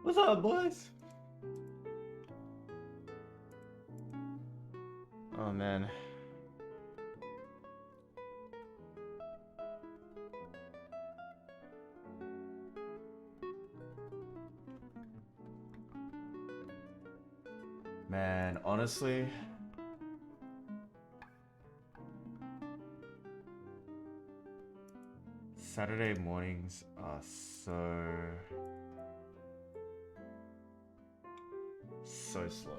What's up, boys? Oh man. Man, honestly, Saturday mornings are so slow.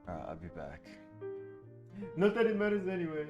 Alright, I'll be back. Not that it matters anyway.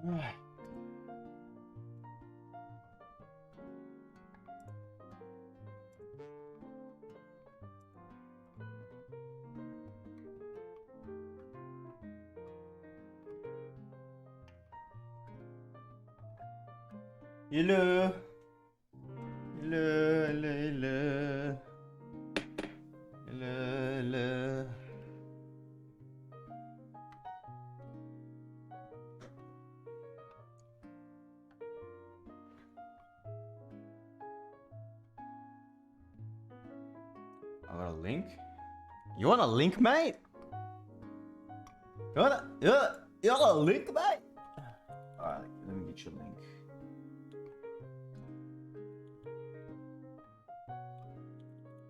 Hello. Hello, hello, hello. Hello, hello. I got a link. You want a link, mate? You want a link, mate? Alright, let me get you a link.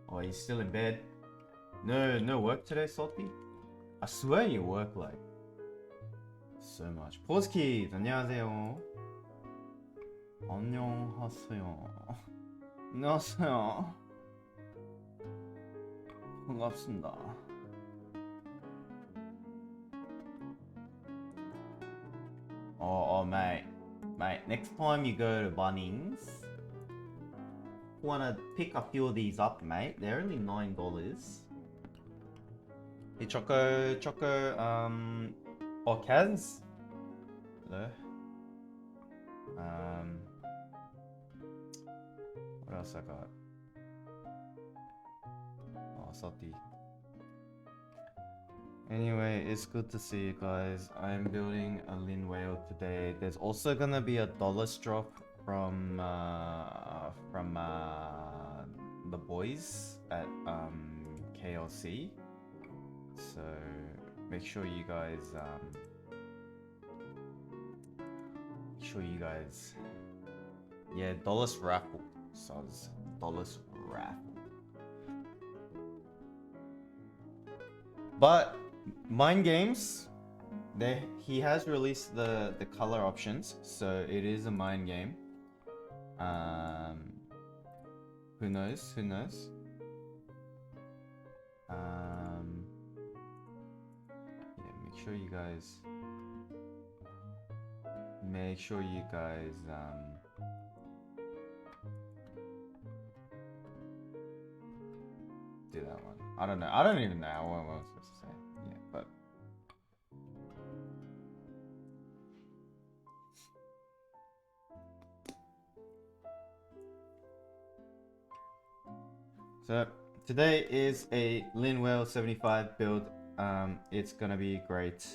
Oh, he's still in bed. No work today, Salty? I swear you work like so much. Pause keys, 안녕하세요. 안녕하세요. 안녕하세요. 반갑습니다. Oh, mate, next time you go to Bunnings, wanna pick a few of these up, mate. They're only $9. Hey, Choco, oh, Kaz? Hello? What else I got? Oh, Sati. Anyway, it's good to see you guys. I'm building a Lin Whale today. There's also gonna be a $1 drop from the boys at KLC. So make sure you guys yeah, $1 raffle. Soz. $1 raffle. But Mind Games, he has released the color options, so it is a Mind game. Who knows? Yeah, make sure you guys do that one. I don't even know what I'm supposed to say. Yeah, but so today is a Lin Whale 75 build. It's gonna be great.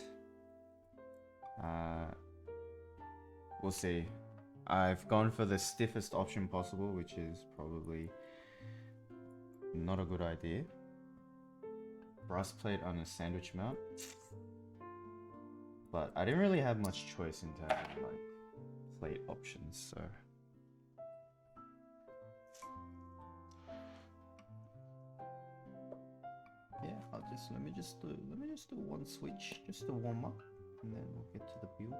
We'll see. I've gone for the stiffest option possible, which is probably not a good idea. Brass plate on a sandwich mount. But I didn't really have much choice in terms of like plate options, so yeah, let me just do one switch just to warm up, and then we'll get to the build.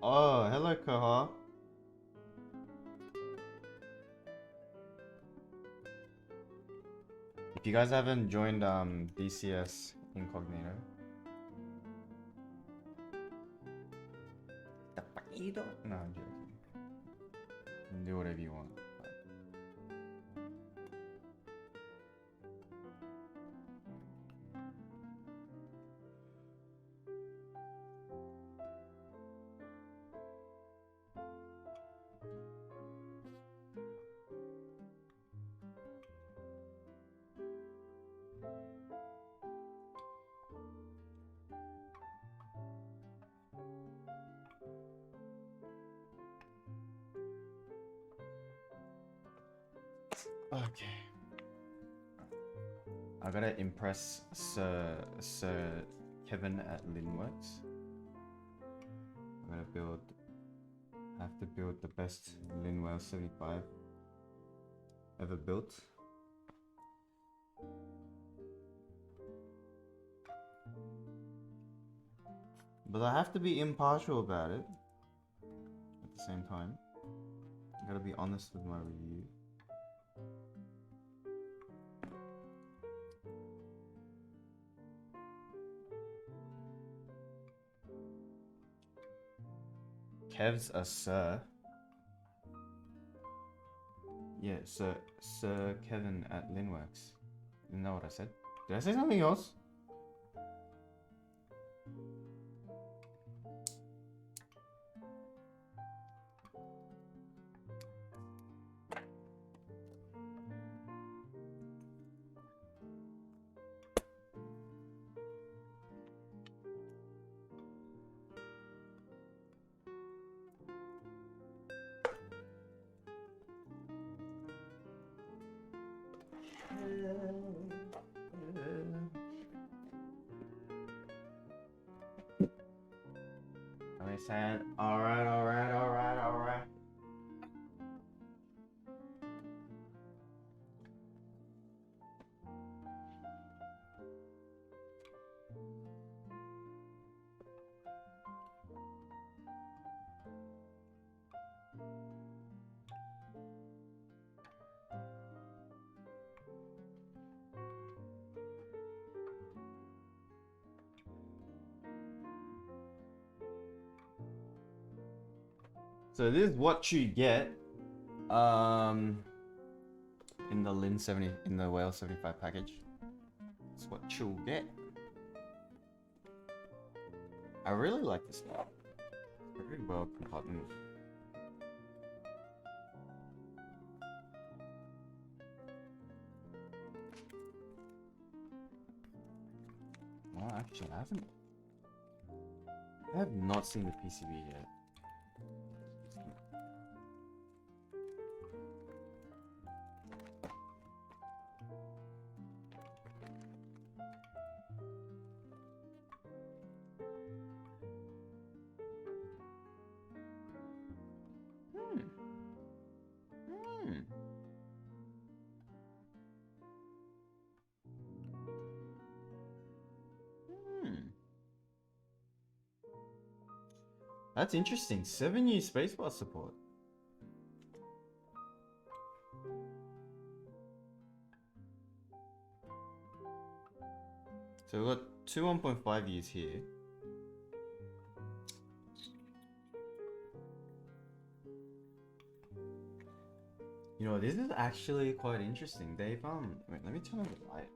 Oh, hello, Koha. If you guys haven't joined DCS Incognito, no, I'm joking. You can do whatever you want. Okay. I gotta impress Sir Kevin at Linworks. I'm gonna have to build the best Lin Whale 75 ever built. But I have to be impartial about it at the same time. I gotta be honest with my review. Kev's a sir. Yeah, Sir Kevin at Linworks. You know what I said? Did I say something else? I'm saying, alright. So this is what you get in the in the Whale 75 package. It's what you'll get. I really like this one. Very well compartment. Well, actually, I have not seen the PCB yet. That's interesting. 7-year spacebar support. So we've got two 1.5 years here. You know, this is actually quite interesting. They've wait, let me turn on the light.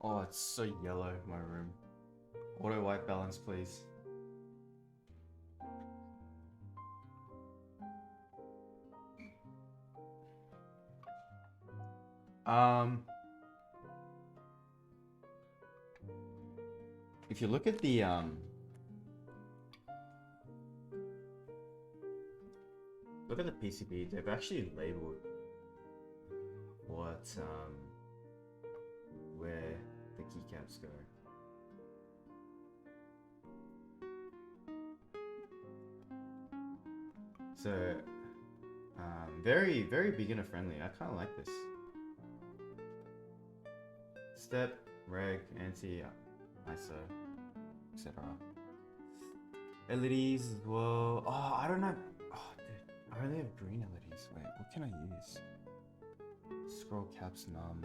Oh, it's so yellow, my room. Auto white balance, please. If you look at the look at the PCB, they've actually labeled what where the keycaps go. So very beginner friendly. I kind of like this. Step, reg, anti, ISO, etc. LEDs as well. Oh, I don't know. Oh, dude, I only have green LEDs. Wait, what can I use? Scroll caps, none.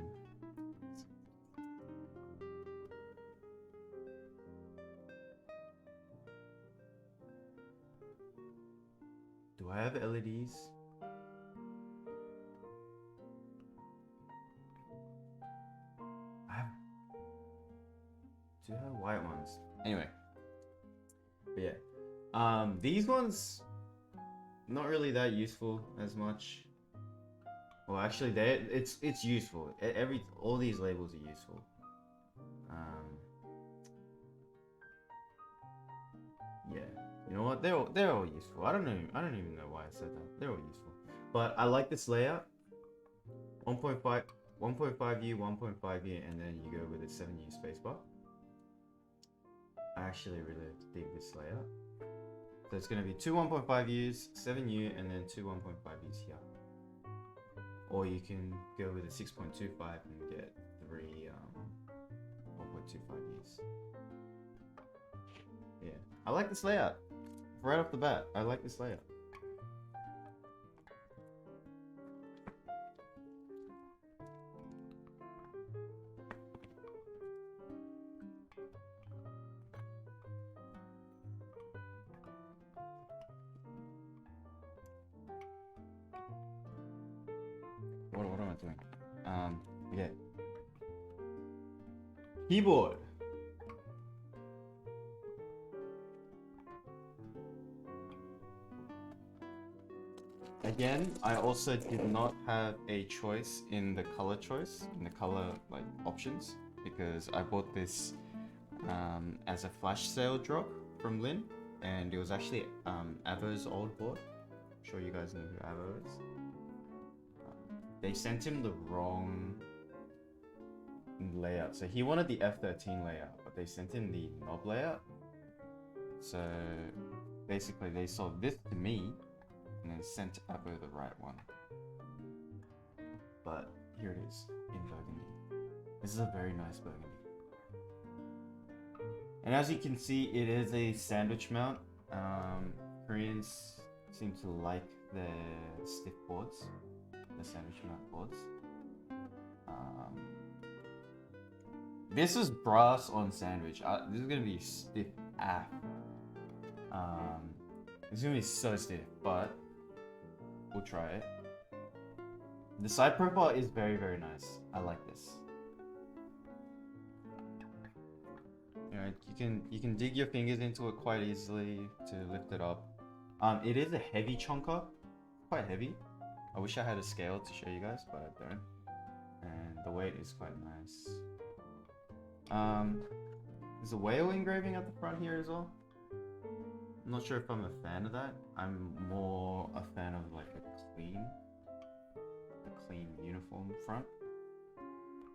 Do I have LEDs? Do you have white ones? Anyway. But yeah. These ones not really that useful as much. Well, actually it's useful. All these labels are useful. Yeah. You know what? They're all useful. I don't even know why I said that. They're all useful. but I like this layout. 1.5, 1.5U, 1.5U, and then you go with a 7U spacebar. I actually really dig this layout. So it's going to be two 1.5Us, 7U, and then two 1.5Us here. Or you can go with a 6.25 and get three 1.25Us. Yeah, I like this layout. Right off the bat, I like this layout. What am I doing? Yeah. Keyboard. Again, I also did not have a choice in the color like options, because I bought this as a flash sale drop from Lin, and it was actually Avo's old board. I'm sure you guys know who Avo is. They sent him the wrong layout, so he wanted the F13 layout, but they sent him the knob layout. So basically they sold this to me and then sent Avo the right one. But here it is in burgundy. This is a very nice burgundy. And as you can see, it is a sandwich mount. Koreans seem to like their stiff boards, the sandwich mount boards. This is brass on sandwich. This is gonna be stiff AF. It's gonna be so stiff, but we'll try it. The side profile is very, very nice. I like this. You know, you can dig your fingers into it quite easily to lift it up. It is a heavy chunker, quite heavy. I wish I had a scale to show you guys, but I don't. And the weight is quite nice. There's a whale engraving at the front here as well. I'm not sure if I'm a fan of that. I'm more a fan of like a clean uniform front.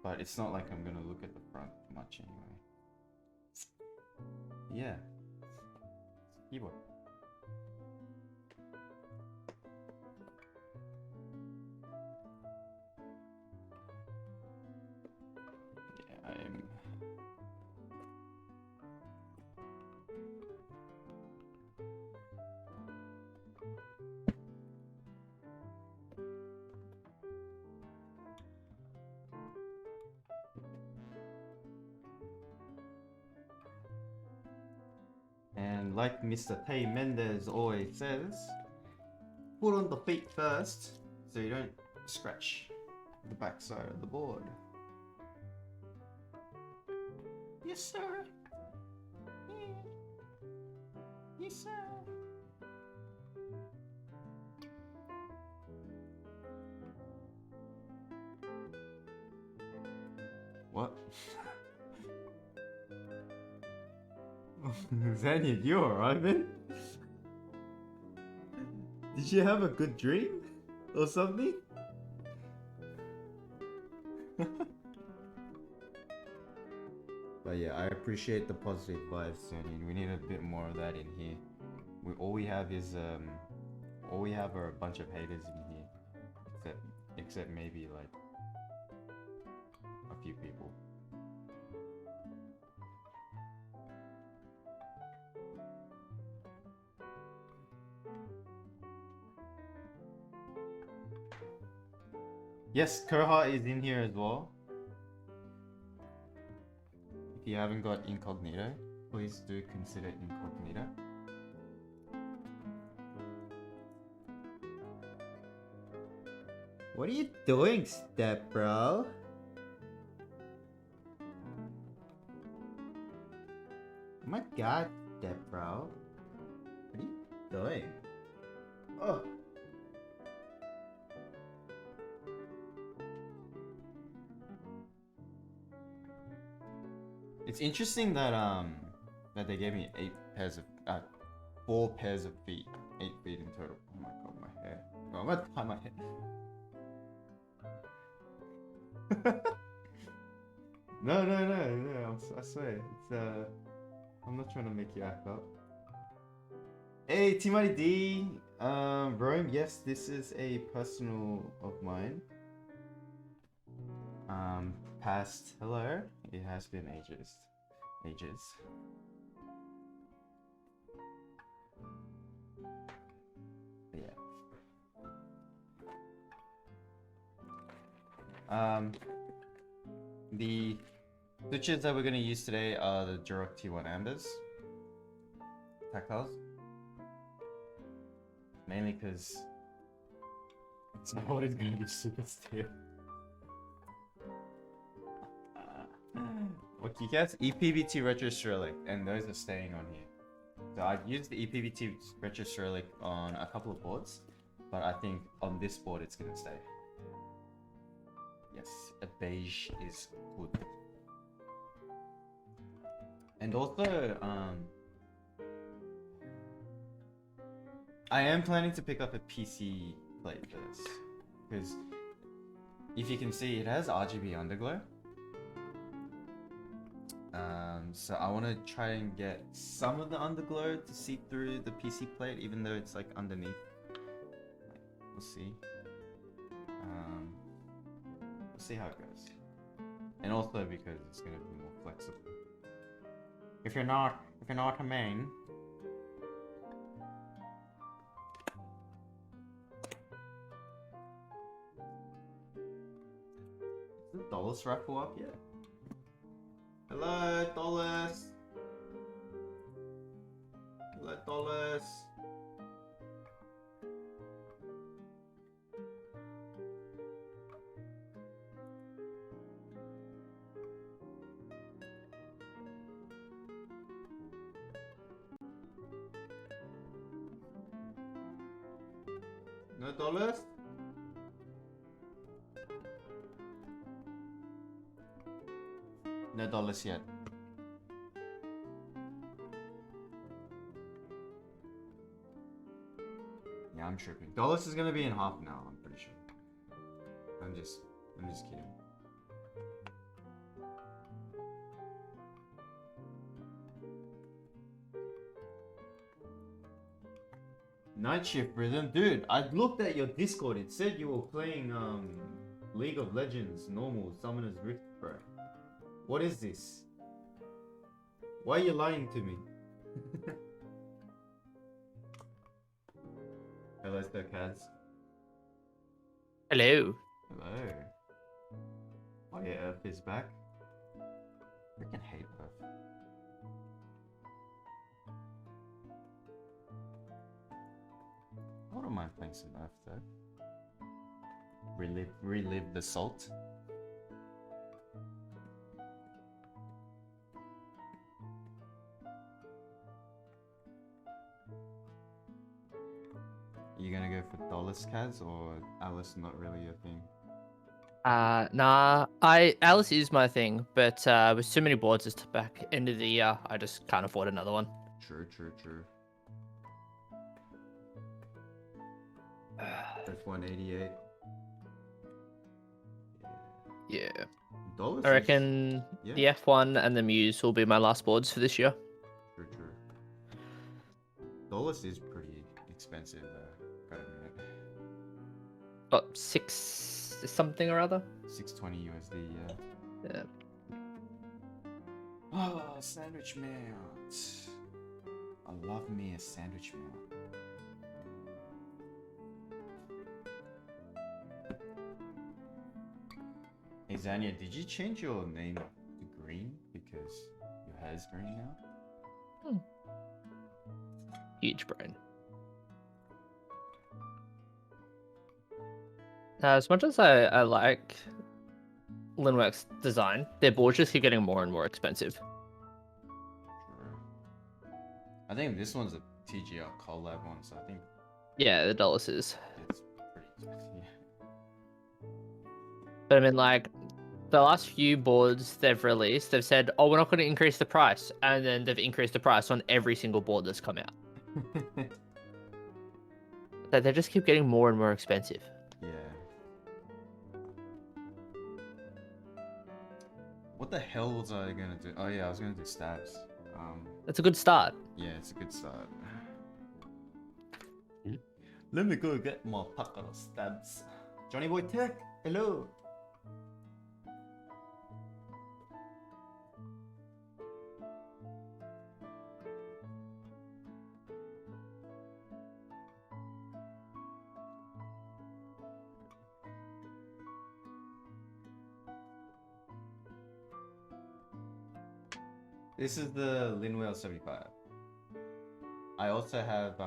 But it's not like I'm gonna look at the front much anyway. Yeah. Keyboard. Yeah, I'm... And like Mr. Tay Mendez always says, put on the feet first so you don't scratch the back side of the board. Yes, sir. Yeah. Yes, sir. What? Zanya, you alright, man? Did you have a good dream? Or something? But yeah, I appreciate the positive vibes, Zanya. We need a bit more of that in here. All we have are a bunch of haters in here. Except maybe like a few people. Yes, Koha is in here as well. If you haven't got incognito, please do consider incognito. What are you doing, step bro? Oh my god, step bro. What are you doing? Oh. It's interesting that that they gave me 4 pairs of feet, 8 feet in total. Oh my god, my hair. Oh, I'm gonna tie my head. No. I swear. It's I'm not trying to make you act up. Hey, T D. Rome. Yes, this is a personal of mine. Past. Hello. It has been ages. Yeah. The switches that we're gonna use today are the Durock T1 Ambers. Tactiles. Mainly because it's not what is gonna be super steel. What keycaps? ePBT Retro Cyrilic, and those are staying on here. So I've used the ePBT Retro Cyrilic on a couple of boards, but I think on this board it's gonna stay. Yes, a beige is good. And also, I am planning to pick up a PC plate for this, because if you can see, it has RGB underglow. So I want to try and get some of the underglow to seep through the PC plate, even though it's like underneath. We'll see. We'll see how it goes. And also because it's gonna be more flexible. If you're not a main. Is the Dolus raffle up yet? Hello, Dolus. Hello, Dolus. No Dolus? No Dolus yet. Yeah, I'm tripping. Dolus is gonna be in half an hour, I'm pretty sure. I'm just kidding. Night Shift Rhythm? Dude, I looked at your Discord. It said you were playing League of Legends normal Summoner's Rift, bro. What is this? Why are you lying to me? Hello, Kaz. Hello. Hello. Oh yeah, Earth is back. Freaking hate Earth. I wouldn't mind playing some Earth though. Relive the salt. You gonna go for Dolus, Kaz, or Alice not really your thing? Nah. Alice is my thing, but with so many boards this back end of the year, I just can't afford another one. True. That's 188. Yeah. Dolus I reckon the F1 and the Muse will be my last boards for this year. True. Dolus is pretty expensive, gotta admit. Got 6 something or other. 620 USD, yeah. Yeah. Oh, sandwich mount. I love me a sandwich mount. Hey Zania, did you change your name to green because your hair's green now? Huge brain. As much as I like Linworks design, their boards just keep getting more and more expensive. Sure. I think this one's a TGR collab one, so I think... Yeah, the Dolus is. It's pretty expensive, yeah. But I mean, like, the last few boards they've released, they've said, oh, we're not going to increase the price. And then they've increased the price on every single board that's come out. that they just keep getting more and more expensive. Yeah. What the hell was I gonna do? Oh yeah, I was gonna do stabs. That's a good start. Yeah, it's a good start. Let me go get my packet of stabs. Johnny Boy Tech, hello. This is the Lin Whale 75. I also have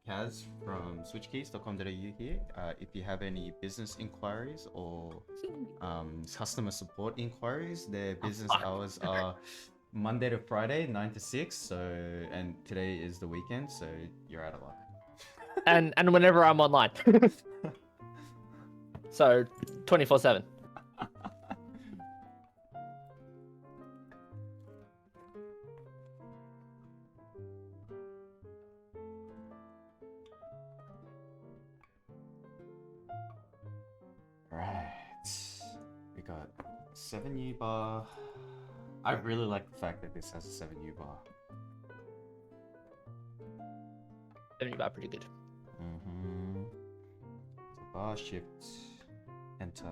Kaz from switchkeys.com.au here. If you have any business inquiries or customer support inquiries, their business hours are Monday to Friday, 9 to 6. So, and today is the weekend, so you're out of luck. and whenever I'm online. So 24/7. Right, we got 7U bar. I really like the fact that this has a 7U bar. 70 baht, pretty good. So bar, shift, enter.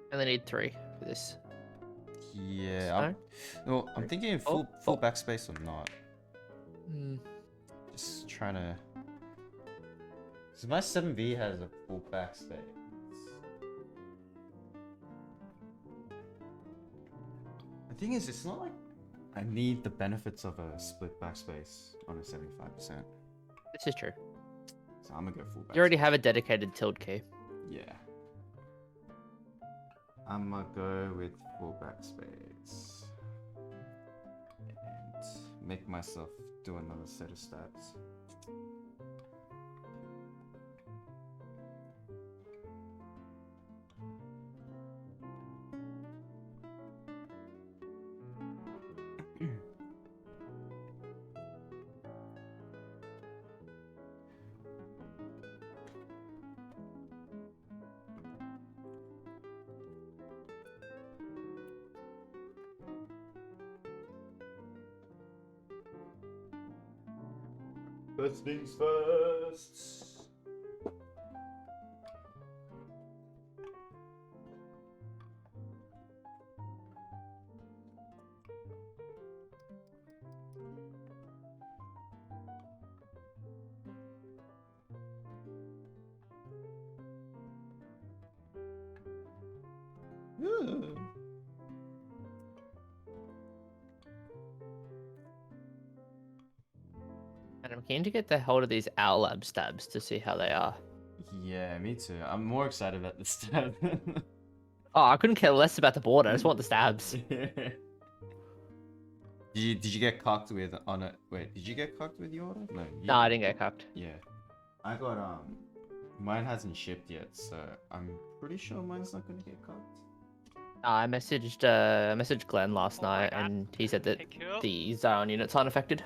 I only need 3 for this. Yeah, I'm thinking full backspace or not. Just trying to. So my 7V has a full backspace. The thing is, it's not like I need the benefits of a split backspace on a 75%. This is true. So I'm gonna go full backspace. You already have a dedicated tilt key. Yeah. I'm gonna go with full backspace. And make myself do another set of stats. First things first. And I'm keen to get the hold of these Owl Lab stabs to see how they are. Yeah, me too. I'm more excited about the stab. Oh, I couldn't care less about the board. I just want the stabs. Did you get cocked with on it? Wait, did you get cocked with your order? No. No, I didn't get cocked. Yeah, I got mine hasn't shipped yet, so I'm pretty sure mine's not gonna get cocked. I messaged Glenn last night, and he said that the Zion units aren't affected.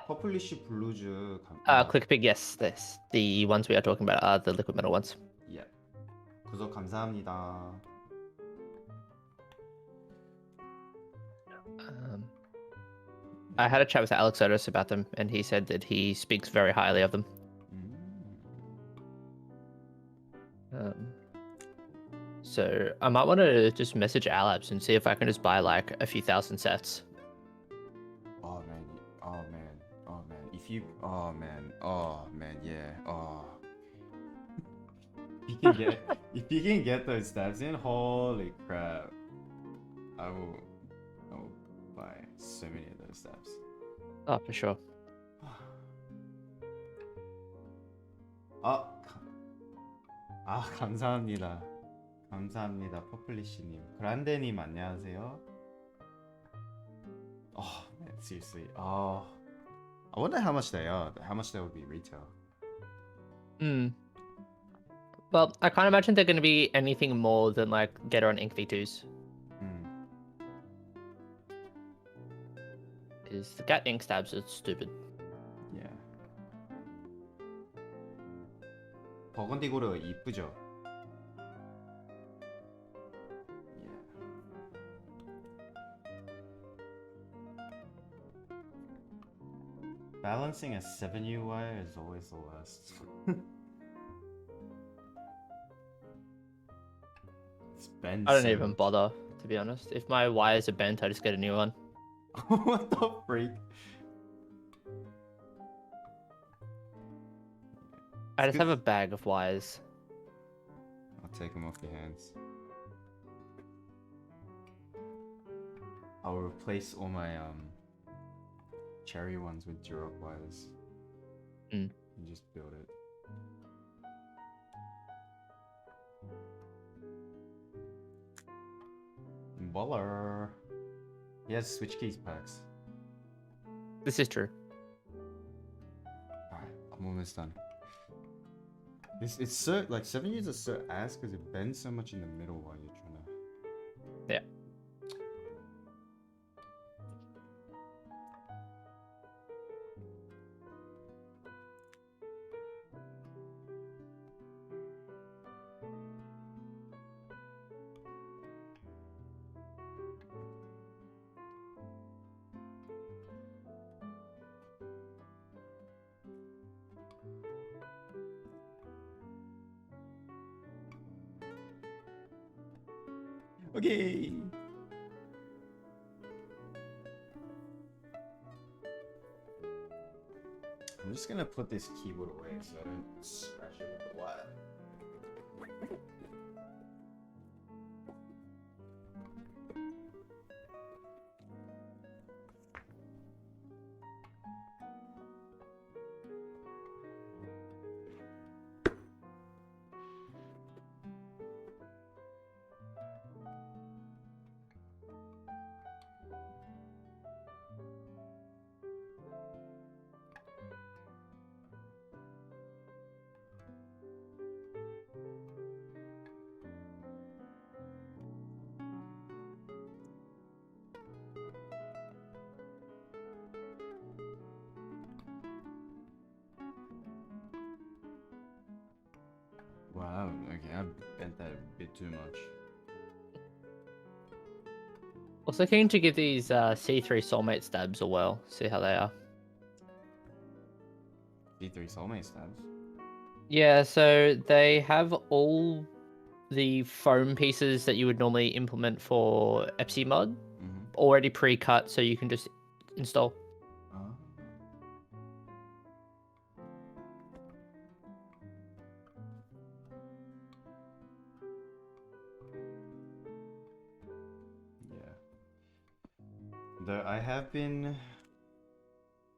퍼플리시 블루즈. ClickPig, yes, the ones we are talking about are the liquid metal ones. Yeah. 구독 감사합니다. I had a chat with Alex Otis about them, and he said that he speaks very highly of them. So I might want to just message Alabs and see if I can just buy like a few thousand sets. Oh man, yeah. If you can get those stabs in, holy crap! I will buy so many of those stabs. Oh, for sure. 감사합니다. 감사합니다, 퍼플리시님. 그란데님 안녕하세요. Oh man, seriously. I wonder how much they are. How much they would be retail. Well, I can't imagine they're going to be anything more than like Getter on Ink V2s. Hmm. Because the Gat Ink stabs are stupid. Yeah. 버건디고르 이쁘죠? Yeah. Balancing a 7U wire is always the worst. It's bent I don't so even much. bother, to be honest. If my wires are bent, I just get a new one. What the freak? I It's just have a good. bag of wires. I'll take them off your hands. I'll replace all my cherry ones with Durock wires. Mm. And just build it. Baller. He has switch keys packs. This is true. Alright, I'm almost done. It's so like 7Us are so ass because it bends so much in the middle while you're trying to. Yeah. Okay. I'm just gonna put this keyboard away so I don't scratch it with the wire. Wow, okay, I bent that a bit too much. Also keen to give these C3 soulmate stabs a whirl. See how they are. D3 soulmate stabs. Yeah, so they have all the foam pieces that you would normally implement for Epsi mod already pre-cut, so you can just install. Oh. Yeah. Though I have been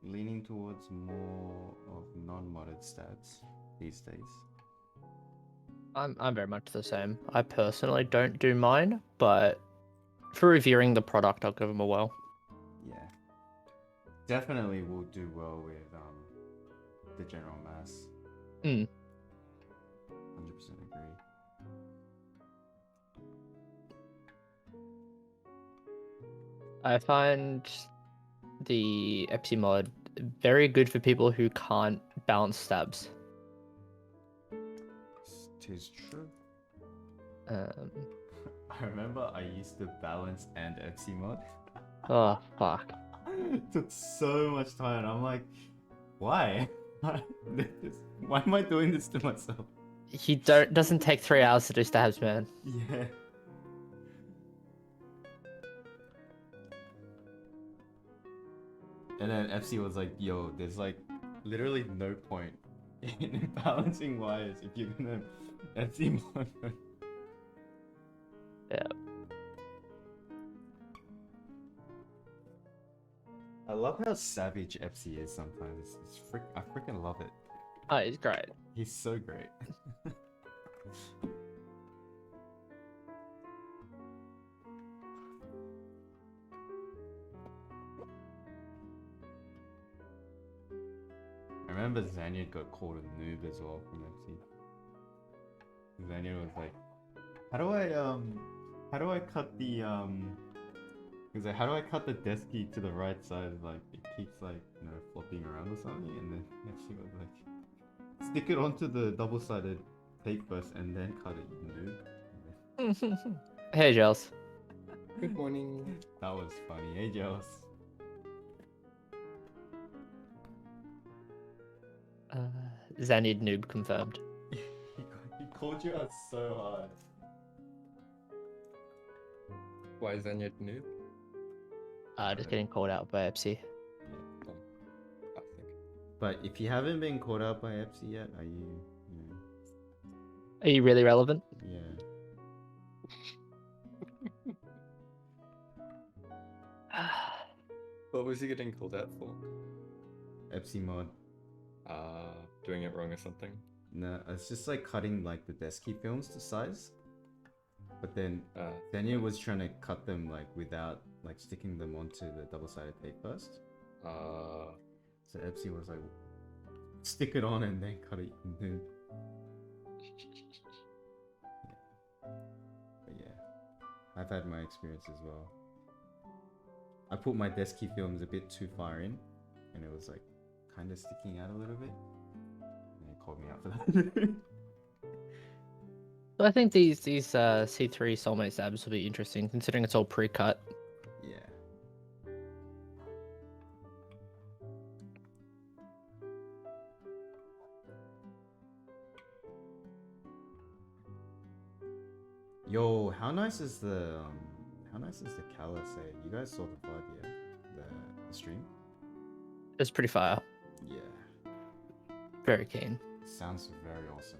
leaning towards more of non-modded stats these days. I'm very much the same. I personally don't do mine, but for reviewing the product, I'll give them a whirl. Yeah. Definitely will do well with the general mass. 100% agree. I find the Epsi mod very good for people who can't balance stabs. Tis true. Um, I remember I used to balance and FC mod. oh, fuck. It took so much time. I'm like, why? Why am I doing this to myself? Doesn't take 3 hours to do stabs, man. Yeah. And then FC was like, yo, there's like literally no point in balancing wires if you're gonna FC mod. Yeah. I love how savage FC is sometimes. I freaking love it. Oh, he's great. He's so great. I remember Zanyard got called a noob as well from FC. Daniel was like, how do I cut the He's like, how do I cut the desk key to the right side? Like, it keeps like, flopping around or something. And then she was like, stick it onto the double-sided tape first and then cut it, you know? Hey, Gels. Good morning. That was funny. Hey, Gels. Zanid noob confirmed. He called you out so hard. Why is that your noob? Just getting called out by Epsi. Classic. But if you haven't been caught out by Epsi yet, are you, Are you really relevant? yeah. What was he getting called out for? Epsi mod. Doing it wrong or something? No, it's just like cutting like the desk key films to size. But then Uh, Daniel was trying to cut them like without like sticking them onto the double-sided tape first. So Epsi was like, stick it on and then cut it. But yeah, I've had my experience as well. I put my desk key films a bit too far in, and it was like kind of sticking out a little bit. And they called me out for that. So I think these C3 Soulmate Stabs will be interesting, considering it's all pre-cut. Yeah. Yo, how nice is the Callus? You guys saw the VOD, yeah? The stream? It's pretty fire. Yeah. Very keen. Sounds very awesome.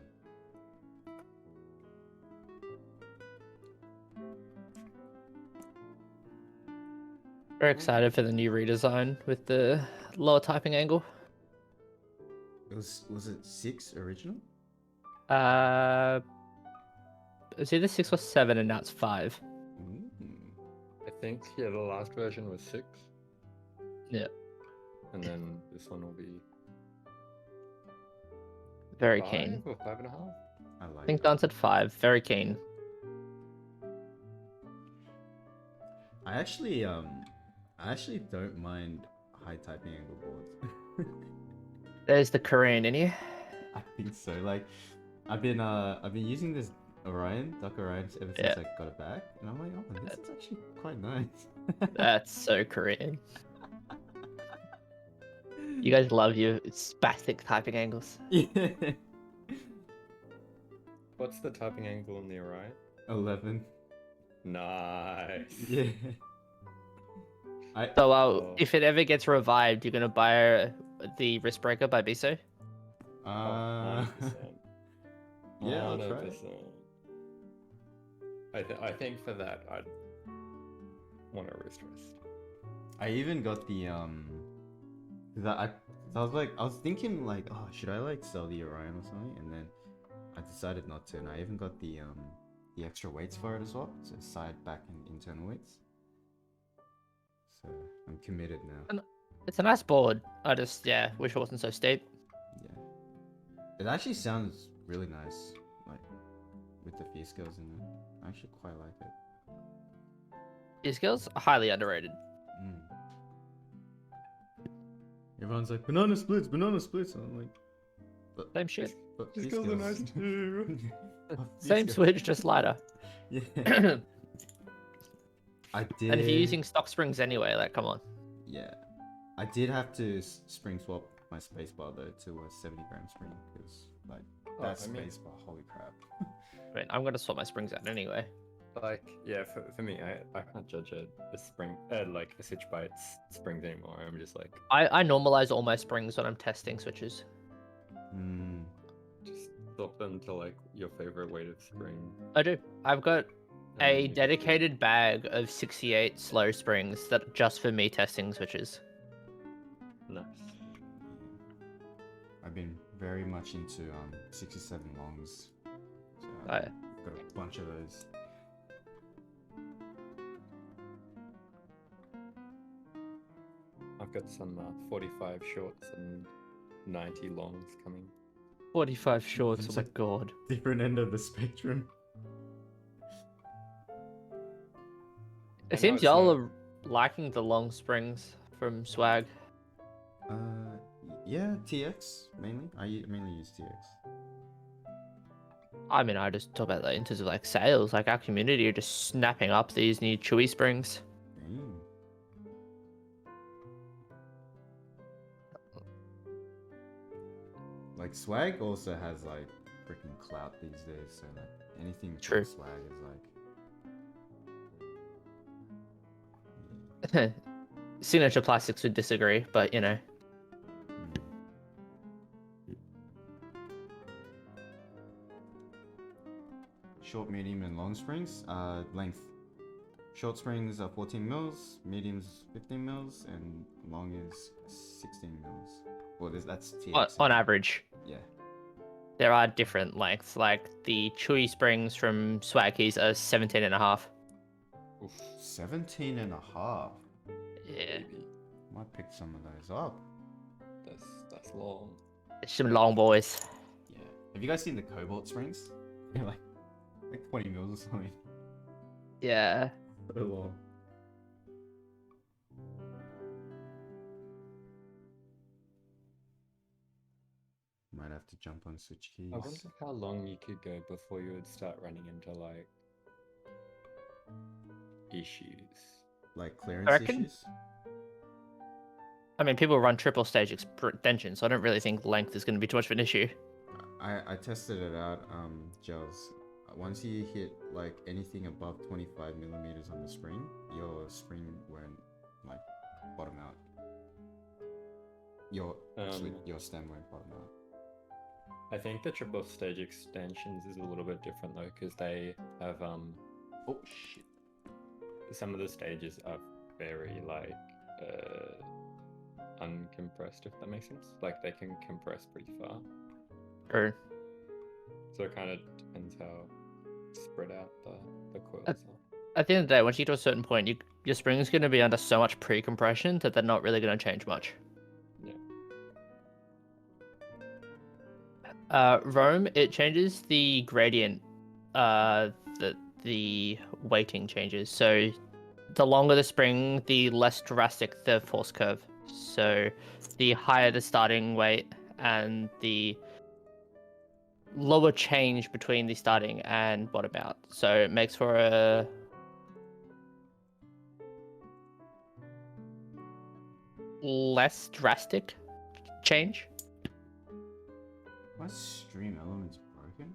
Very excited for the new redesign with the lower typing angle. Was it 6 original? It's either 6 or 7, and now it's 5. I think, yeah, the last version was 6. Yeah. And then this one will be Very 5 keen. or 5.5? I I like think it. Dan's at 5. Very keen. I actually don't mind high typing angle boards. There's the Korean in here. I think so. Like, I've been using this Duck Orion ever since Yeah. I got it back, and I'm like, oh, this is actually quite nice. That's so Korean. You guys love your spastic typing angles. Yeah. What's the typing angle on the Orion? 11. Nice. Yeah. So, Oh. if it ever gets revived, you're gonna buy the wrist breaker by Biso? Oh, 100%. Yeah, I'll try. 100%. I think for that, I'd want a wrist rest. I even got the I was thinking like, oh, should I like sell the Orion or something, and then I decided not to, and I even got the extra weights for it as well, so side, back, and internal weights. So I'm committed now. It's a nice board. I just, wish it wasn't so steep. Yeah, it actually sounds really nice, like with the fee scales in it. I actually quite like it. These skills are highly underrated. Everyone's like, banana splits, and I'm like, Same shit. but These fee skills are scales- nice too. But fee Same scales- switch, just lighter. Yeah. And I did. if you're using stock springs anyway, like, come on. Yeah, I did have to spring swap my spacebar though to a 70-gram spring because like that spacebar, holy crap. I mean, I'm gonna swap my springs out anyway. Like, yeah, for me, I can't judge a spring, like a switch by its springs anymore. I'm just like, I normalize all my springs when I'm testing switches. just swap them to like your favorite weighted spring. I do. I've got and then a you can do- dedicated bag of 68 slow springs that just for me testing switches. Nice. I've been very much into 67 longs. So Oh, I've got a bunch of those. I've got some 45 shorts and 90 longs coming. 45 shorts, oh It's my like- god. Different end of the spectrum. It know seems it's y'all not- are liking the long springs from Swag. Yeah, TX mainly. Mainly use TX. I mean, I just talk about that in terms of like sales. Like our community are just snapping up these new Chewy springs. Damn. Like Swag also has like freaking clout these days, so like anything True. from Swag is like Signature Plastics would disagree, but you know. mm. Short, medium, and long springs. Length. Short springs are 14 mils, mediums 15 mils, and long is 16 mils. Well, that's TX. On average, Yeah. there are different lengths. Like the Chewy springs from Swag Keys are 17 and a half. Oof, 17 and a half. Yeah. baby. Might pick some of those up. That's long. It's some long boys. Yeah. Have you guys seen the cobalt springs? They're like 20 mils or something. Yeah. So long. Might have to jump on switch keys. I wonder how long you could go before you would start running into like issues. Like clearance reckon- issues? I mean, people run triple stage extension, so I don't really think length is going to be too much of an issue. I tested it out, gels. Once you hit like anything above 25 millimeters on the spring, your spring won't like bottom out. Actually, your stem won't bottom out. I think the triple stage extensions is a little bit different though, because they have Oh shit. some of the stages are very like uncompressed, if that makes sense. Like they can compress pretty far. True. So it kind of depends how spread out the coils are. At the end of the day, once you get to a certain point, your spring is going to be under so much pre-compression that they're not really going to change much. Yeah. Rome, it changes the gradient, the weighting changes. So the longer the spring, the less drastic the force curve. So the higher the starting weight and the lower change between the starting and bottom out. So it makes for a less drastic change. My stream element's broken?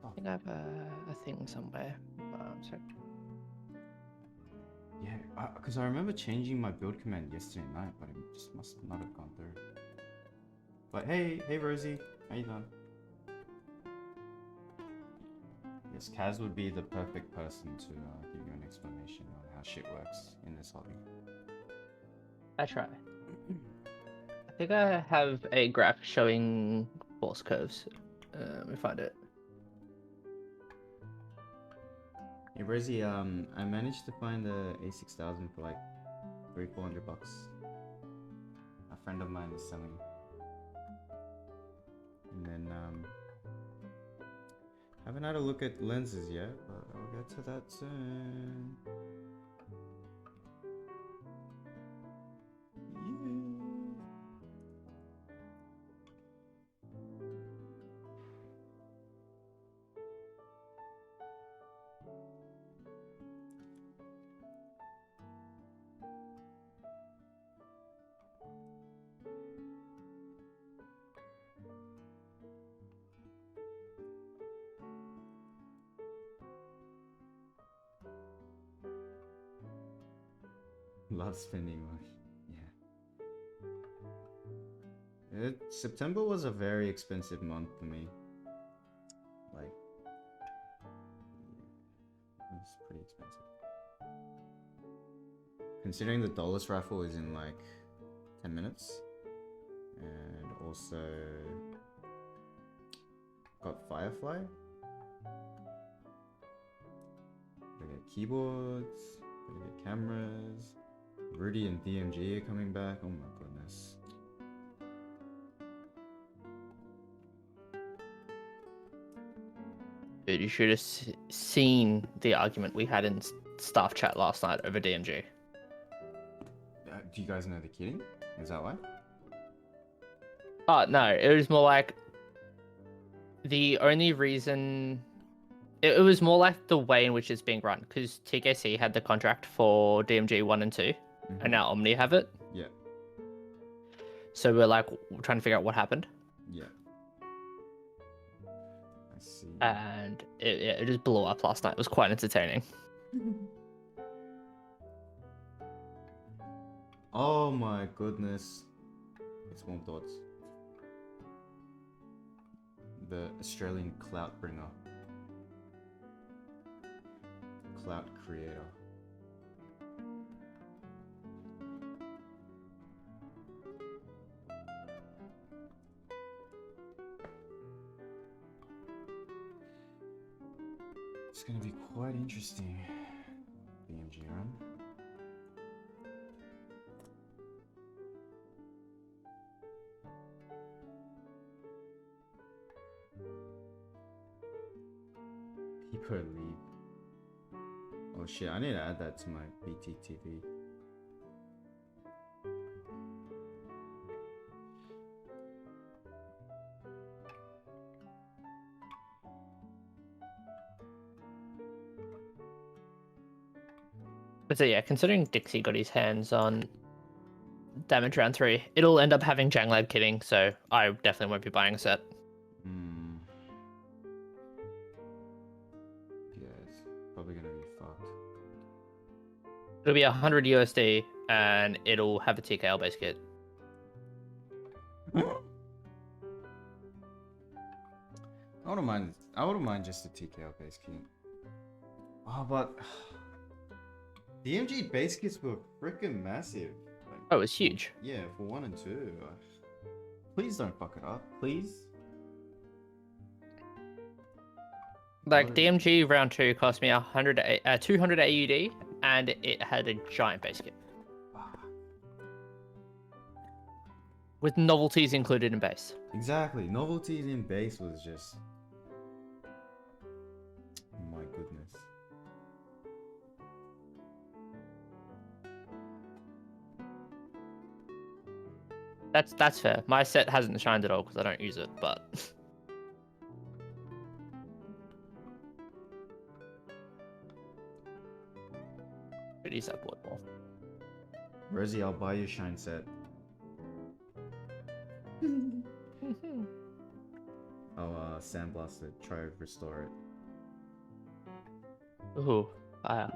I think I have a thing somewhere. So Yeah, because I remember changing my build command yesterday night, but it just must not have gone through. But hey Rosie, how you doing? Yes, Kaz would be the perfect person to give you an explanation on how shit works in this hobby. I try. I think I have a graph showing force curves. Let me find it. Hey Rosie, I managed to find the A6000 for like $300-400. A friend of mine is selling. And then haven't had a look at lenses yet, but I'll get to that soon. Love spending money. Yeah. September was a very expensive month for me. Like, yeah, it was pretty expensive. Considering the Dollars raffle is in like 10 minutes. And also got Firefly. Gotta get keyboards, gotta get cameras, Rudy and DMG are coming back. Oh my goodness. Dude, you should have seen the argument we had in staff chat last night over DMG. Do you guys know the kidding? Is that why? Oh, no, it was more like the only reason. It was more like the way in which it's being run, because TKC had the contract for DMG 1 and 2, and now Omni have it. Yeah. So we're trying to figure out what happened. Yeah. I see. And it just blew up last night. It was quite entertaining. Oh my goodness. It's Warm Thoughts. The Australian clout bringer. Clout creator. It's gonna be quite interesting. BMG run. People leave. Oh shit, I need to add that to my BTTV. But so yeah, considering Dixie got his hands on damage round 3, it'll end up having Janglad kitting, so I definitely won't be buying a set. Yeah, it's probably gonna be fucked. It'll be 100 USD, and it'll have a TKL base kit. I wouldn't mind just a TKL base kit. Oh, but the MG base kits were freaking massive. Like, Oh, it's huge. yeah, for 1 and 2. Please don't fuck it up, please. Like What? DMG round 2 cost me 200 AUD, and it had a giant base kit with novelties included in base. Exactly, novelties in base was just. Oh my goodness. That's fair. My set hasn't shined at all because I don't use it, but could use that board more. Rosie, I'll buy you a shine set. I'll sandblast it, try to restore it. Ooh, fire.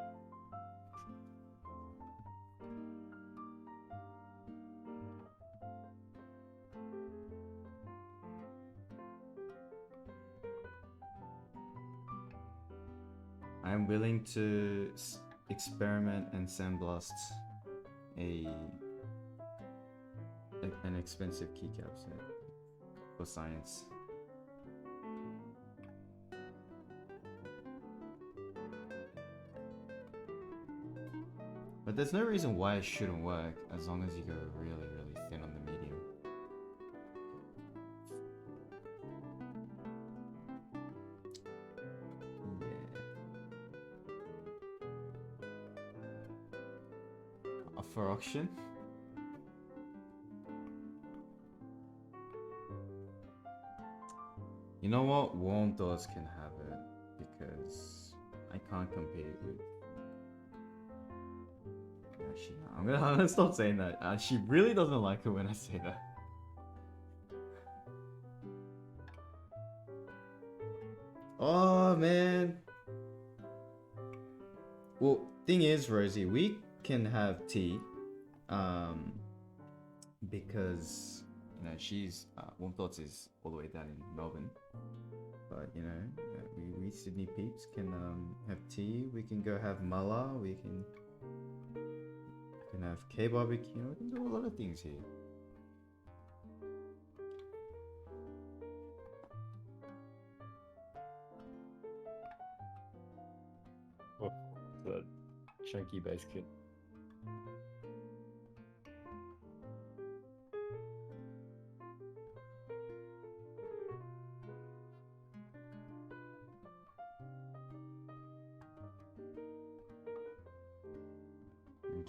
I'm willing to experiment and sandblast an expensive keycap set for science. But there's no reason why it shouldn't work as long as you go really, really thin on the medium. Yeah. For auction? You know what? Warm Doors can have it because I can't compete with. Actually, no, I'm gonna stop saying that. She really doesn't like it when I say that. Oh man. Well, thing is, Rosie, we can have tea, because she's Warm Thoughts is all the way down in Melbourne, but we Sydney peeps can have tea. We can go have mala. We can have KBBQ. We can do a lot of things here. Oh, the chunky base kit.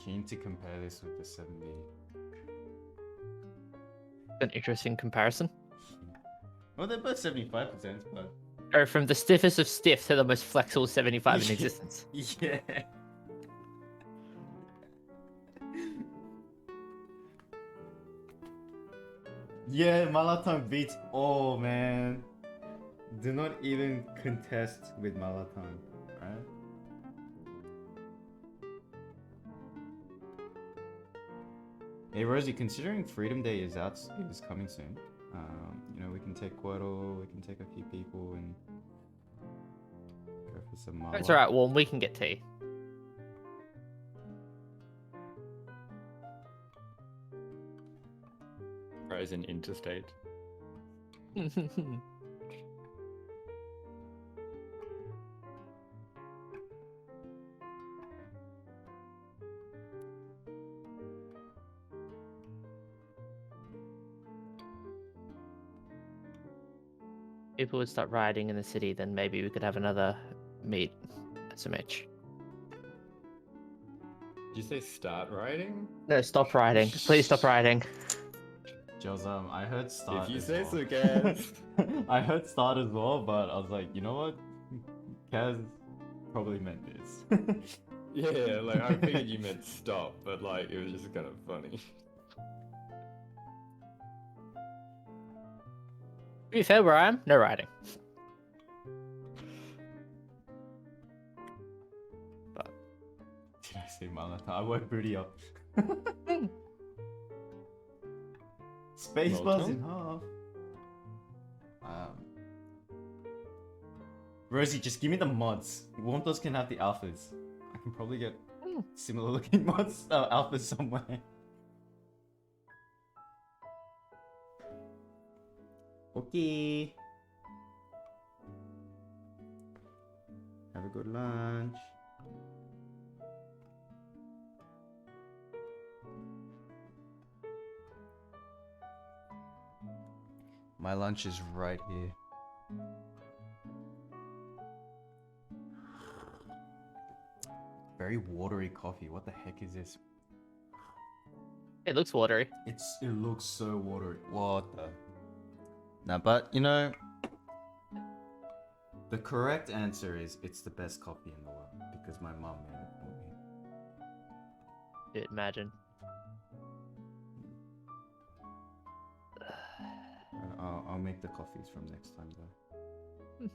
keen to compare this with the 7B. An interesting comparison. Well, they're both 75%, but Or from the stiffest of stiff to the most flexible 75 in existence. yeah. Yeah, Malaton beats all, man. Do not even contest with Malaton, right? Hey Rosie, considering Freedom Day is coming soon, you know, we can take Quirtle, we can take a few people and go for some Mala. That's alright, well, we can get tea. Rise in interstate. People would start rioting in the city, then maybe we could have another meet SMH. Did you say start riding? No, stop rioting. Please stop rioting. Joz, I heard start. If you as say well. so, Gaz. I heard start as well, but I was like, you know what? Kaz probably meant this. Yeah, like I figured you meant stop, but like it was just kind of funny. To be fair, where I am, no riding. Did I say Malata? I woke Booty up. Spacebar's in half. Rosie, just give me the mods. Wontos can have the alphas. I can probably get similar looking mods, alphas somewhere. Okay. Have a good lunch. My lunch is right here. Very watery coffee. What the heck is this? It looks watery. It looks so watery. What the? Nah, but you know, the correct answer is it's the best coffee in the world because my mom made it for me. Dude, imagine. I'll make the coffees from next time though.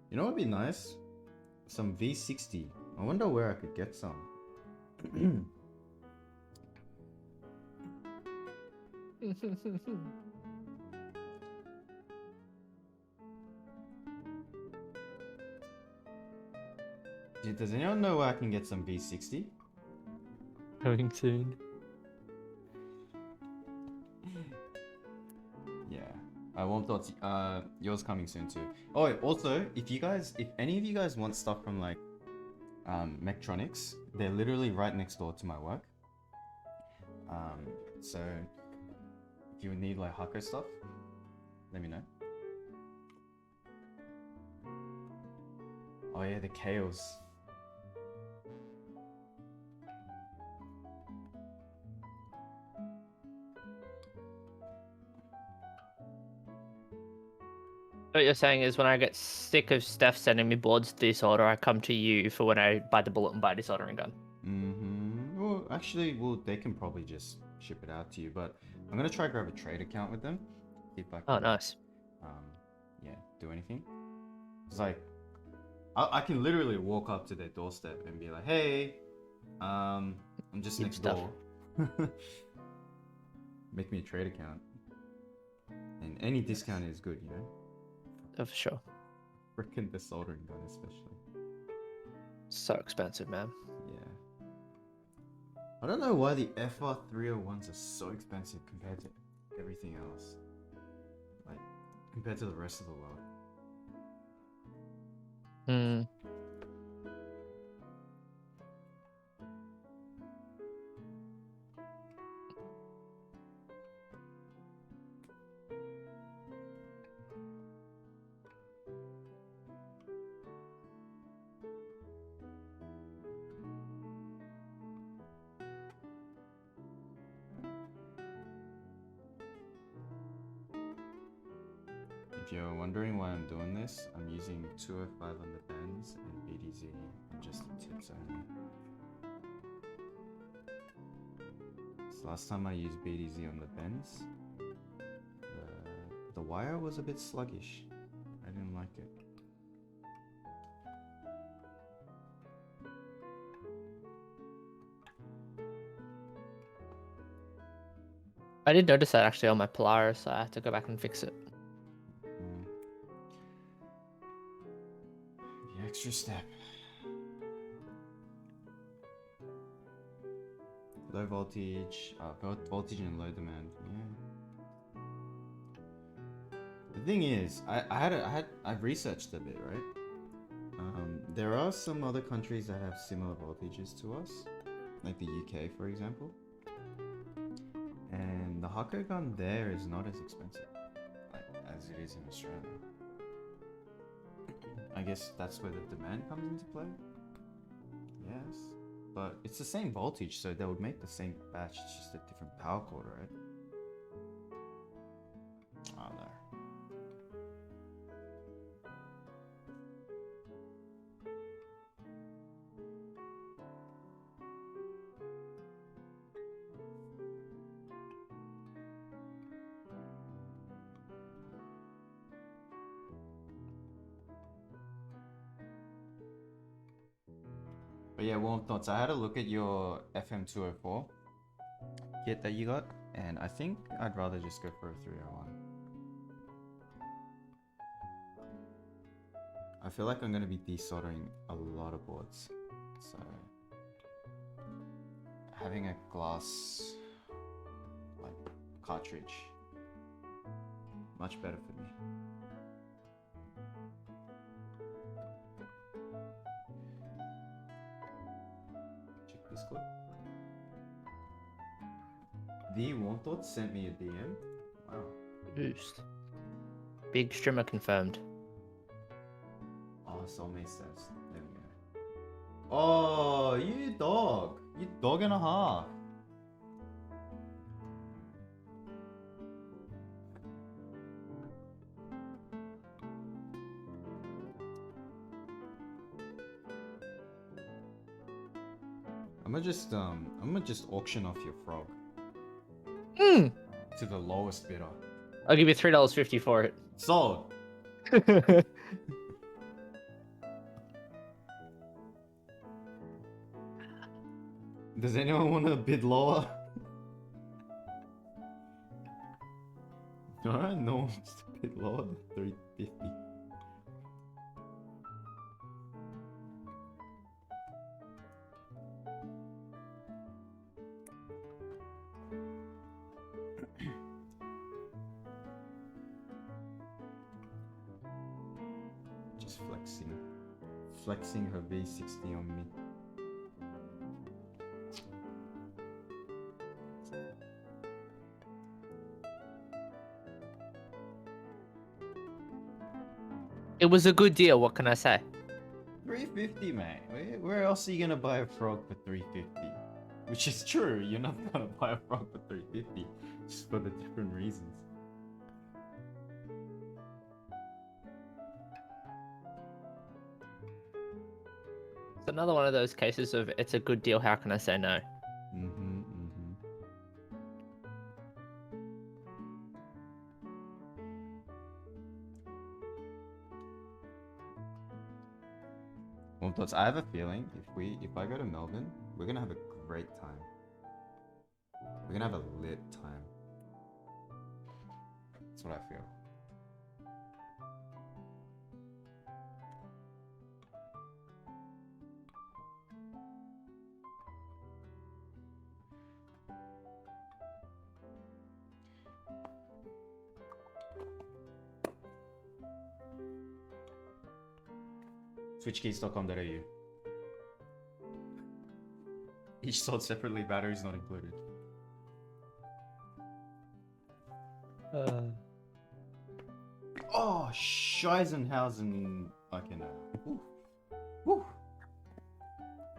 You know what would be nice? Some V60. I wonder where I could get some. Does anyone know where I can get some V60? Coming soon. Yeah, I won't thought yours coming soon too. Oh, also, if any of you guys want stuff from like Mechtronics, they're literally right next door to my work. So if you would need like Hako stuff, let me know. Oh yeah, the Chaos. What you're saying is when I get sick of Steph sending me boards to disorder, I come to you for when I buy the bullet and buy a desoldering gun. Mm-hmm. Well, actually, they can probably just ship it out to you, but I'm gonna try grab a trade account with them. See if I can, Oh, nice. yeah, do anything. It's like, I can literally walk up to their doorstep and be like, hey, I'm just Keep next stuff. door. Make me a trade account. And any discount is good, you know? Oh, for sure. Frickin' the soldering gun, especially. So expensive, man. Yeah. I don't know why the FR301s are so expensive compared to everything else. Like, compared to the rest of the world. Hmm. If you're wondering why I'm doing this, I'm using 205 on the bends and BDZ on just the tips only. So last time I used BDZ on the bends, the wire was a bit sluggish. I didn't like it. I did notice that actually on my Polaris, so I had to go back and fix it. The extra step. Low voltage, voltage and low demand. Yeah. The thing is, I've researched a bit, right? There are some other countries that have similar voltages to us, like the UK, for example. And the Hako gun there is not as expensive, like, as it is in Australia. I guess that's where the demand comes into play. Yes, but it's the same voltage, so they would make the same batch, it's just a different power cord, right? Oh no. But yeah, warm thoughts. I had a look at your FM204 kit that you got, and I think I'd rather just go for a 301. I feel like I'm going to be desoldering a lot of boards, so having a glass like cartridge much better for me. This clip. The Warm Thoughts sent me a DM. Wow. Boost. Big streamer confirmed. Oh, soulmate says. There we go. Oh, you dog. You dog and a half. I'm gonna just auction off your frog to the lowest bidder. I'll give you $3.50 for it. Sold. Does anyone want to bid lower? Alright, no one wants to bid lower than 350. Just flexing her V60 on me. It was a good deal, what can I say? 350, mate. Where else are you gonna buy a frog for 350? Which is true, you're not gonna buy a frog for 350, just for the different reasons. It's another one of those cases of it's a good deal, how can I say no? Well, thoughts. I have a feeling if I go to Melbourne, we're gonna have a great time. We're gonna have a lit time. That's what I feel. Switchkeys.com.au. Each sold separately, batteries not included. Oh, Scheisenhausen. Okay, no. Woo. Woo.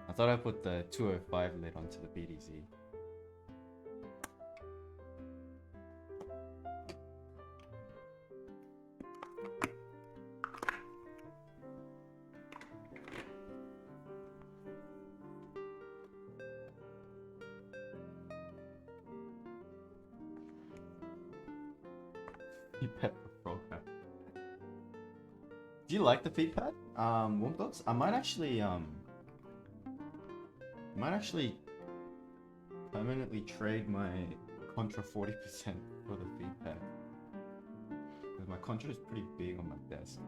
I thought I put the 205 lid onto the BDZ. feet pad for frog pad. Do you like the feet pad? Womp dogs? I might actually permanently trade my Contra 40% for the feet pad. Because my Contra is pretty big on my desk.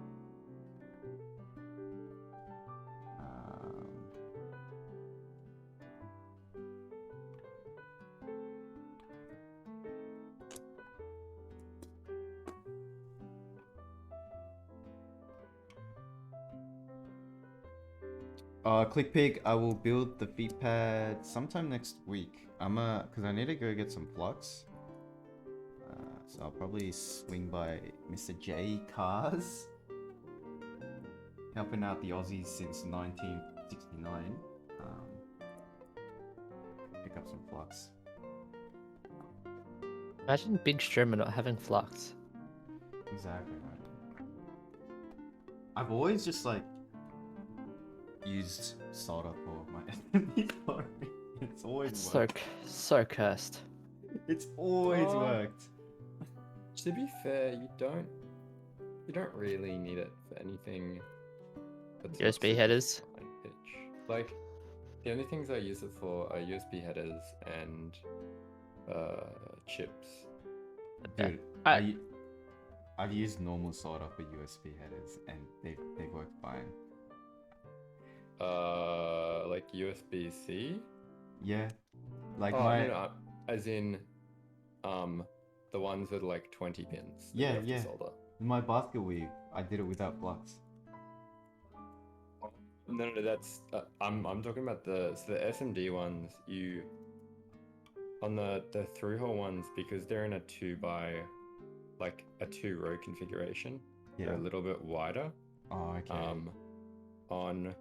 ClickPig, I will build the feet pad sometime next week. Cause I need to go get some flux. So I'll probably swing by Mr. J Cars, helping out the Aussies since 1969. Pick up some flux. Imagine Big Strimmer not having flux. Exactly right. I've always just like used solder for my SMD flooring. It's always It's worked. so cursed. It's always Oh. worked. To be fair, you don't really need it for anything. That's not USB super headers. fine pitch. Like the only things I use it for are USB headers and chips. Dude, I've used normal solder for USB headers and they work fine. Like USB-C? Yeah, like Oh, my no, as in, the ones with like 20 pins. that you Yeah, have to yeah. solder. my basket weave, I did it without flux. No, that's I'm talking about the SMD ones. You on the through hole ones, because they're in a 2-row configuration. Yeah. They're a little bit wider. Oh, okay. On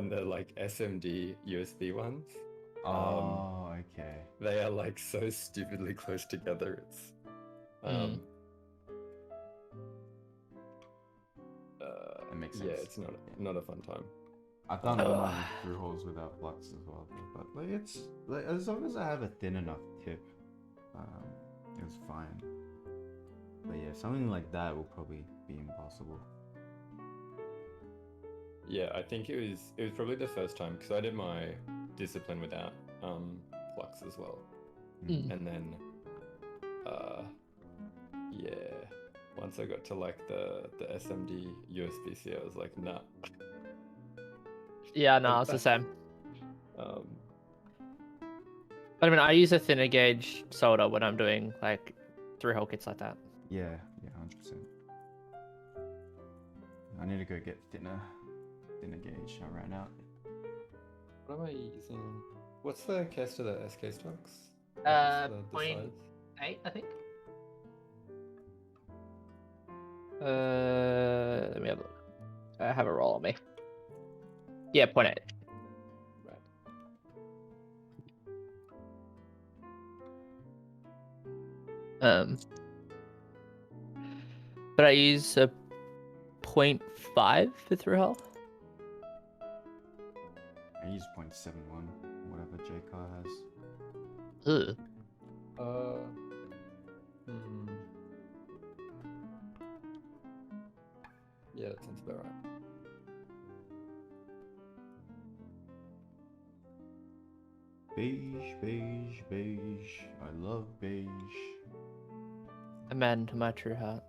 the like SMD USB ones, Oh, okay. they are like so stupidly close together. It's That makes yeah, sense. it's not a fun time. I've done mine through holes without flux as well, but like it's like as long as I have a thin enough tip, it was fine. But yeah, something like that will probably be impossible. Yeah, I think it was probably the first time, because I did my discipline without flux as well, and then yeah, once I got to like the SMD USB-C, I was like, nah. Yeah, no, it's the same. Um, But I mean, I use a thinner gauge solder when I'm doing like through-hole kits like that. Yeah, 100%. I need to go get thinner gauge. I ran out. what am I using? What's the case to the SK stocks? Point- size? 8, I think. Let me have a look. I have a roll on me. Yeah, 0.8. Right. But I use a 0.5 for through hole. I use 0.71, whatever JCar has. Ugh. Yeah, that sounds about right. Beige, beige, beige. I love beige. A man to my true heart.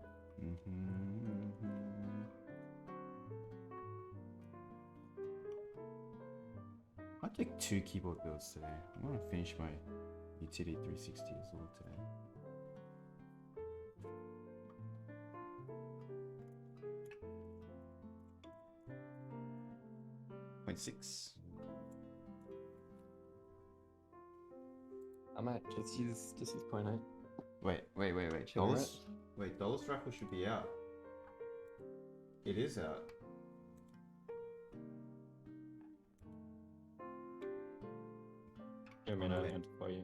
I'll take 2 keyboard builds today. I want to finish my utility 360 as well today. Point 6. I might just use 0.8. Wait. Chill, right? Dollars Raffle should be out. It is out. I mean, I had for you.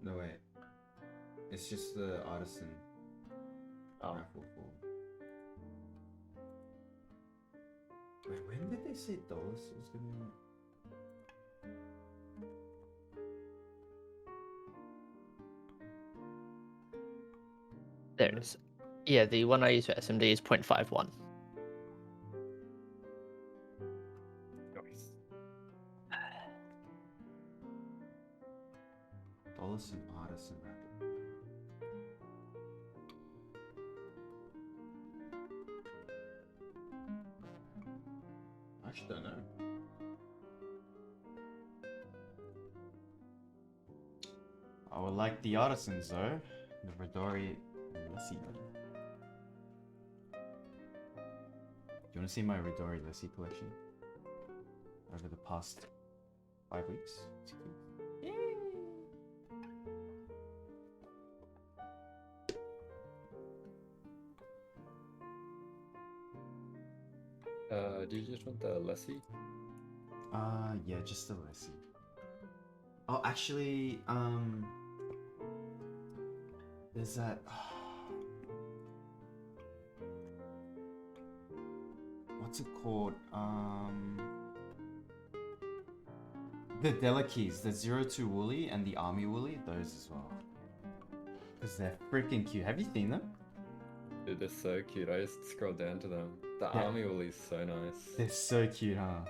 No wait. It's just the artisan raffle form. Wait, when did they say dollars was gonna be? There it is. Yeah, the one I use for SMD is 0.51. Nice. Dollison Artisan Rabbit. I actually don't know. I would like the artisans though. The Rodori. Let's see. Do you want to see my Rodori Lessie collection? Over the past 5 weeks? 6 weeks? Yay! Do you just want the Lessie? Yeah, just the Lessie. Oh, actually, there's that. What's it called? The Delikeys, the 02 Woolly and the Army Woolly, those as well. Because they're freaking cute. Have you seen them? Dude, they're so cute. I just scrolled down to them. The Yeah. Army Woolly's so nice. They're so cute, huh?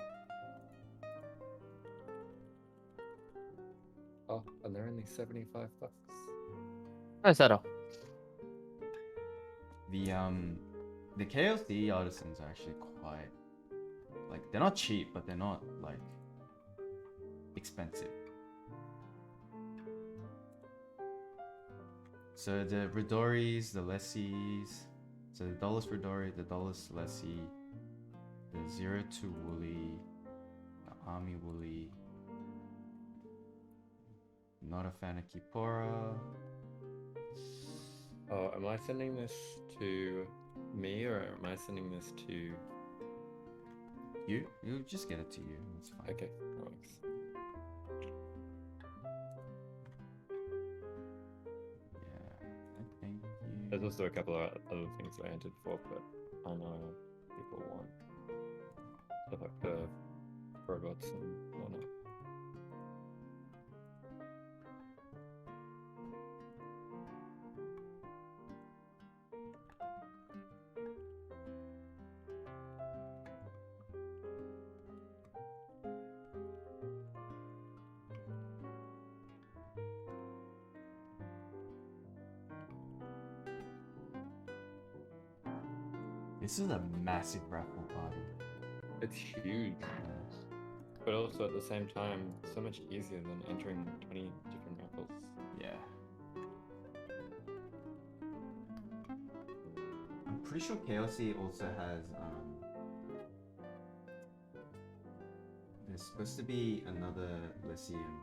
Oh, and they're only $75. How's that all? The KLC artisans are actually quite, like, they're not cheap, but they're not, like, expensive. So the Ridoris, the Lessies, so the Dolus Ridori, the Dolus Lessie, the 02 Woolly, the Army Woolly, not a fan of Kipora. Oh, am I sending this to me or am I sending this to... You just get it to you, it's fine. Okay, thanks. Yeah, I think you... There's also a couple of other things I entered for, but I know people want stuff like the robots and whatnot. This is a massive raffle party. It's huge, but also at the same time, so much easier than entering 20 different raffles. Yeah. I'm pretty sure KLC also has there's supposed to be another Lyceum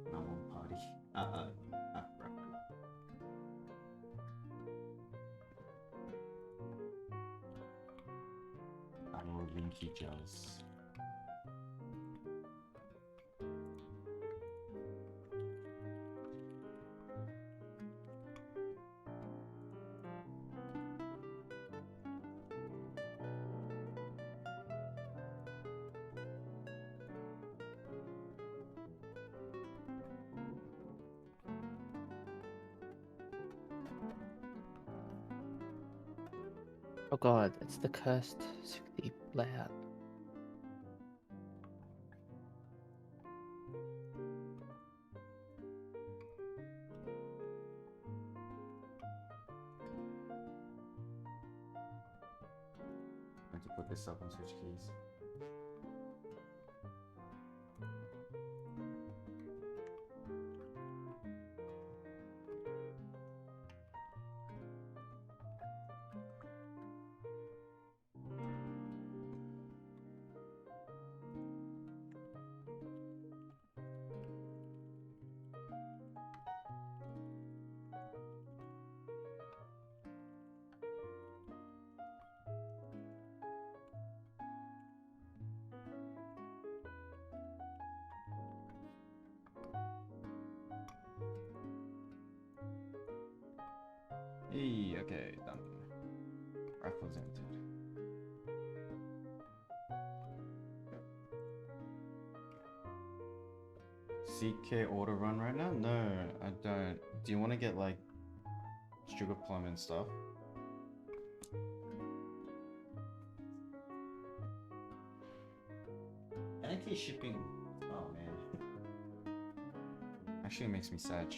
Namon party. Raffle. Annual Linky Gels. Oh god, it's the cursed 60 layout. I have to put this up on switch keys. Hey, okay, done. Raffles entered. CK auto run right now? No, I don't. Do you want to get like sugar plum and stuff. Anarchy shipping. Oh man. Actually, it makes me sad.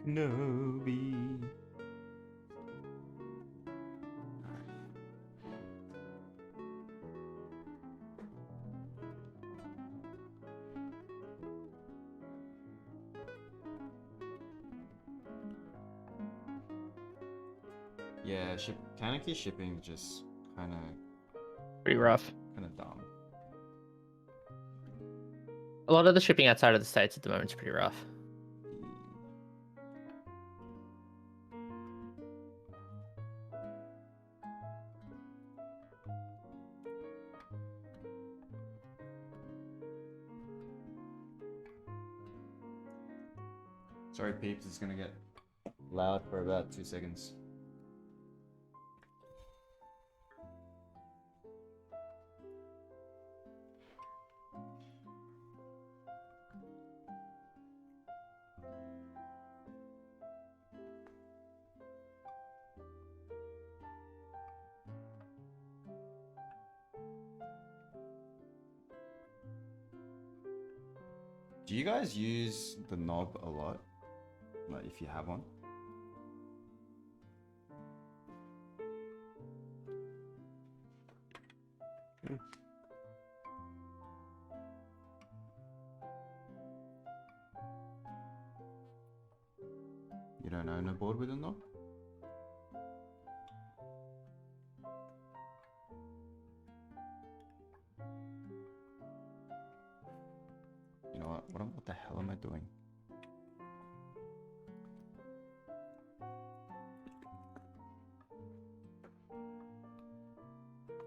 Kenobi. Yeah, Kaneki shipping just kind Pretty rough. of dumb. A lot of the shipping outside of the States at the moment is pretty rough. Sorry, peeps, it's gonna get loud for about 2 seconds. Do you guys use the knob a lot? Like if you have one? You don't own a board with a knob? You know what the hell am I doing?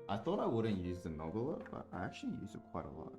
I thought I wouldn't use the knob a lot, but I actually use it quite a lot.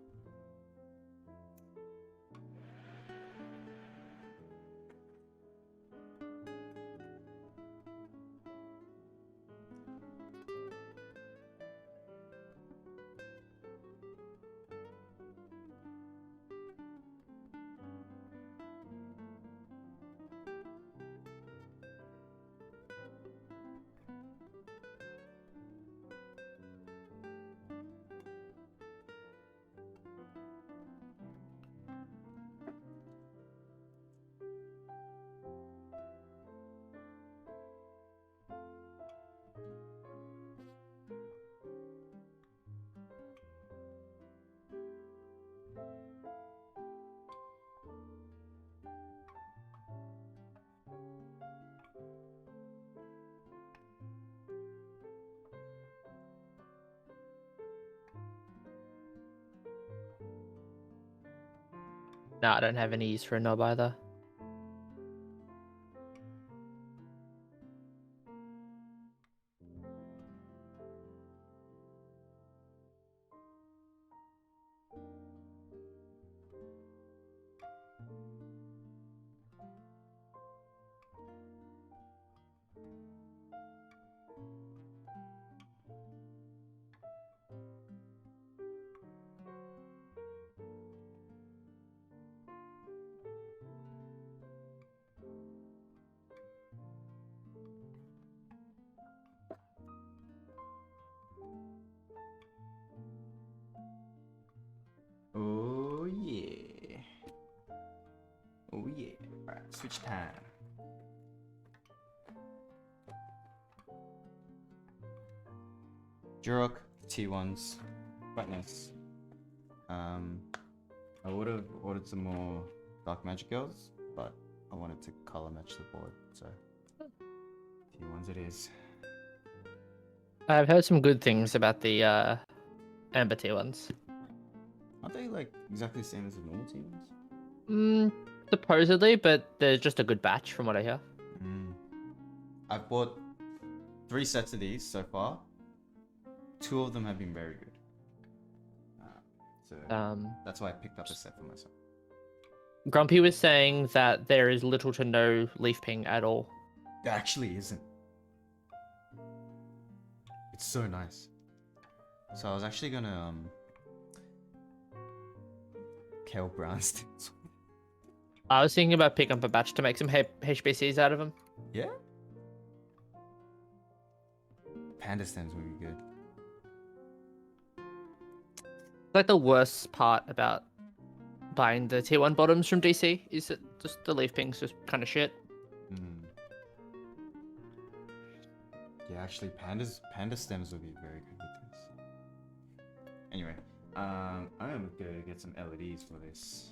No, I don't have any use for a knob either. Oh yeah. Oh yeah. Alright, switch time. Durock T1s. Quite nice. I would have ordered some more Dark Magic Girls, but I wanted to color match the board, so T1s it is. I've heard some good things about the Amber T1s. Aren't they like exactly the same as the normal T1s? Supposedly, but they're just a good batch from what I hear. I've bought 3 sets of these so far. 2 of them have been very good. So that's why I picked up a set for myself. Grumpy was saying that there is little to no leaf ping at all. There actually isn't. It's so nice. So I was actually gonna Kale Brown sticks. I was thinking about picking up a batch to make some HBCs out of them. Yeah? Panda stems would be good. Like the worst part about buying the tier 1 bottoms from DC is that just the leaf ping's just kind of shit. Yeah, actually panda stems would be very good with this. Anyway, I'm gonna get some LEDs for this.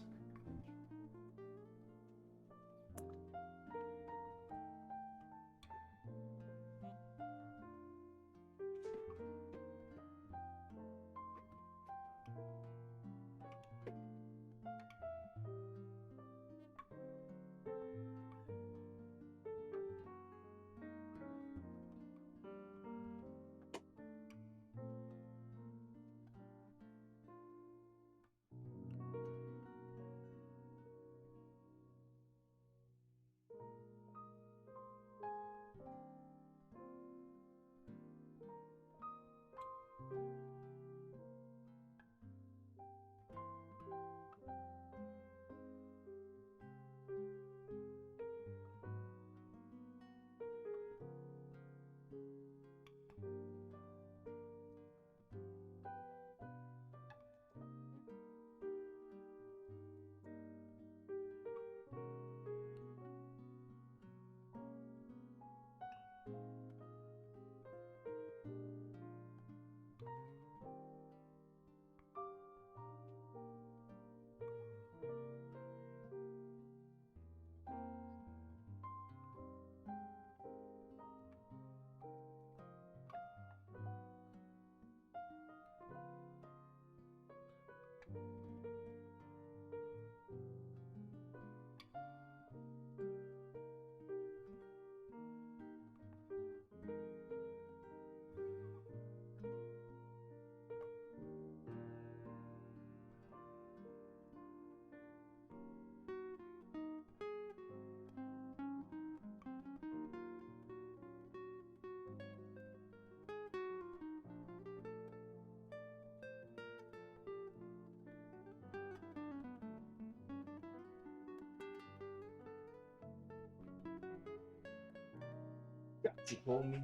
You call me?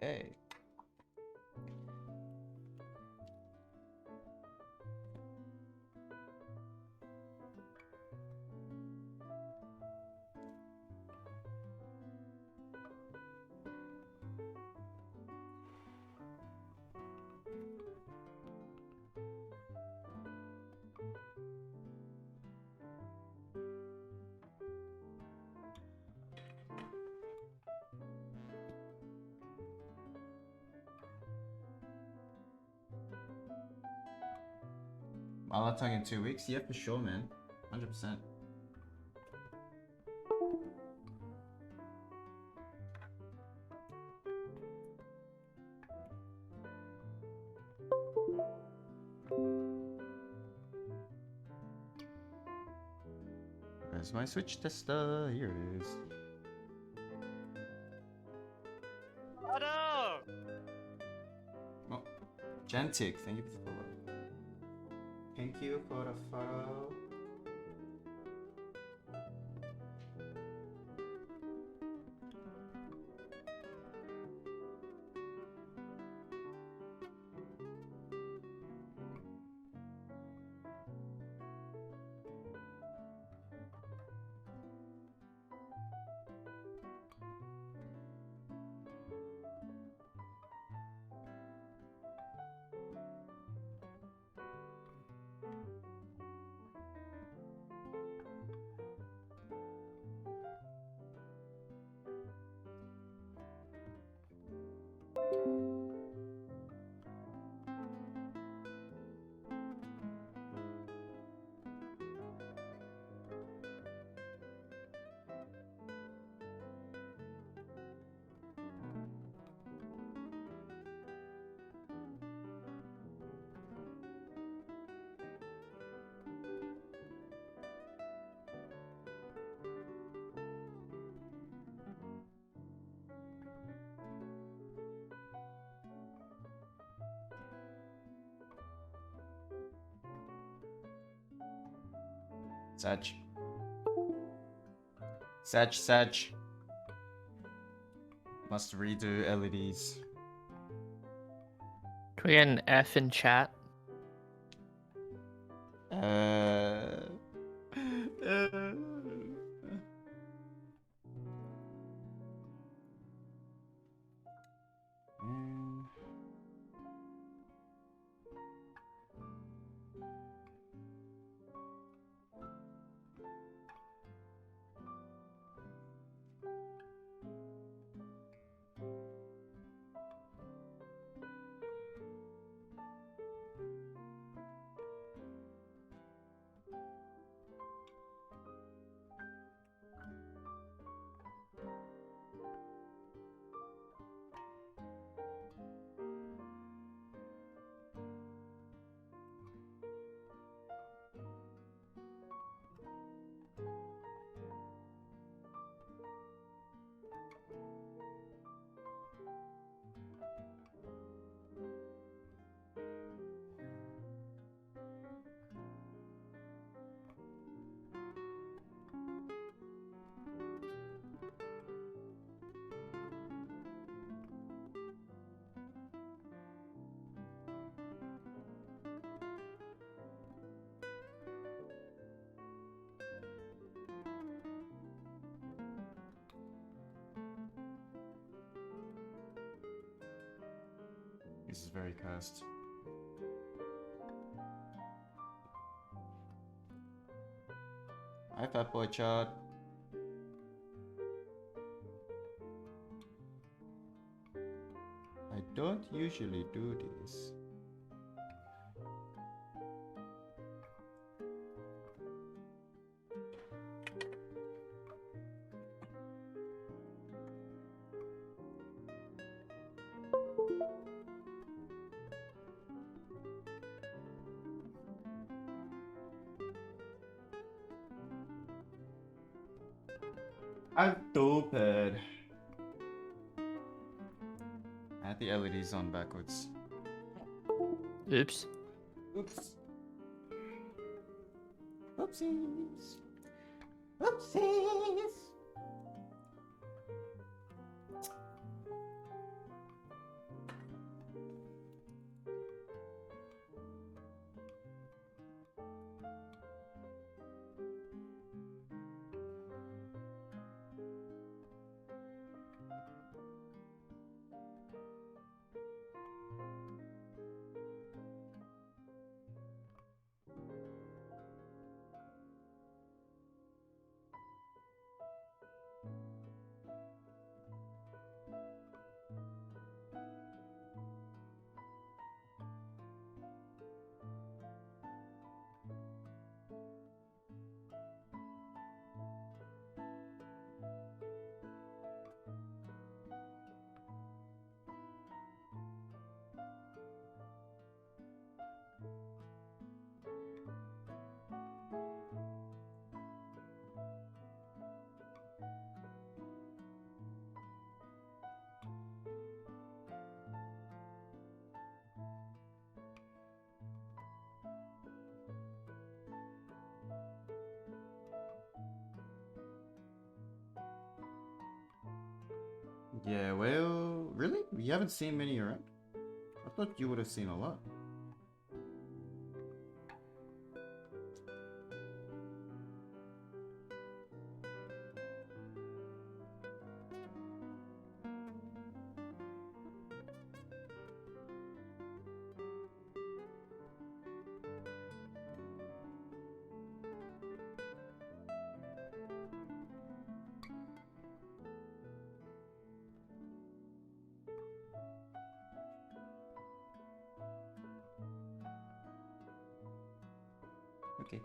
Hey. Malatang in 2 weeks? Yeah, for sure, man. 100%. Where's my Switch tester? Here it is. Oh no! Oh, Gentic, thank you for the follow. Thank you for the follow. Sag. Sag. Must redo LEDs. Can we get an F in chat? Uh, Mm. This is very cursed. Hi, Fat Boy Chart. I don't usually do this. I'm stupid. I had the LEDs on backwards. Oops. Oops. Oopsies. Oopsies. Yeah, well, really? You haven't seen many around? I thought you would have seen a lot. Okay.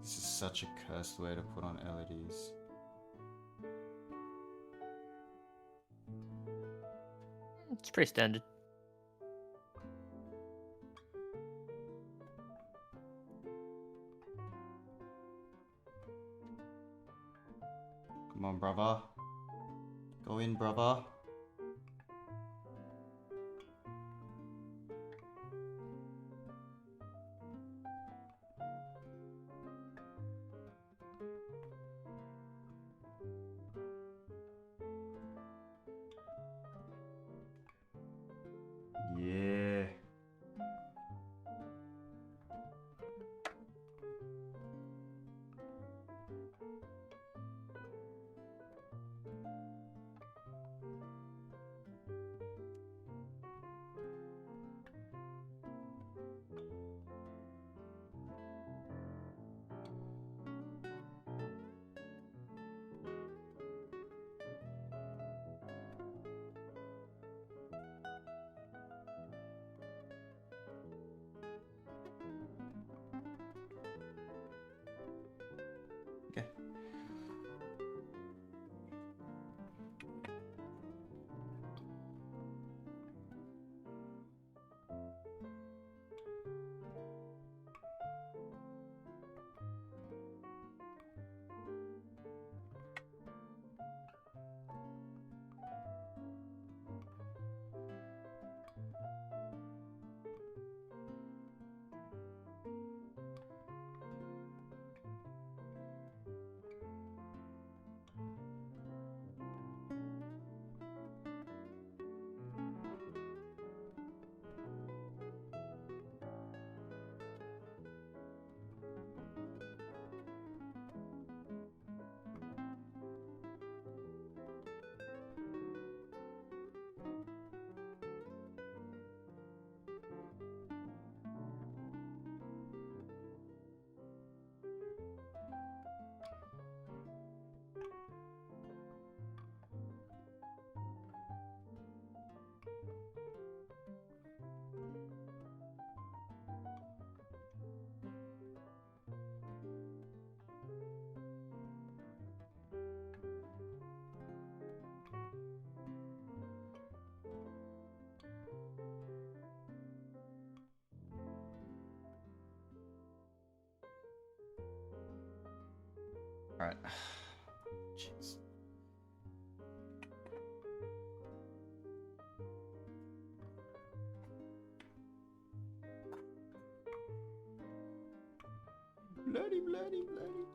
This is such a cursed way to put on LEDs. It's pretty standard. Come on, brother. Go in, brother. Yeah. Okay. All right. Jeez. Bloody, bloody, bloody.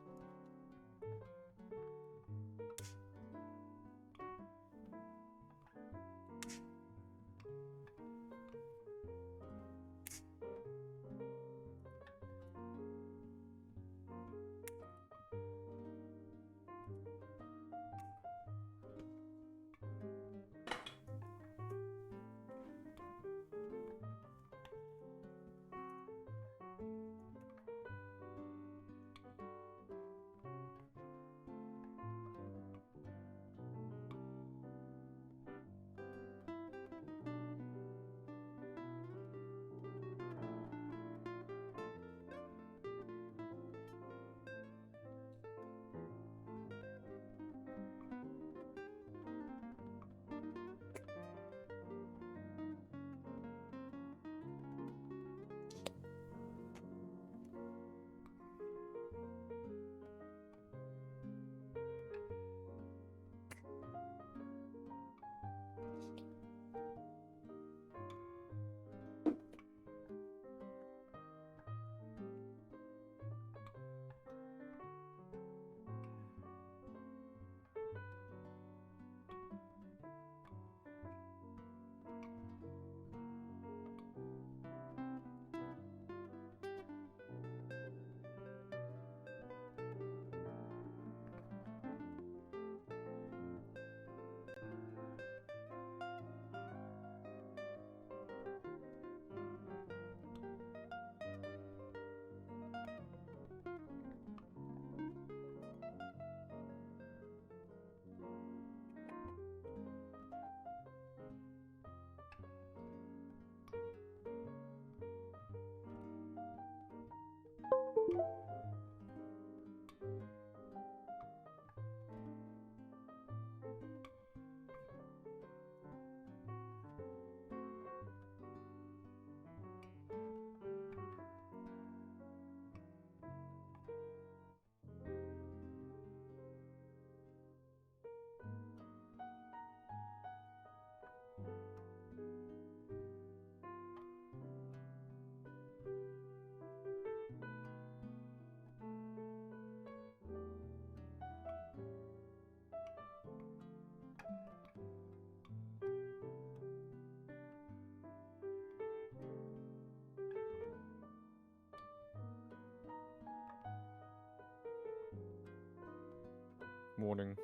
Morning.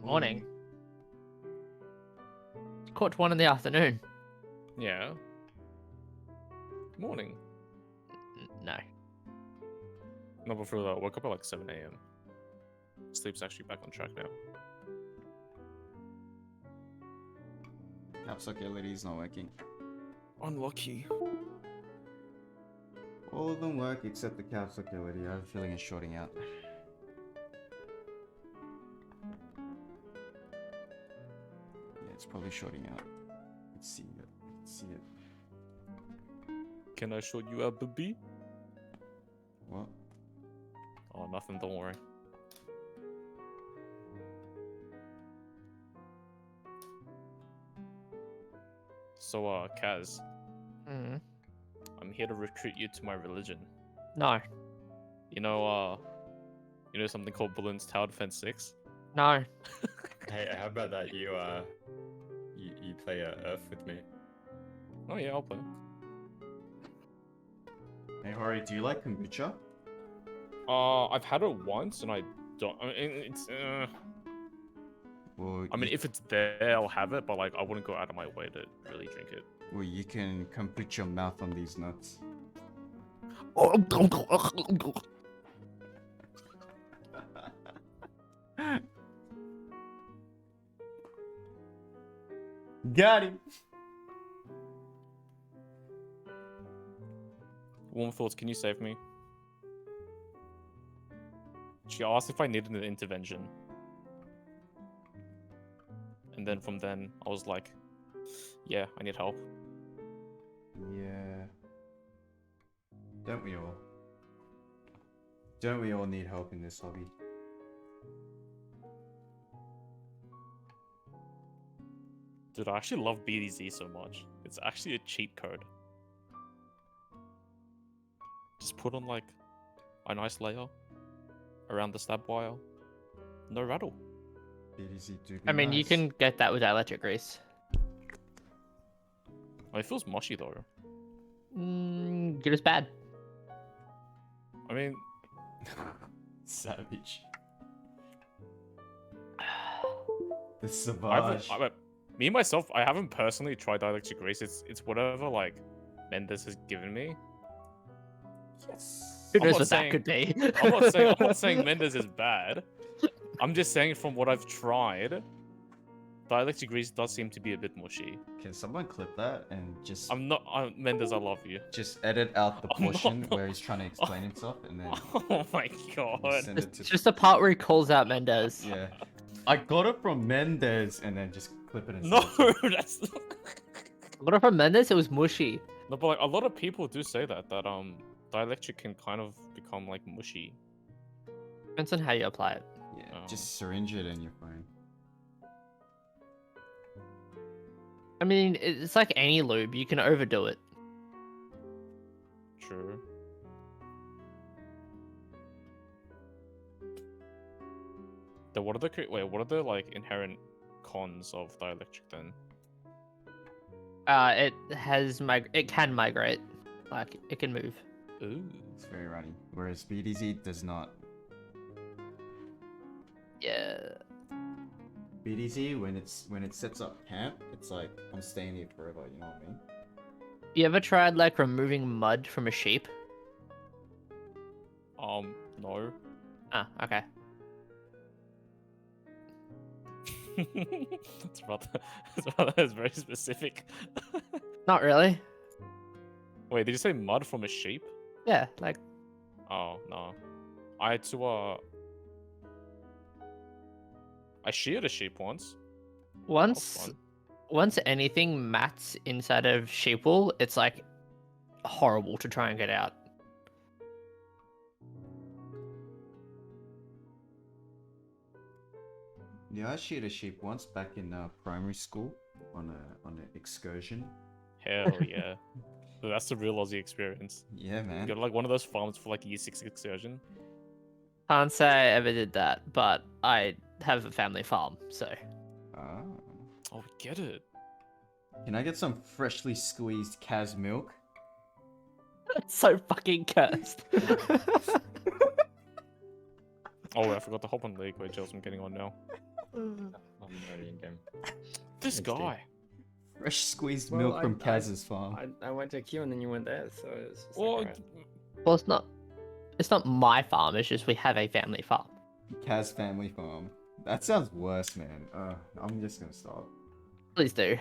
Morning. Caught one in the afternoon. Yeah. Morning. No. No, before that, I woke up at like 7 a.m. Sleep's actually back on track now. Caps lock LED is not working. Unlucky. All of them work except the caps lock LED. I have a feeling it's shorting out. Yeah, it's probably shorting out. Let's see it. Let's see it. Can I show you a baby? What? Oh, nothing, don't worry. So, Kaz, Mm. I'm here to recruit you to my religion. No. You know something called Balloon's Tower Defense 6? No. Hey, how about that? You play Earth with me. Oh yeah, I'll play. Hey, Hori, do you like kombucha? I've had it once and I don't. I mean, it's. Well, I mean, if it's there, I'll have it, but like, I wouldn't go out of my way to really drink it. well, you can come put your mouth on these nuts. Got him. Warm thoughts, can you save me? She asked if I needed an intervention. And then from then, I was like, yeah, I need help. Yeah. Don't we all? Don't we all need help in this hobby? Dude, I actually love BDZ so much. It's actually a cheat code. Just put on like a nice layer around the stab wire. No rattle. BDZ do be I mean, you nice. can get that with electric grease. Oh, it feels mushy though. Good as bad. I mean, Savage. The Savage. me myself, I haven't personally tried dielectric grease. It's whatever like Mendes has given me. Yes. Who I'm knows not what saying- that could be? I'm not saying Mendes is bad. I'm just saying from what I've tried, dielectric grease does seem to be a bit mushy. Can someone clip that and just Mendes, I love you. just edit out the I'm not- portion where he's trying to explain himself and then Oh my you god. send it to It's just the part where he calls out Mendez. yeah. I got it from Mendez and then just clip it and No, send it to him. that's What if from Mendez it was mushy? no, but like a lot of people do say that dielectric can kind of become like mushy. Depends on how you apply it. Yeah, Oh. just syringe it and you're fine. I mean, it's like any lube. You can overdo it. True. What are the like inherent cons of dielectric then? It has it can migrate. Like, it can move. Ooh. It's very runny. Whereas BDZ does not. Yeah. BDZ when it sets up camp, it's like I'm staying here forever, you know what I mean? You ever tried, like, removing mud from a sheep? No. Ah, okay. That's very specific. Not really. Wait, did you say mud from a sheep? Yeah, like, Oh no, I had to I sheared a sheep once. That was fun. once anything mats inside of sheep wool, it's, like, horrible to try and get out. Yeah, I sheared a sheep once back in primary school on an excursion. Hell yeah. That's the real Aussie experience. Yeah, You man. go to like one of those farms for like year 6 excursion. Can't say I ever did that, but I have a family farm, so. Ah. Oh, get it. Can I get some freshly squeezed Kaz milk? That's so fucking cursed. Oh, I forgot to hop on League. Wait, Gels, I'm getting on now. I'm already in game. This Thanks, Steve. guy. Fresh squeezed Well, milk from Kaz's farm. I went to Q and then you went there, so it's just Well, like, alright. Well, it's not my farm. It's just we have a family farm. Kaz family farm. That sounds worse, man. I'm just gonna stop. Please do.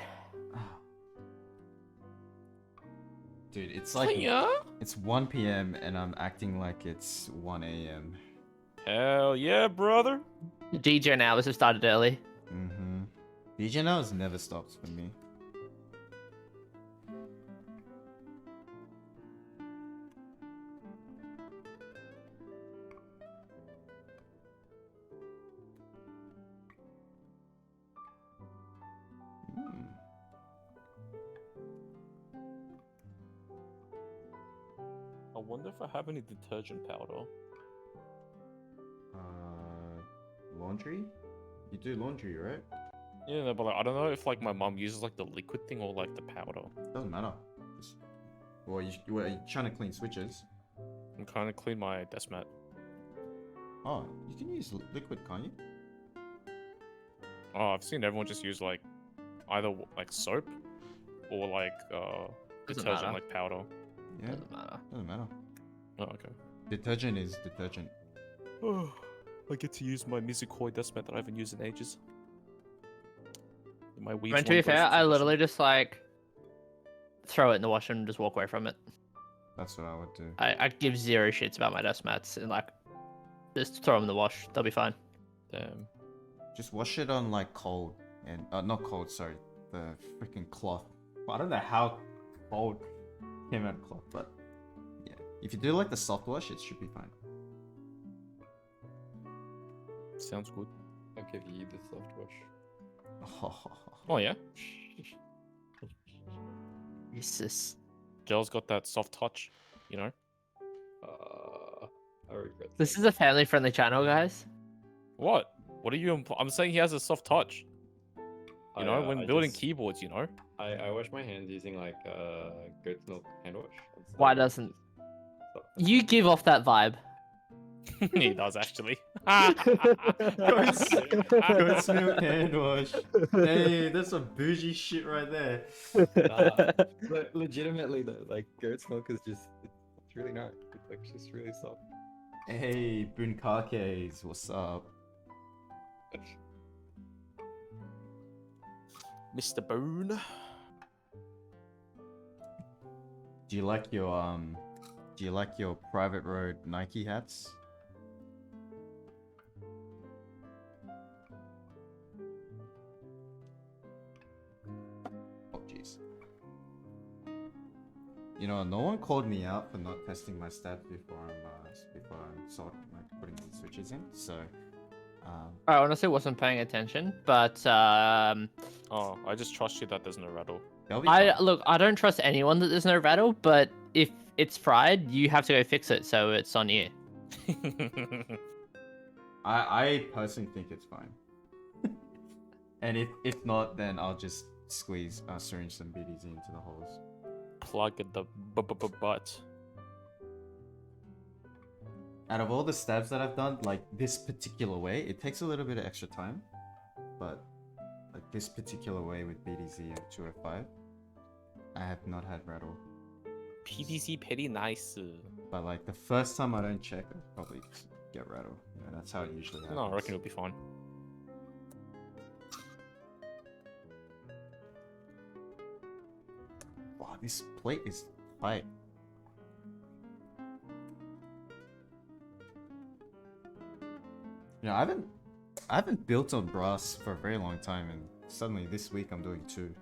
Dude, it's like yeah. it's 1 p.m. and I'm acting like it's 1 a.m. Hell yeah, brother. DJ hours have started early. Mm-hmm. DJ hours never stops for me. Hmm. I wonder if I have any detergent powder. Laundry? You do laundry, right? Yeah, no, but like, I don't know if like my mom uses like the liquid thing or like the powder. Doesn't matter. Just... Well, you trying to clean switches. I'm trying to clean my Deskmat. Oh, you can use liquid, can't you? Oh, I've seen everyone just use like either like soap or like Doesn't detergent matter. like powder. Yeah, Doesn't matter. doesn't matter. Oh, okay. Detergent is detergent. Oh, I get to use my Mizukoi Deskmat that I haven't used in ages. My weeds And to be won't go fair, for I finishing. literally just like throw it in the washer and just walk away from it. That's what I would do. I give zero shits about my desk mats and like just throw them in the wash. They'll be fine. Damn. Just wash it on like cold and not cold, sorry, the freaking cloth. I don't know how cold came out of cloth, but yeah, if you do like the soft wash, it should be fine. Sounds good. I'll give you the soft wash. Oh yeah. Jesus. Gel's got that soft touch, you know. I regret This is a family-friendly channel, guys. What? What are you? I'm saying he has a soft touch. You know, when I building just- keyboards, you know. I wash my hands using like goat's milk hand wash. It's Why like- doesn't- Stop. You give off that vibe. He does actually. Goat's milk hand wash. Hey, that's some bougie shit right there. Legitimately though, like goat's milk is just it's really nice. It's like just really soft. Hey, Bunkakes, what's up? Mr. Boone. Do you like your private road Nike hats? Oh jeez. You know, no one called me out for not testing my stats before I'm sort like putting the switches in. So, I honestly wasn't paying attention, but Oh, I just trust you that there's no rattle. they'll be fine. look, I don't trust anyone that there's no rattle, but if it's fried, you have to go fix it, so it's on you. I personally think it's fine. And if not, then I'll just squeeze syringe some BDZ into the holes. Plug in the butt. Out of all the stabs that I've done, like this particular way, it takes a little bit of extra time, but like this particular way with BDZ and 205, I have not had rattle. PDC pretty nice. But like the first time I don't check, I'll probably get rattle. Yeah, that's how it usually happens. No, I reckon it'll be fine. Wow, this plate is tight. You know, I haven't built on brass for a very long time, and suddenly this week I'm doing 2.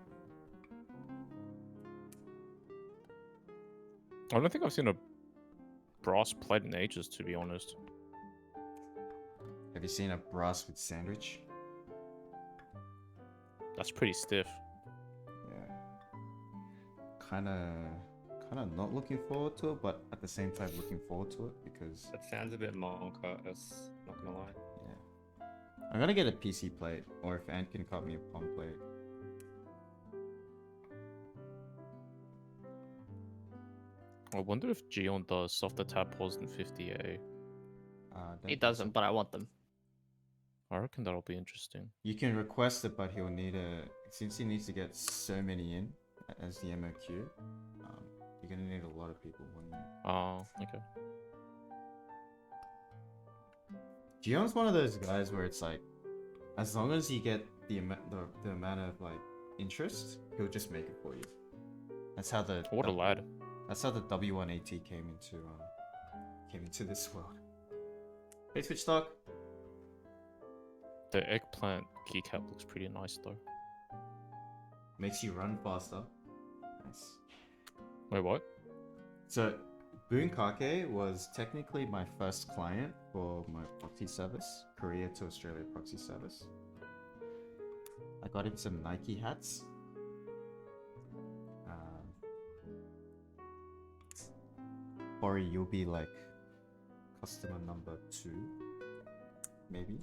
I don't think I've seen a brass plate in ages, to be honest. Have you seen a brass with sandwich? That's pretty stiff. Yeah. Kinda not looking forward to it, but at the same time looking forward to it because That sounds a bit monka, that's not gonna lie. yeah. I'm gonna get a PC plate, or if Ant can cut me a palm plate. I wonder if Gion does softer tap pause than 50A. don't He think so. doesn't, but I want them. I reckon that'll be interesting. You can request it, but he'll need since he needs to get so many in as the MOQ. You're gonna need a lot of people when you. Oh, okay. Gion's one of those guys where it's like, as long as you get the amount of like interest, he'll just make it for you. That's how the What a lad. That's how the W1AT came into this world. Hey, Switch Stock. The eggplant keycap looks pretty nice though. Makes you run faster. Nice. Wait, what? So, Bunkake was technically my first client for my proxy service, Korea to Australia proxy service. I got him some Nike hats. Ori, you'll be like customer number 2, maybe?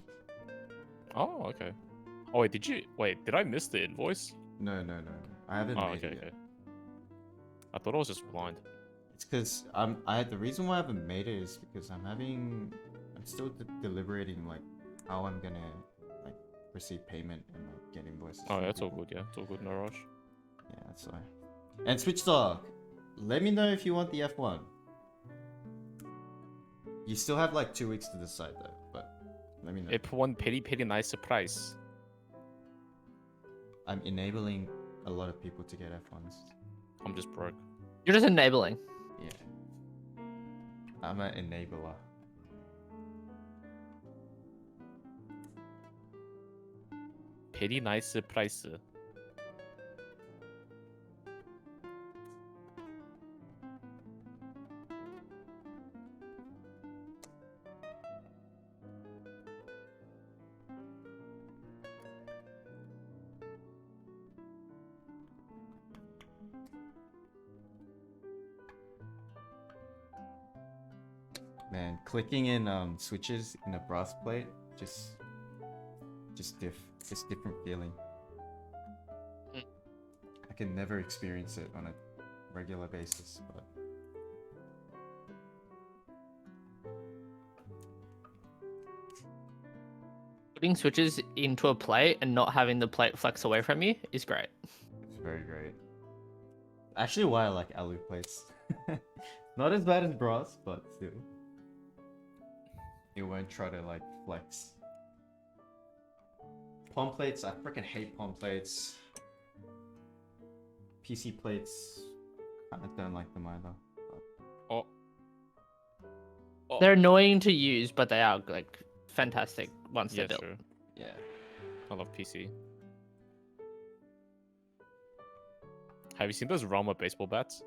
Oh, okay. Oh wait, did I miss the invoice? No. I haven't Oh, made okay, it yet. okay. I thought I was just blind. It's because the reason why I haven't made it is because I'm still deliberating like how I'm gonna like receive payment and like get invoices. Oh, from that's all people. good, yeah. It's all good, no rush. Yeah, that's why. And Switch Dog, let me know if you want the F1. You still have like 2 weeks to decide though, but let me know. F1 pretty nice surprise. I'm enabling a lot of people to get F1s. I'm just broke. You're just enabling. Yeah. I'm an enabler. Pretty nice surprise. Man, clicking in switches in a brass plate, just different feeling. Mm. I can never experience it on a regular basis, but Putting switches into a plate and not having the plate flex away from you is great. it's very great. Actually, why I like alu plates. Not as bad as brass, but still. It won't try to like flex. Palm plates, I freaking hate palm plates. PC plates, I don't like them either. Oh. Oh. They're annoying to use, but they are like fantastic once Yeah, they're built. true. Yeah. I love PC. Have you seen those Rama baseball bats?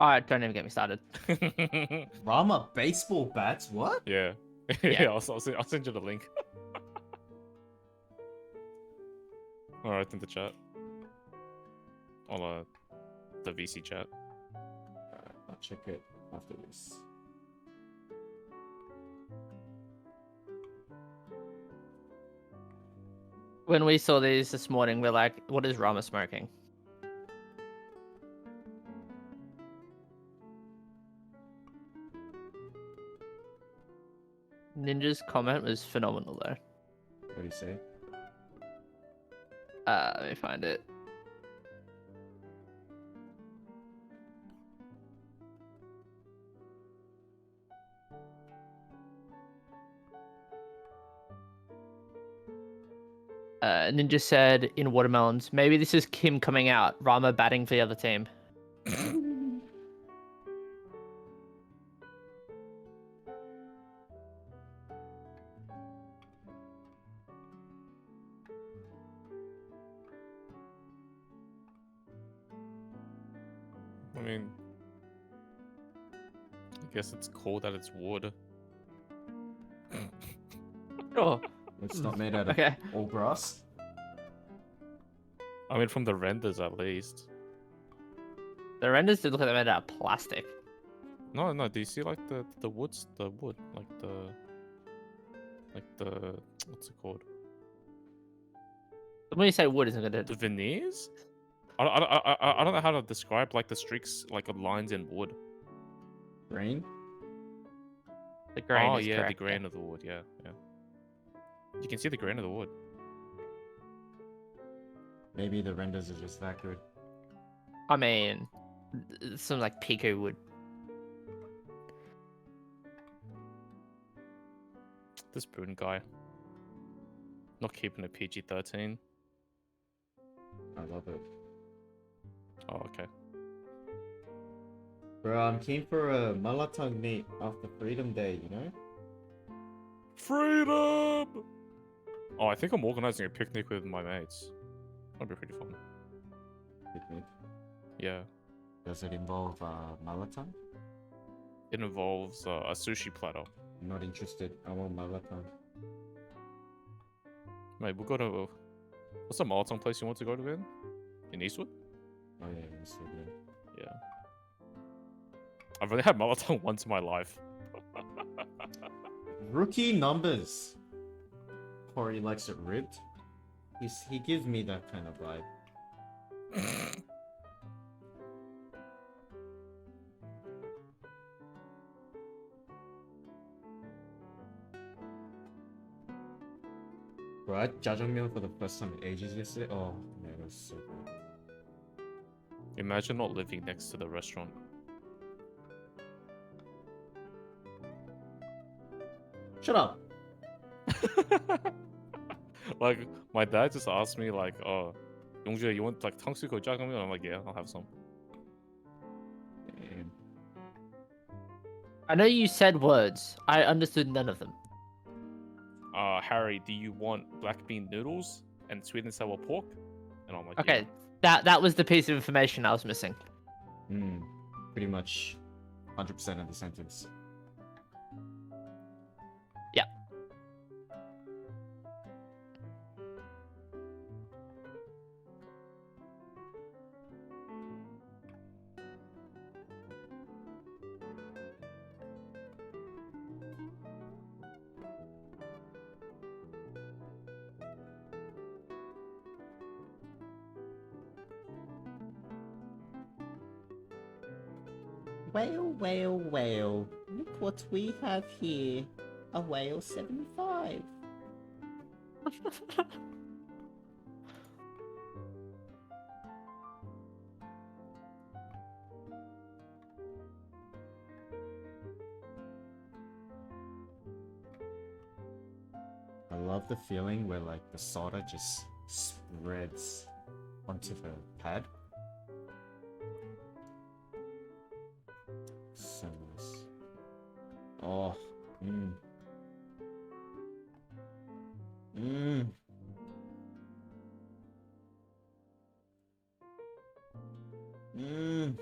Alright, don't even get me started. Rama baseball bats? What? Yeah. Yeah. Yeah, I'll send you the link. Alright, in the chat. On the VC chat. I'll check it after this. When we saw these this morning, we're like, what is Rama smoking? Ninja's comment was phenomenal though. What do you say? Let me find it. Ninja said in watermelons, maybe this is Kim coming out, Rama batting for the other team. I mean, I guess it's cool that it's wood. Oh, It's not made out of okay. all brass. I mean, from the renders at least. The renders did look like they're made out of plastic. No, do you see like the wood, like the what's it called? When you say wood, isn't gonna. The veneers? I don't know how to describe like the streaks, like lines in wood. Green? The grain Oh is yeah, correct. the grain of the wood. Yeah, yeah. You can see the grain of the wood. Maybe the renders are just that good. I mean, some like Pico wood. This Boone guy. Not keeping it PG-13. I love it. Oh, okay. Bro, I'm keen for a Malatang meet after Freedom Day, you know? Freedom! Oh, I think I'm organizing a picnic with my mates. That'd be pretty fun. Picnic. Yeah. Does it involve Malatang? It involves a sushi platter. I'm not interested. I want Malatang. Mate, we'll go to... What's the Malatang place you want to go to, man? In Eastwood? Oh yeah, that's so good. Yeah. I've only had Malatang once in my life. Rookie numbers. Corey likes it ribbed. He gives me that kind of vibe. Bro, I had jajangmyeon for the first time in ages yesterday. Oh man, it was so good. Imagine not living next to the restaurant. Shut up. Like, my dad just asked me, like, oh, Yongju, you want, like, 탕수육 or jjajangmyeon? I'm like, yeah, I'll have some. Damn. I know you said words. I understood none of them. Harry, do you want black bean noodles and sweet and sour pork? And I'm like, Okay, that was the piece of information I was missing. Pretty much 100% of the sentence. Yeah. Whale, whale, whale. Look what we have here. A whale 75. I love the feeling where like the solder just spreads onto the pad. So nice. Oh, mmm. Mmm. Mmm.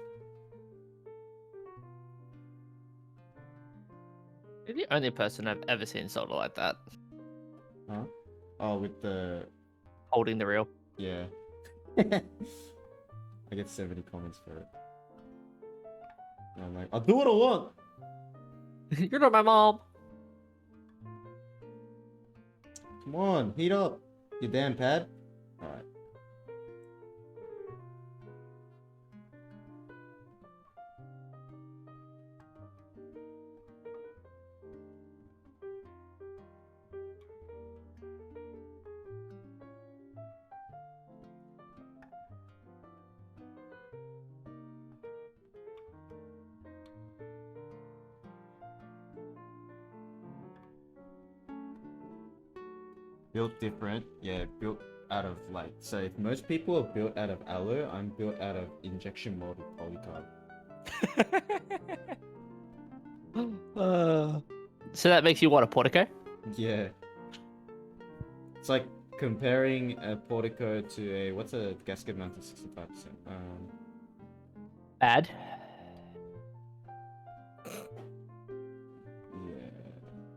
You're the only person I've ever seen solder like that, Huh? Oh, with the... holding the reel. Yeah. I get 70 comments for it. And I'm like, I'll do what I want! You're not my mom. Come on, heat up, you damn pad. Alright. Built different, yeah, built out of like, so if most people are built out of aloe, I'm built out of injection molded polycarb. So that makes you what, a portico? Yeah. It's like comparing a portico to a, what's a gasket mounted 65%? Bad. Yeah.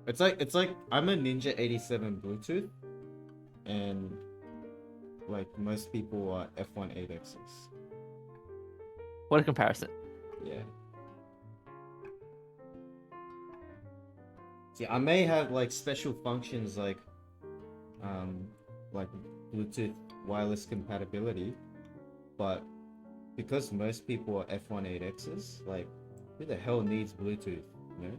It's like I'm a Ninja 87 Bluetooth, and like most people are F18Xs. What a comparison. Yeah. See, I may have like special functions like Bluetooth wireless compatibility, but because most people are F18Xs, like who the hell needs Bluetooth, you know?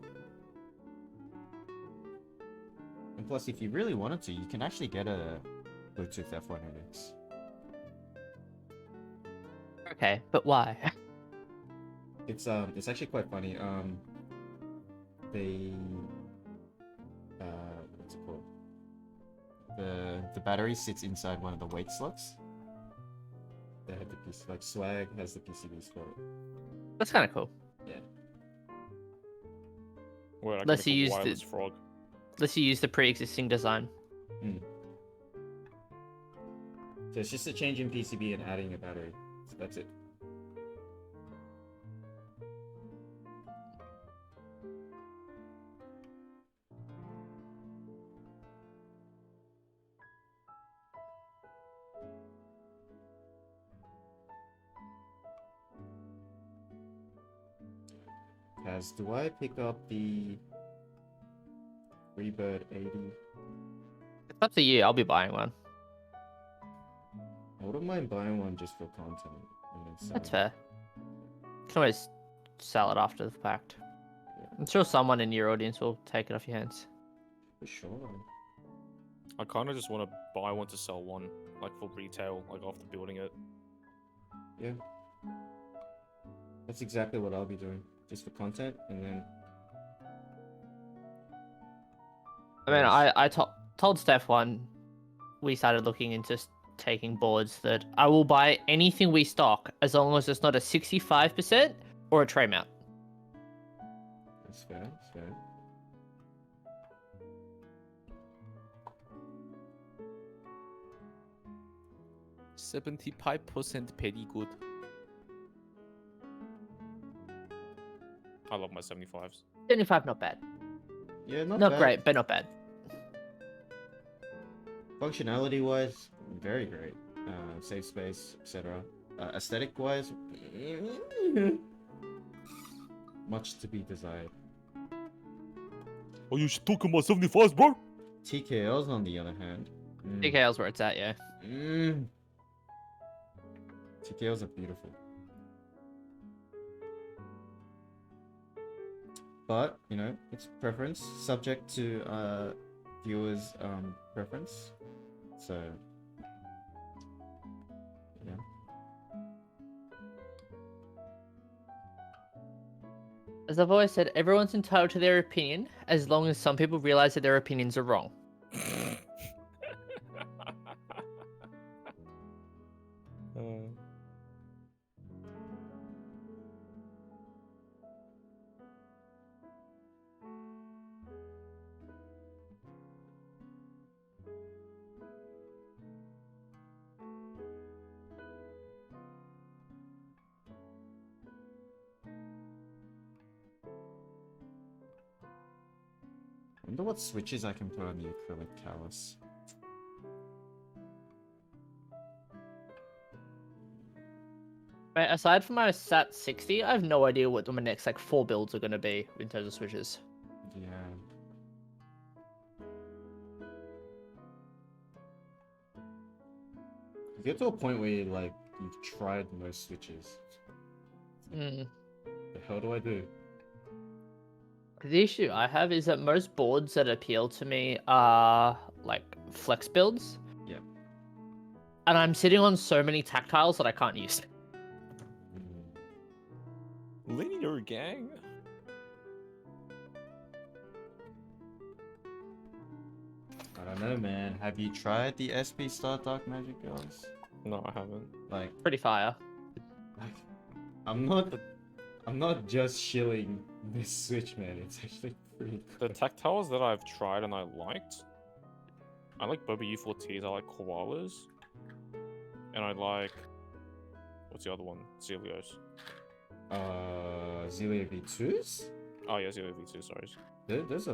plus, if you really wanted to, you can actually get a Bluetooth F1 MX. Okay, but why? It's actually quite funny. They what's it called? The battery sits inside one of the weight slots. They have the piece, like Swag has the PCBs for it. That's kind of cool. Yeah. Word, I Unless can you make a use the- wireless frog. Unless you use the pre-existing design. So it's just a change in PCB and adding a battery. So that's it. Kaz, do I pick up the Freebird 80? It's up to you. I'll be buying one. I wouldn't mind buying one just for content. And then sell That's it. fair. You can always sell it after the fact. I'm sure someone in your audience will take it off your hands. For sure. I kind of just want to buy one to sell one, like for retail, like after building it. Yeah. That's exactly what I'll be doing. Just for content, and then... I mean, Nice. I told Steph one, we started looking into taking boards that I will buy anything we stock as long as it's not a 65% or a tray mount. That's fair, that's fair. %75% very good. I love my 75s. 75, not bad. Yeah, Not bad. great, but not bad. Functionality wise, very great. Safe space, etc. Aesthetic wise, much to be desired. Oh, you should talk about 75s, bro! TKLs on the other hand. DKL's where it's at, yeah. TKLs are beautiful. But, you know, it's preference, subject to viewers' preference. So, yeah. As I've always said, everyone's entitled to their opinion as long as some people realize that their opinions are wrong. I wonder what switches I can put on the acrylic callus. But aside from my SAT 60, I have no idea what my next like 4 builds are going to be in terms of switches. Yeah. You get to a point where you've tried most switches. Mm. The hell do I do? The issue I have is that most boards that appeal to me are like flex builds. Yeah. And I'm sitting on so many tactiles that I can't use. Linear gang? I don't know, man. Have you tried the SP Star Dark Magic Girls? No, I haven't. Like, Pretty fire. I'm not just shilling this Switch, man. It's actually pretty The good. tactiles that I've tried and I liked, I like Boba U4Ts, I like Koalas, and I like... What's the other one? Zelios. Zelia V2s? Oh yeah, Zelio V2, sorry. There's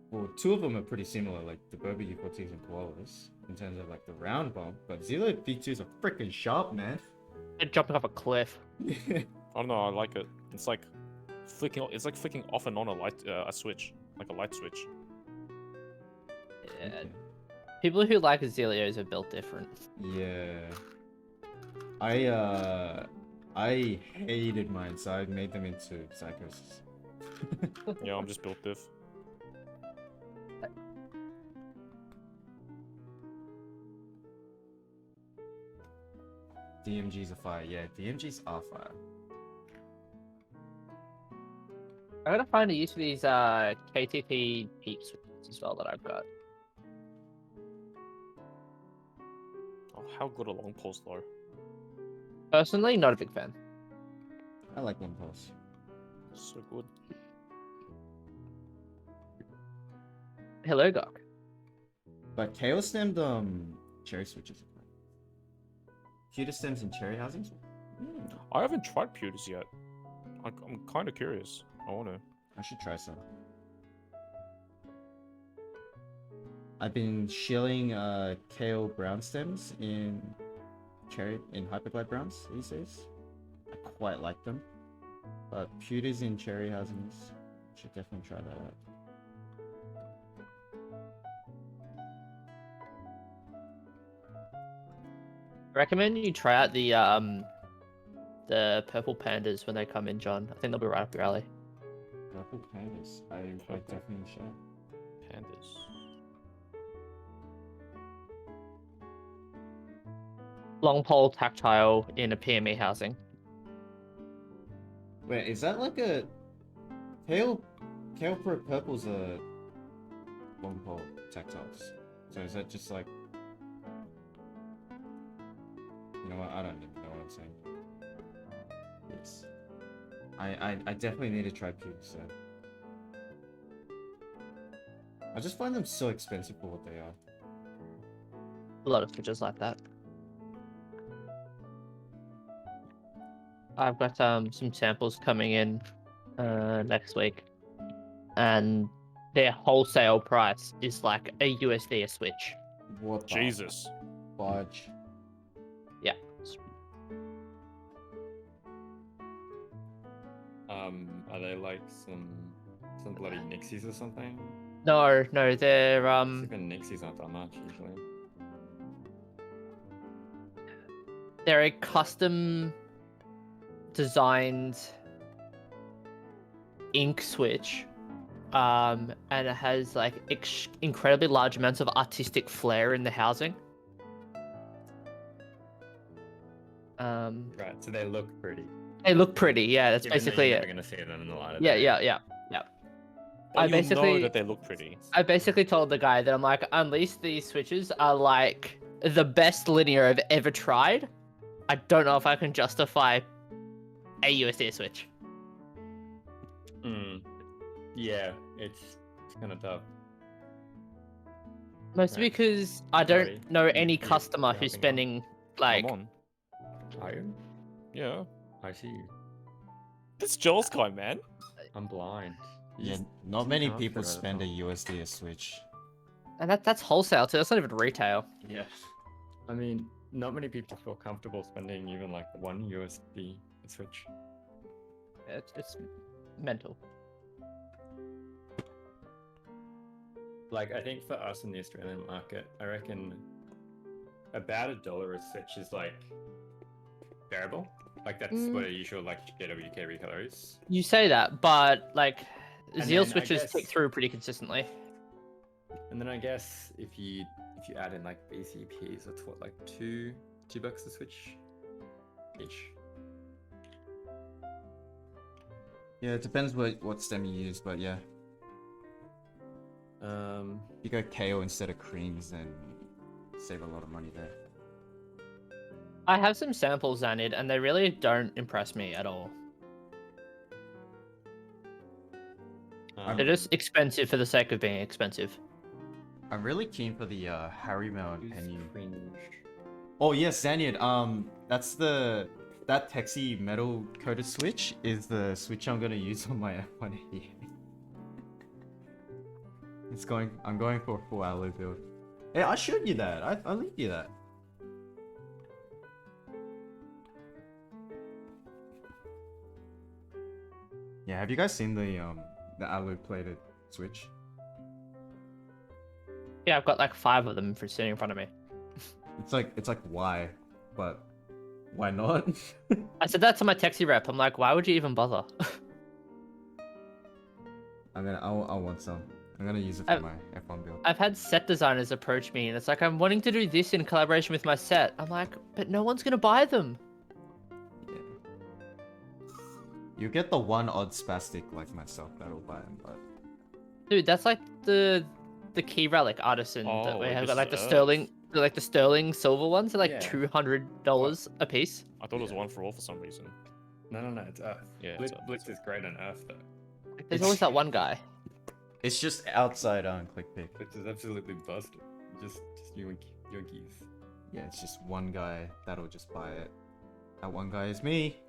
well, two of them are pretty similar, like the Boba U4Ts and Koalas, in terms of like the round bump, but Zelia V2s are freaking sharp, man. They're jumping off a cliff. I don't know, I like it. It's like flicking off and on a switch, like a light switch. Yeah. Okay. People who like Azelios are built different. Yeah. I hated mine, so I made them into Psychos. Yeah, I'm just built diff. DMGs are fire. Yeah, DMGs are fire. I'm gonna find a use for these KTP peak switches as well that I've got. Oh, how good are long poles though? Personally, not a big fan. I like one pulse. So good. Hello, Gok. But KO stemmed cherry switches. Pewter stems in cherry housings? I haven't tried pewters yet. I'm kind of curious. I want to. I should try some. I've been shilling KO brown stems in hyperglide browns these days. I quite like them. But pewters in cherry housings, should definitely try that out. Recommend you try out the purple pandas when they come in, John. I think they'll be right up your alley. Purple pandas. I definitely should. Pandas. Long pole tactile in a PME housing. Wait, is that like a KO Pro purples are long pole tactiles? So is that just like, you know what? I don't even know what I'm saying. Yes. I definitely need to try pewters. So. I just find them so expensive for what they are. A lot of switches like that. I've got some samples coming in next week, and their wholesale price is like a USD a switch. What the Jesus. fudge? Yeah. Are they like some bloody Nixies or something? No, they're Even Nixies aren't that much usually. they're a custom designed ink switch, and it has like incredibly large amounts of artistic flair in the housing. Right, so they look pretty. They look pretty, yeah. That's Even though basically you're it. never gonna see them in the light of Yeah, day. yeah. But I you'll know basically- that they look pretty. I basically told the guy that I'm like, unless these switches are like the best linear I've ever tried, I don't know if I can justify a USD switch. Yeah, it's kind of tough. Mostly Right. because I don't Sorry, know you- any you- customer you're who's hopping on. spending like Come on. Are you? Yeah. I see you. This Joel's guy, man. I'm blind. Yeah, Just not many can't people figure it spend a out. USD a switch. and that's wholesale too. That's not even retail. Yeah. I mean, not many people feel comfortable spending even like one USD a switch. It's mental. Like, I think for us in the Australian market, I reckon about $1 a switch is like bearable. Like, that's what a usual like JWK recolor is. You say that, but like And Zeal then I switches guess- tick through pretty consistently. And then I guess if you add in like BCPs, that's what, like $2 a switch each. Yeah, it depends what stem you use, but yeah. Um, If you go KO instead of creams, then save a lot of money there. I have some samples, Zanid, and they really don't impress me at all. They're just expensive for the sake of being expensive. I'm really keen for the Harrymail and use Penny. cringe. Oh yes, Zanyard. That's that Texie metal coated switch is the switch I'm gonna use on my F188. I'm going for a full alloy build. Hey, I showed you that. I linked you that. Yeah, have you guys seen the alloy plated switch? Yeah, I've got like 5 of them for sitting in front of me. It's like why, but why not? I said that to my taxi rep. I'm like, why would you even bother? I want some. I'm gonna use it for my F1 build. I've had set designers approach me, and it's like, I'm wanting to do this in collaboration with my set. I'm like, but no one's gonna buy them. Yeah. You get the one odd spastic like myself that'll buy them, but Dude, that's like the key relic artisan that Oh, we wait, have this got, like is the Earth. sterling, like the sterling silver ones are like Yeah. $200 a piece. I thought it was Yeah. one for all for some reason. No, it's Earth. Yeah, Blitz, it's Earth. Blitz is great on Earth though. There's always that one guy. it's just outside on ClickPick. Blitz is absolutely busted. Just yonkies. Yeah, it's just one guy that'll just buy it. That one guy is me.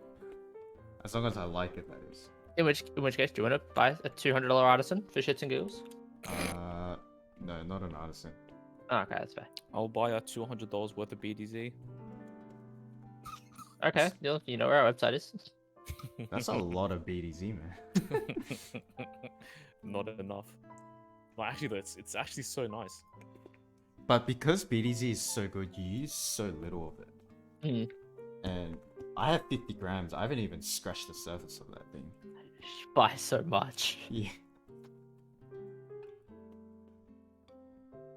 As long as I like it, that is. In which case, do you want to buy a $200 artisan for shits and giggles? No, not an artisan. Oh, okay, that's fair. I'll buy a $200 worth of BDZ. Okay, you know where our website is. That's a lot of BDZ, man. Not enough. But actually, though, it's actually so nice. But because BDZ is so good, you use so little of it. And I have 50 grams. I haven't even scratched the surface of that thing. Buy so much. Yeah.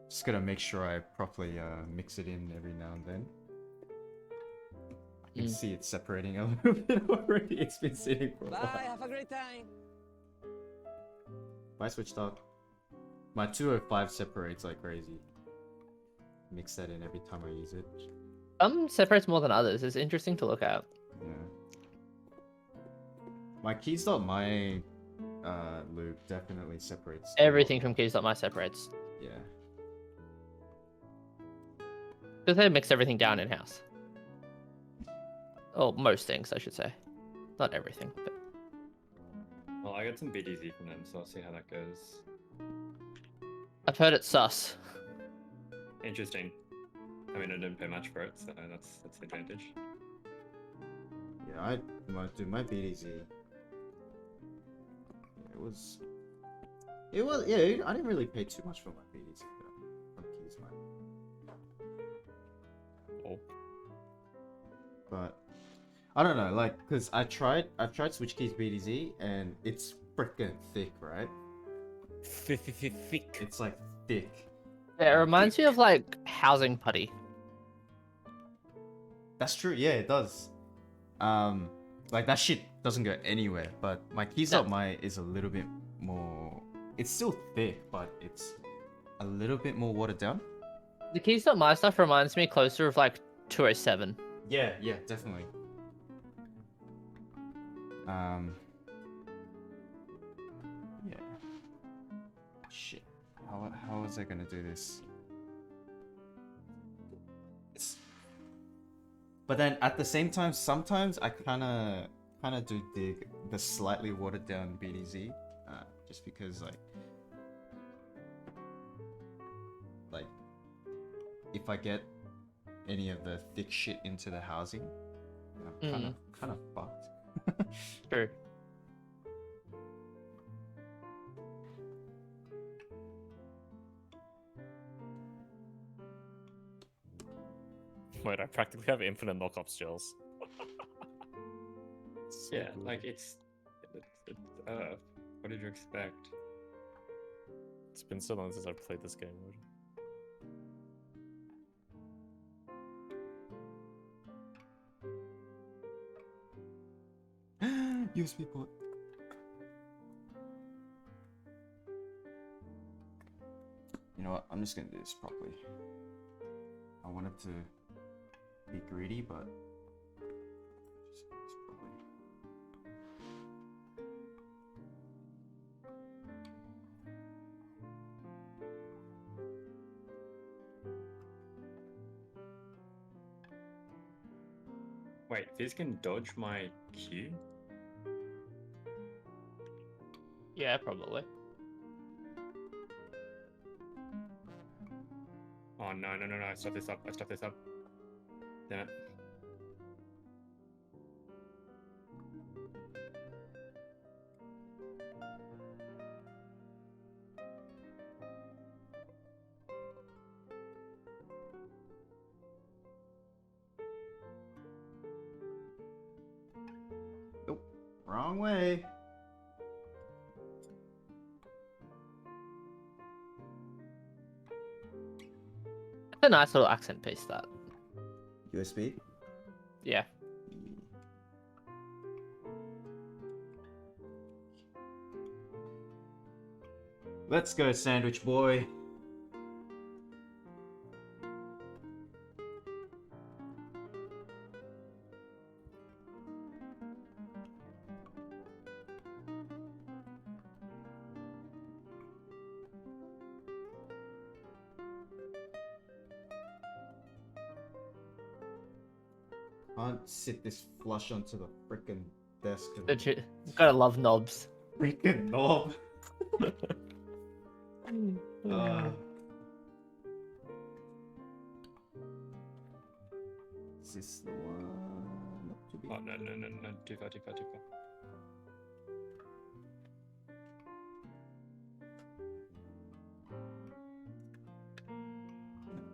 Just gotta make sure I properly mix it in every now and then. I can see it separating a little bit already. It's been sitting for a while. Have a great time. If I switched up, my 205 separates like crazy. Mix that in every time I use it. Some separates more than others. It's interesting to look at. Yeah. My keys.my loop definitely separates a lot. Everything from keys.my separates. Yeah. Because they mix everything down in-house. Oh, most things, I should say. Not everything, but... Well, I got some BDZ from them, so I'll see how that goes. I've heard it's sus. Interesting. I mean, I didn't pay much for it, so that's the advantage. Yeah, my BDZ. It was, yeah, I didn't really pay too much for my BDZ from keys.my. Oh. But I don't know, like, cause I've tried switch keys BDZ and it's freaking thick, right? Thick. It's like thick. Yeah, it reminds me of, like, housing putty. That's true, yeah, it does. Like that shit doesn't go anywhere, but my keys.my is a little bit more. It's still thick, but it's a little bit more watered down. The keys.my stuff reminds me closer of, like, 207. Yeah, definitely. Yeah. Shit. How was I gonna do this? But then at the same time, sometimes I kind of do dig the slightly watered down BDZ, just because like if I get any of the thick shit into the housing, I'm kind of fucked. True. Wait, I practically have infinite knockup shells. So Yeah, good. like it's Earth. What did you expect? It's been so long since I've played this game. USB port. You know what? I'm just gonna do this properly. I wanted to be greedy, but just do this properly. Wait, Fizz can dodge my Q? Yeah, probably. Oh no, I stuffed this up. Damn it. Nope. Wrong way. A nice little accent piece, that. USB. Yeah. Let's go, sandwich boy. Can't sit this flush onto the frickin' desk. Gotta love knobs. Freaking knob. Uh, is this the one? Not too big. Oh no, too far.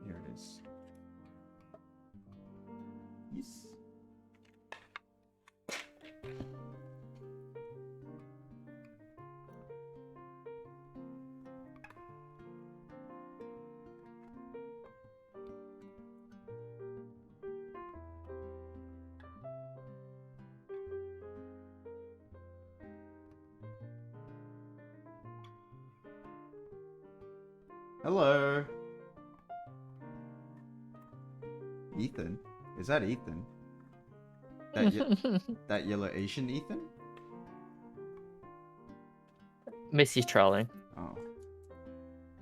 Here it is. Yes. Hello. Ethan? Is that Ethan? That yellow Asian Ethan? Misty's trolling Oh.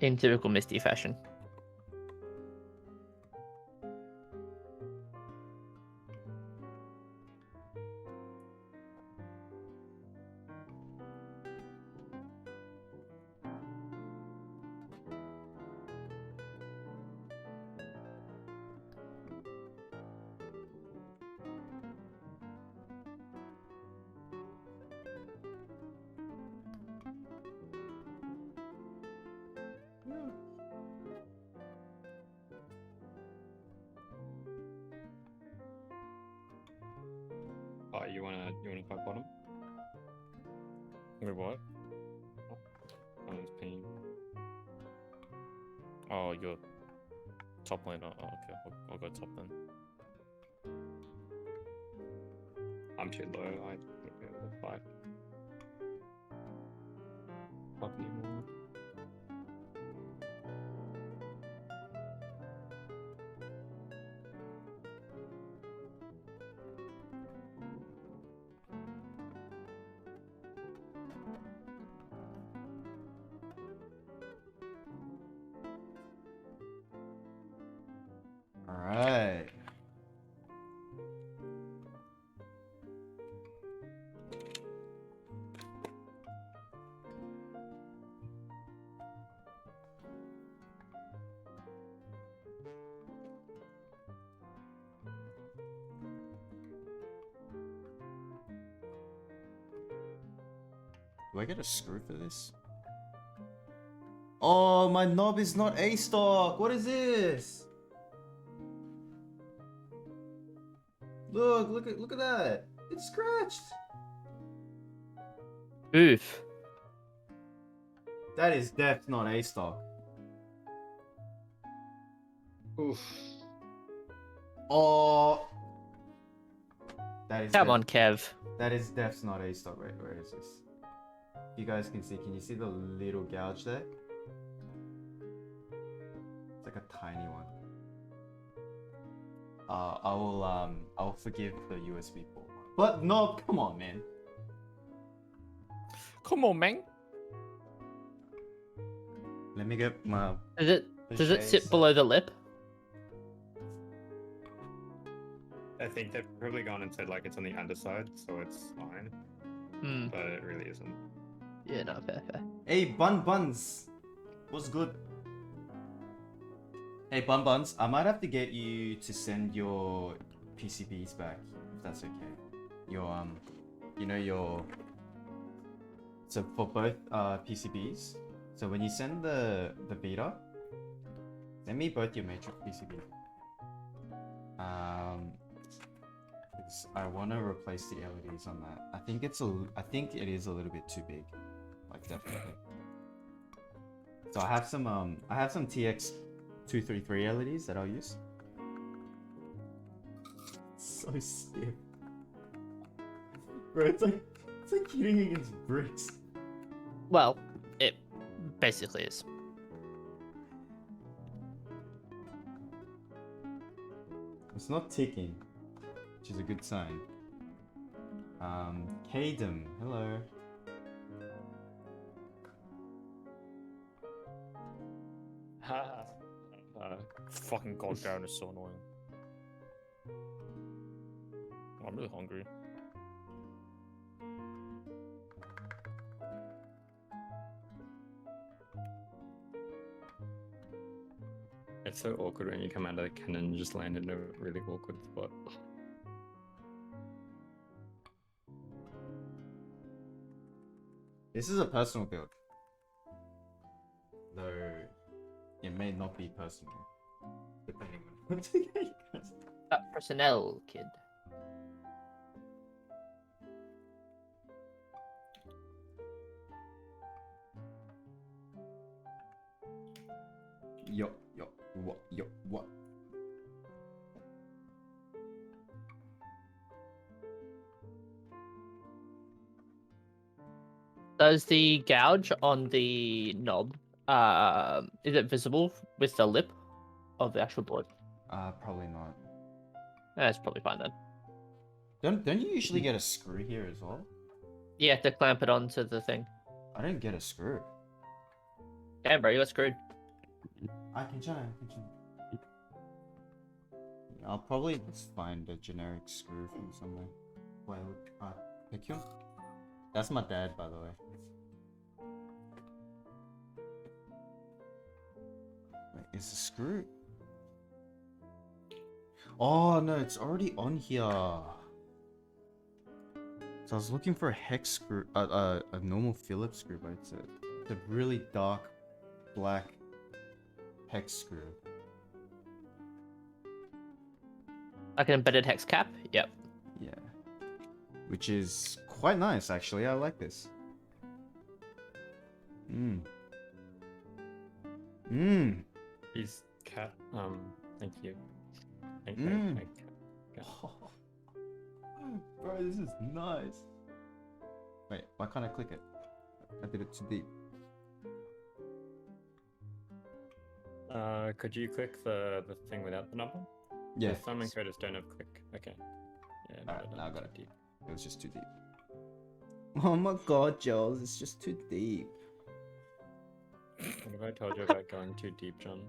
in typical Misty fashion. Oh, you wanna fight bottom? Wait, what? Someone's pinging. Oh, you're top lane. Oh, okay. I'll go top then. I'm too low. I won't be able to fight. Fuck anymore. Alright. Do I get a screw for this? Oh, my knob is not A stock. What is this? Look at that. It's scratched. Oof. That is def not A stock. Oof. Oh. That is Come def- on, Kev. That is def's not A stock. Wait, where is this? You guys can you see the little gouge there? It's like a tiny one. I'll forgive the USB port. But no, come on, man. Come on, man. Let me get my. Does it sit below the lip? I think they've probably gone and said like it's on the underside, so it's fine. Hmm. But it really isn't. Yeah, no, fair. Hey, Buns. What's good? Hey, Buns. I might have to get you to send your PCBs back, if that's okay. Your your. So for both PCBs. So when you send the Vita, send me both your Matrix PCBs. I want to replace the LEDs on that. I think it is a little bit too big, like definitely. So I have some TX 233 LEDs that I'll use. So stiff. Bro, it's like hitting against bricks. Well, it basically is. It's not ticking, which is a good sign. Kadem, hello. Fucking god Darren is so annoying. I'm really hungry. It's so awkward when you come out of the cannon and just land in a really awkward spot. This is a personal build. Though, it may not be personal. Depending on what you guys. That personnel, kid. What? Does the gouge on the knob, is it visible with the lip of the actual board? Probably not. That's probably fine then. Don't you usually get a screw here as well? Yeah, to clamp it onto the thing. I didn't get a screw. Damn, bro, you got screwed. I can try. I'll probably just find a generic screw from somewhere. Wait, pick you? That's my dad, by the way. Wait, is the screw? Oh no, it's already on here. So I was looking for a hex screw, a normal Phillips screw, but it's a really dark black hex screw. Like an embedded hex cap? Yep. Yeah. Which is quite nice, actually. I like this. He's cat. Thank you. Thank Bro, this is nice. Wait, why can't I click it? I did it too deep. Could you click the thing without the number? Yeah. The summon coders don't have click. Okay. Yeah. Alright, now I got it. Deep. It was just too deep. Oh my god, Jules, it's just too deep. What have I told you about going too deep, John?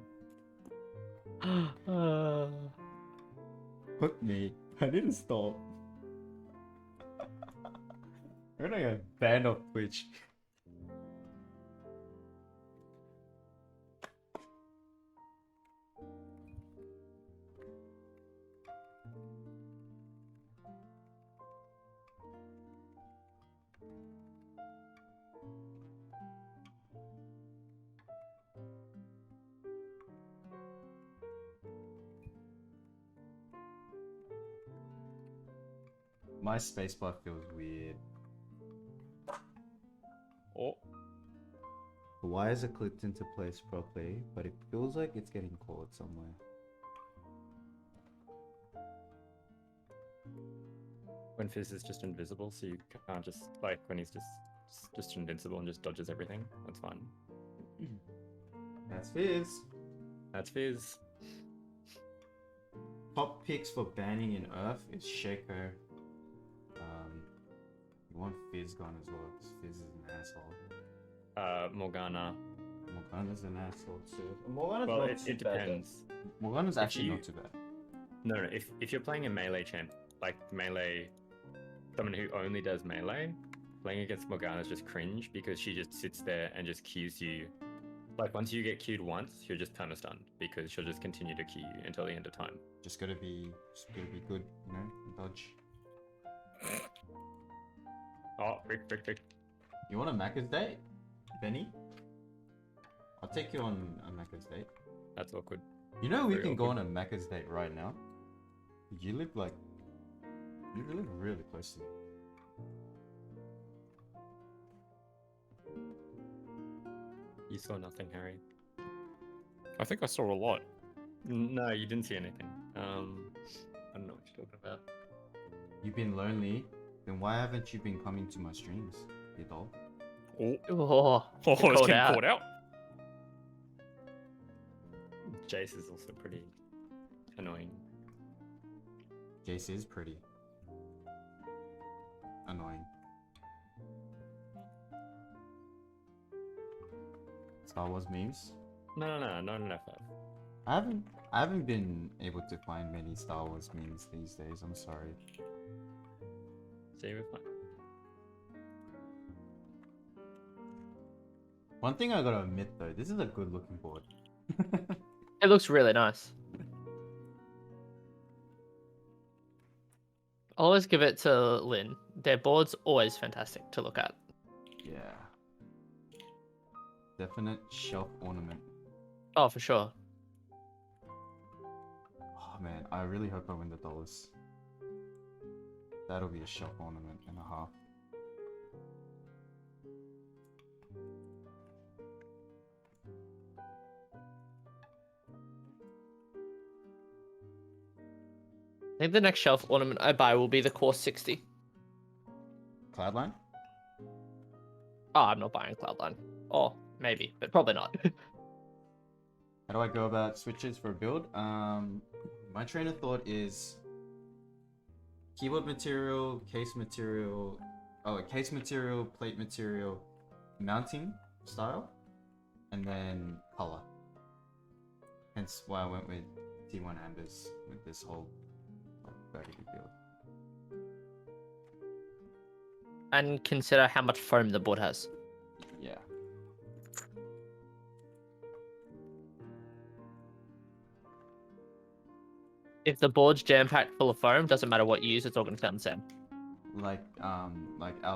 Hook me. I need to stop. We're gonna get banned off Twitch. My spacebar feels weird. Oh, The wires are clipped into place properly, but it feels like it's getting caught somewhere. When Fizz is just invisible, so you can't just like when he's just invincible and just dodges everything. That's fine. That's Fizz. That's Fizz. Top picks for banning in Earth is Shaco. You want Fizz gone as well, because Fizz is an asshole. Morgana. Morgana's an asshole too. Morgana's Well, not it too bad, depends. though. Morgana's If actually you- not too bad. No. If you're playing a melee champ, like melee, someone who only does melee, playing against Morgana is just cringe because she just sits there and just queues you. Like once you get queued once, you're just kind of stunned because she'll just continue to queue you until the end of time. Just gotta be good, you know, dodge. Oh, frick. You want a Macca's date, Benny? I'll take you on a Macca's date. That's awkward. You know we Very can go on awkward. a Macca's date right now. You live really close to me. You saw nothing, Harry. I think I saw a lot. No, you didn't see anything. I don't know what you're talking about. You've been lonely. Then why haven't you been coming to my streams, you doll? Oh, Oh, oh, it's called getting out. caught out. Jace is also pretty annoying. Jace is pretty annoying. Star Wars memes. No, not enough. I haven't been able to find many Star Wars memes these days. I'm sorry. See, we're fine. One thing I gotta admit though, this is a good looking board. It looks really nice. I'll always give it to Lin. Their board's always fantastic to look at. Yeah. Definite shelf ornament. Oh, for sure. Oh man, I really hope I win the dollars. That'll be a shelf ornament and a half. I think the next shelf ornament I buy will be the Core 60. Cloudline? Oh, I'm not buying Cloudline. Or maybe, but probably not. How do I go about switches for a build? My train of thought is keyboard material, case material, plate material, mounting style, and then color. Hence why I went with T1 Ambers with this whole burgundy build. And consider how much foam the board has. Yeah. If the board's jam-packed full of foam, doesn't matter what you use, it's all going to sound the same. Like Our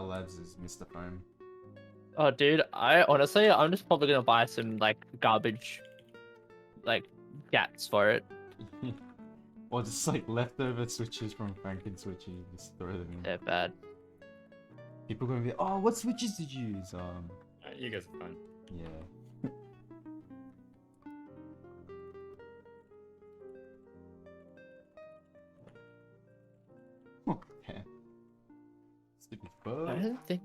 Labs is Mr. Foam. Oh, dude, I'm just probably going to buy some, like, garbage, like, gats for it. Or just like leftover switches from Franken switches, just throw them in. They're bad. People are gonna be, oh, what switches did you use? You guys are fine. Yeah. Okay. Stupid I bug. don't think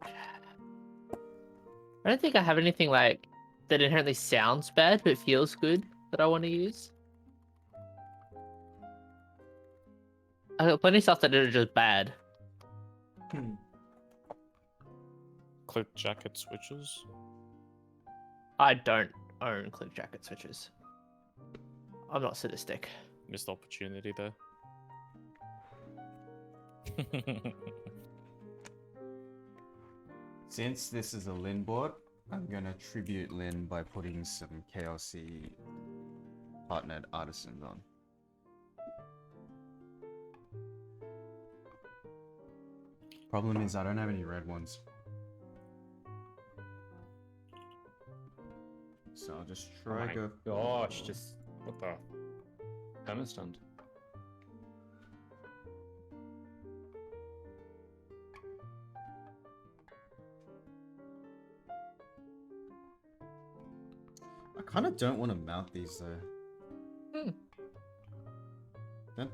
I have anything, like, that inherently sounds bad, but feels good that I want to use. I got plenty of stuff that are just bad. Clip jacket switches. I don't own clip jacket switches. I'm not sadistic. Missed opportunity there. Since this is a Lin board, I'm gonna tribute Lin by putting some KLC partnered artisans on. Problem is I don't have any red ones. So I'll just try my go. gosh, just what the? Hammer stunned. I kind of don't want to mount these though.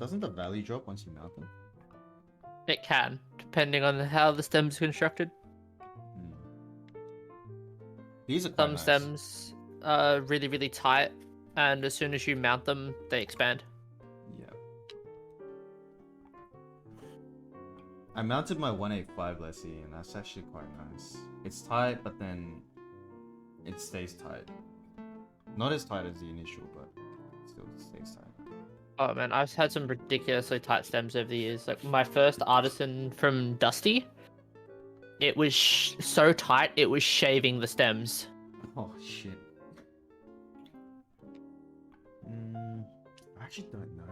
Doesn't the value drop once you mount them? It can, depending on how the stem's constructed. These are quite Some nice. stems are really, really tight, and as soon as you mount them, they expand. Yeah. I mounted my 185 Lessie, and that's actually quite nice. It's tight, but then it stays tight. Not as tight as the initial, but it still stays tight. Oh man, I've had some ridiculously tight stems over the years. Like my first artisan from Dusty, it was so tight it was shaving the stems. Oh shit. I actually don't know.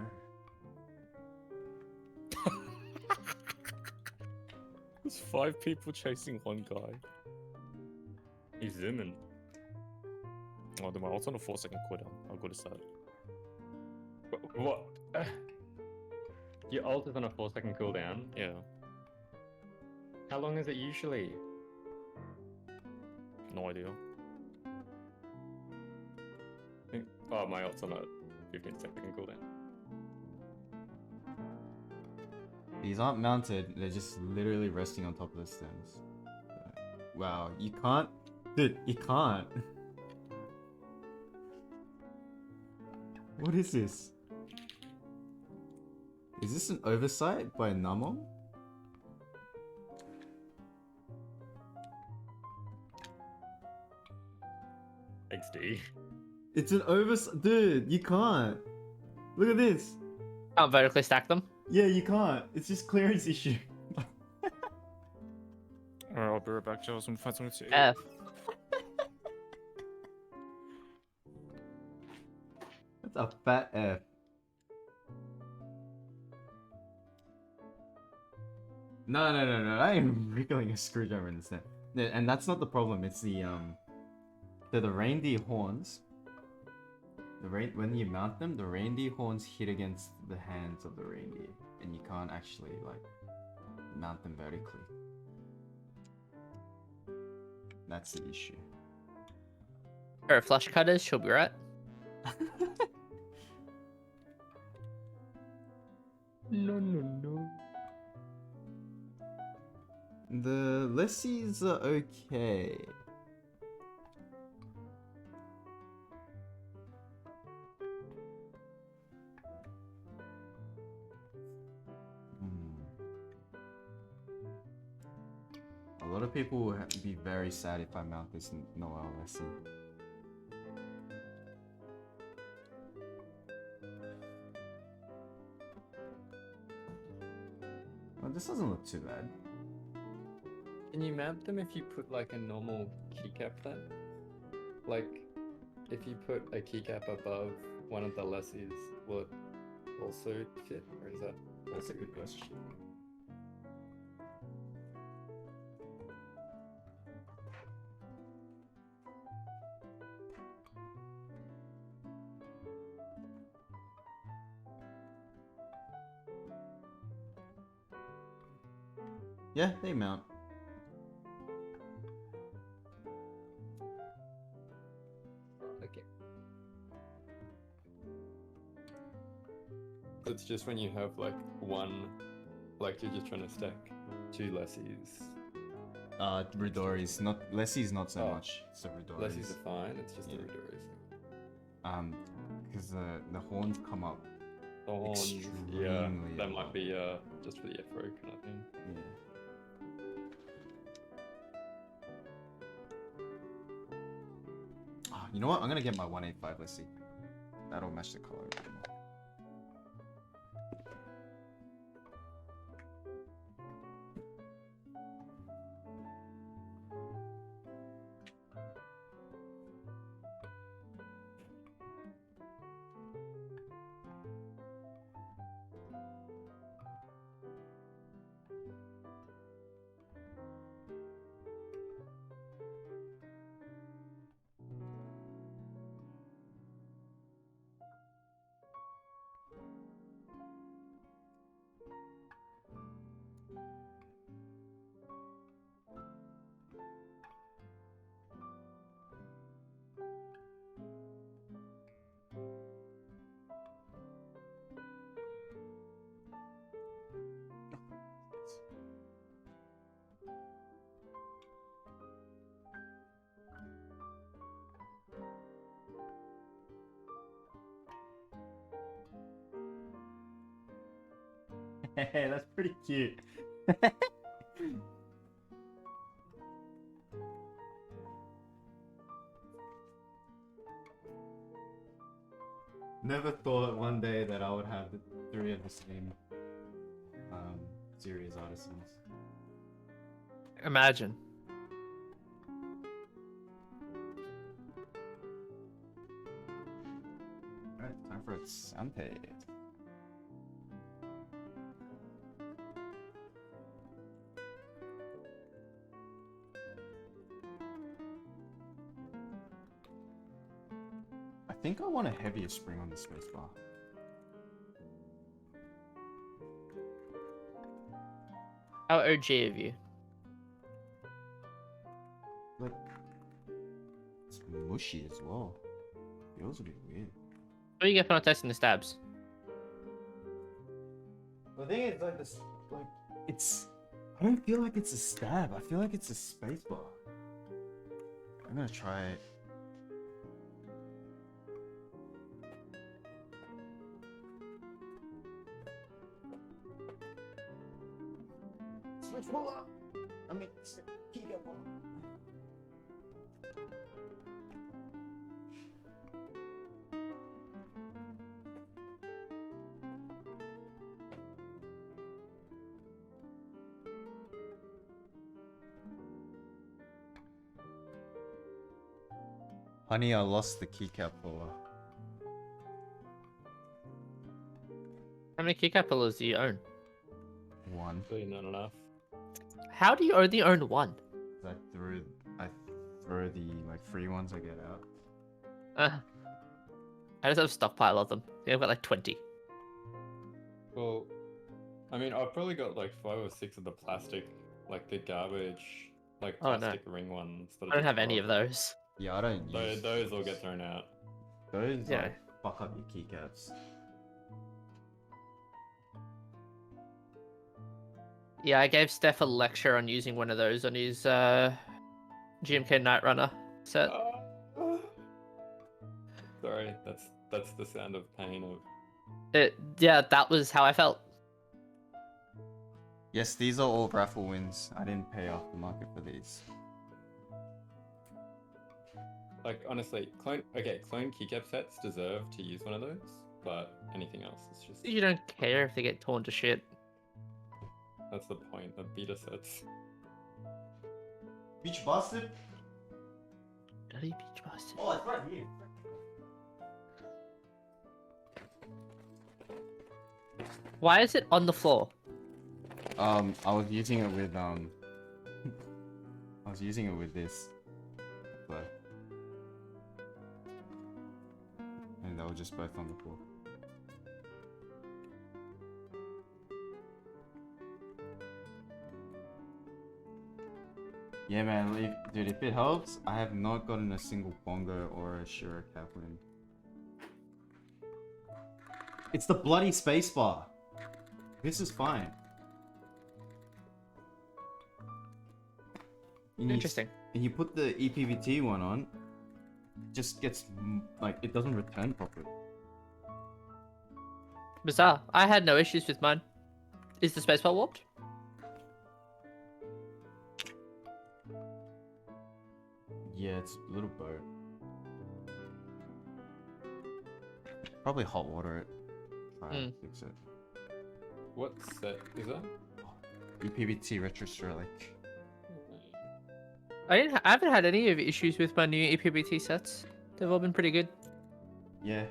There's 5 people chasing one guy. He's zooming. Oh, do my ult's on a 4-second cooldown. How good is that? What? Your ult is on a 4-second cooldown. Yeah. How long is it usually? No idea. Oh, my ult's on a 15-second cooldown. These aren't mounted, they're just literally resting on top of the stems. Wow, you can't. Dude, you can't. What is this? Is this an oversight by Namong? XD. It's an oversight. Dude, you can't. Look at this. Can't vertically stack them. Yeah, you can't. It's just clearance issue. Alright, I'll be right back, Charles. I'm gonna find something to eat. F. That's a fat F. No, I am wriggling a screwdriver in the stem. Yeah, and that's not the problem. It's the the reindeer horns. When you mount them, the reindeer horns hit against the hands of the reindeer, and you can't actually like mount them vertically. That's the issue. Or flush cutters, she'll be right. No. The lessies are okay. A lot of people will be very sad if I mount this Noel lesson. Well, this doesn't look too bad. Can you mount them if you put like a normal keycap then? Like, if you put a keycap above one of the lessies, will it also fit? Or is that That's a good question. Yeah, they mount. Okay. It's just when you have like one, like you're just trying to stack two lessies. Ridoris, not Lessie's not so Oh. much. So Ridoris. Lessies are fine, it's just Yeah. the Ridoris. Because the horns come up. The horns, yeah, Extremely that low. might be just for the F-row kind of thing. Yeah. Ah, you know what? I'm gonna get my 185 Lessie. That'll match the color. a bit more. Hey, that's pretty cute. Never thought one day that I would have the three of the same series artisans. Imagine. Alright, time for Sante. I think I want a heavier spring on the spacebar. How OG of you? Like, it's mushy as well. Feels a bit weird. What do you get for not testing the stabs? The thing is, like this, like it's. I don't feel like it's a stab. I feel like it's a spacebar. I'm gonna try it. Switch roller. I mean, keycap roller. Honey, I lost the keycap puller. How many keycap pillars do you own? One. Clearly not enough. How do you only own one? I throw the like free ones I get out. I just have a stockpile of them. I've got like 20. Well, I mean, I've probably got like 5 or 6 of the plastic, like the garbage, like Oh, no. plastic ring ones. That I don't have any of those. Yeah, I don't use Those all get thrown out. those. Yeah. Like, fuck up your keycaps. Yeah, I gave Steph a lecture on using one of those on his GMK Night Runner set. Sorry, that's the sound of pain of. Yeah, that was how I felt. Yes, these are all raffle wins. I didn't pay off the market for these. Like honestly, clone keycap sets deserve to use one of those, but anything else is just You don't care if they get torn to shit. that's the point of beta sets. Beach bastard. Bloody beach bastard. Oh, it's right here. Why is it on the floor? I was using it with I was using it with this, but and they were just both on the floor. Yeah, man, dude, if it helps, I have not gotten a single bongo or a Shiro cap win. It's the bloody spacebar. This is fine. Interesting. And you put the ePBT one on, it just gets like it doesn't return properly. Bizarre. I had no issues with mine. Is the spacebar warped? Yeah, it's a little boat. Probably hot water it. Try and fix it. What set is that? ePBT Retro Cyrilic. I haven't had any of issues with my new ePBT sets. They've all been pretty good. Yeah,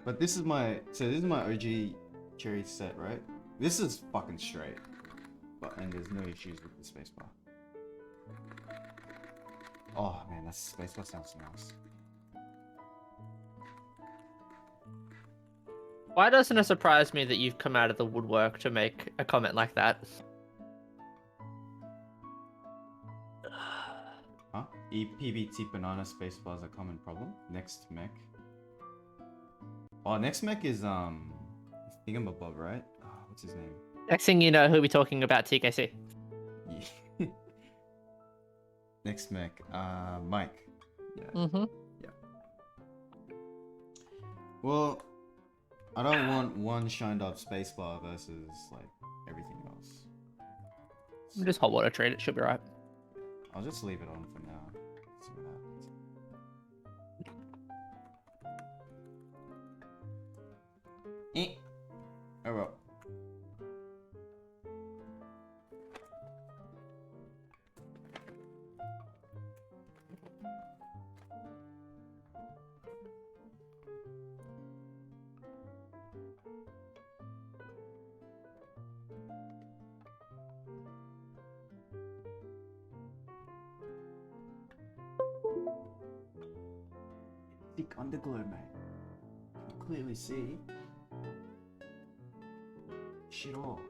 but this is my OG cherry set, right? This is fucking straight, and there's no issues with the spacebar. Oh man, that spacebar sounds nice. Why doesn't it surprise me that you've come out of the woodwork to make a comment like that? Huh? ePBT banana spacebar is a common problem. Next mech. Oh, next mech is Thingamabob, right? Oh, what's his name? Next thing you know, who'll be talking about TKC. Yeah. Next mech, Mike. Yeah. Mm-hmm. Yeah. Well, I don't want one shined up spacebar versus like everything else. Just hot water trade. It should be right. I'll just leave it on for now. See what happens. Oh well. Thick underglow, mate. You can clearly see. Shit all.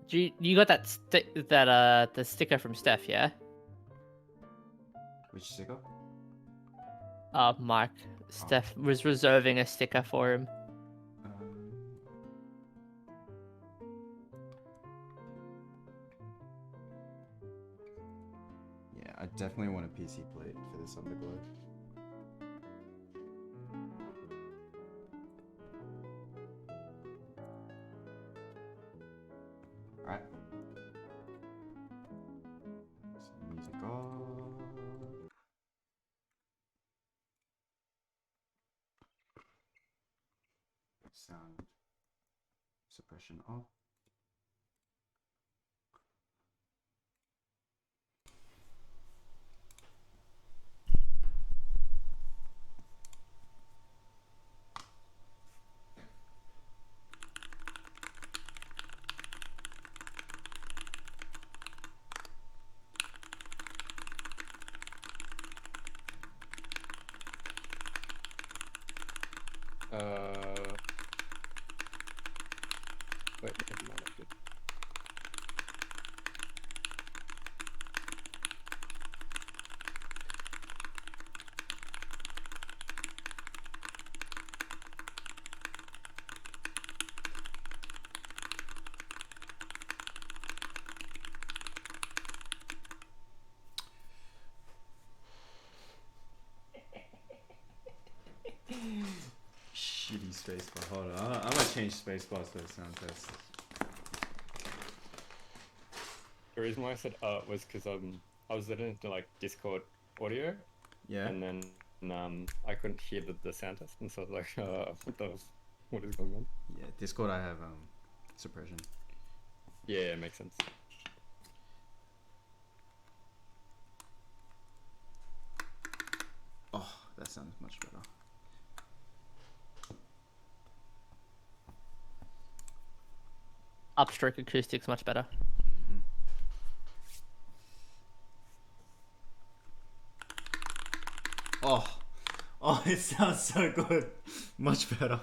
You got that the sticker from Steph, yeah? Which sticker? Mike. Steph was reserving a sticker for him. Yeah, I definitely want a PC plate for this underglow. Alright. Some music off. Sound suppression off. Wait, never mind, I'm good. Shitty spacebar. Hold on. I'm gonna change spacebars to the sound test. The reason why I said was because I was listening to like Discord audio, Yeah. and then I couldn't hear the sound test, and so I was like, what is going on? Yeah. Discord, I have suppression. Yeah, it makes sense. Oh, that sounds much better. Upstroke acoustics much better. Oh, it sounds so good. Much better.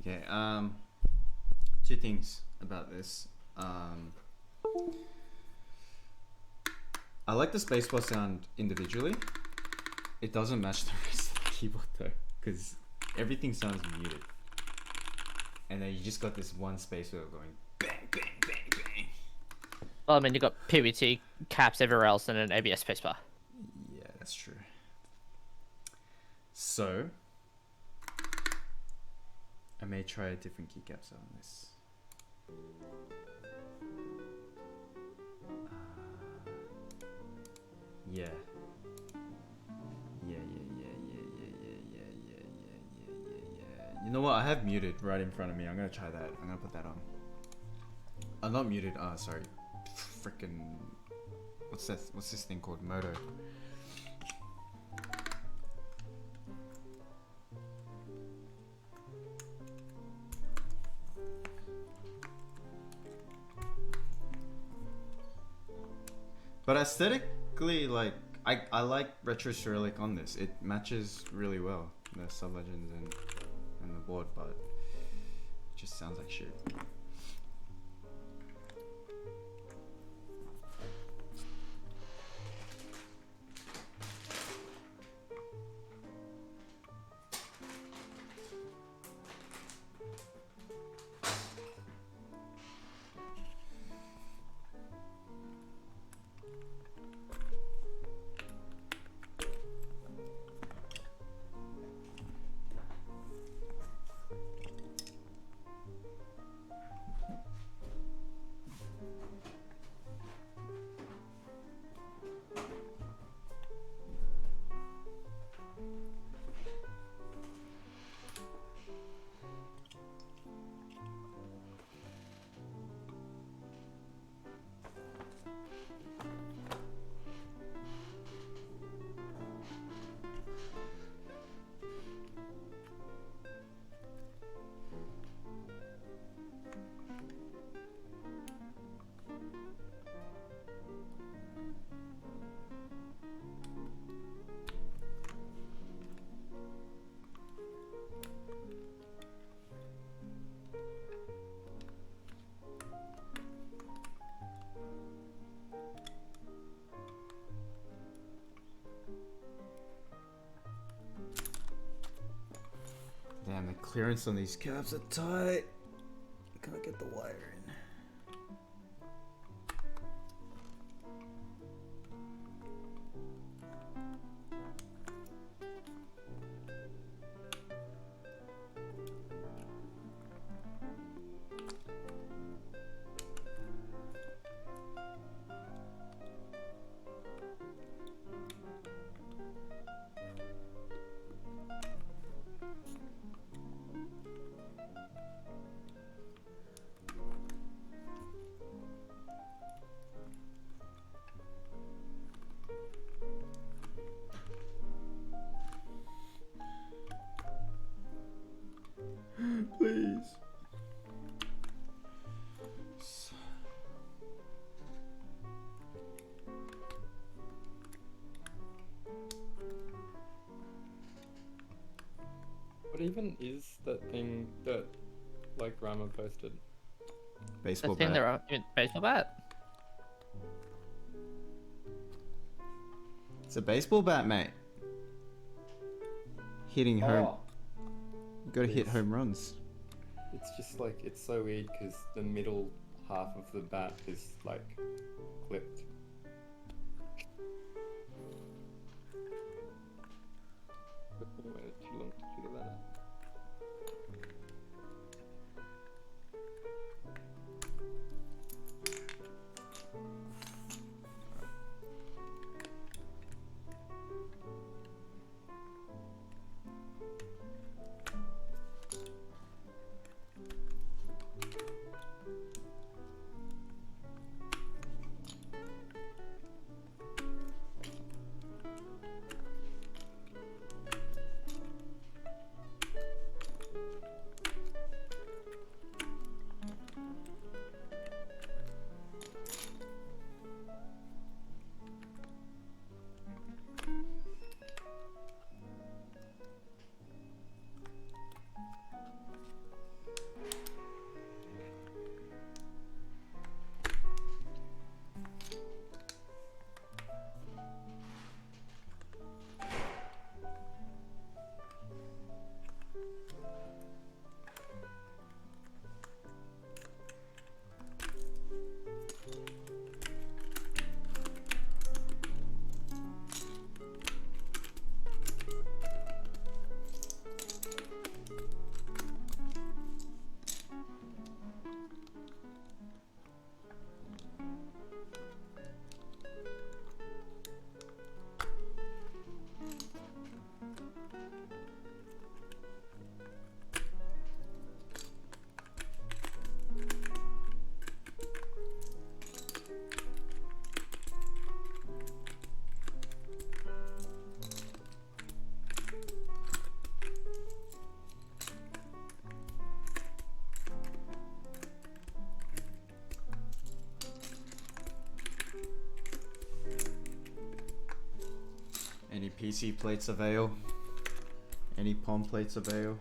Okay, two things about this. I like the spacebar sound individually. It doesn't match the rest of the keyboard though, because everything sounds muted. And then you just got this one space wheel going bang, bang, bang, bang. Well, I mean, you got PBT caps everywhere else and an ABS spacebar. Yeah, that's true. So, I may try a different keycaps on this. Yeah. Yeah. You know what? I have muted right in front of me. I'm gonna try that. I'm gonna put that on. Not muted. Sorry. Freaking. What's that? What's this thing called? Moto. But aesthetically, like, I like Retro Cyrilic on this. It matches really well, the sub-legends and the board, but it just sounds like shit. the clearance on these caps are tight. Can't get the wire in. Please. What even is that thing that like Rama posted? Baseball The thing bat. they're on baseball bat. It's a baseball bat, mate. Hitting home. Oh, You gotta hit please. home runs. it's just like it's so weird because the middle half of the bat is like clipped. Wait too long to figure that out. Any PC plates avail? Any palm plates avail?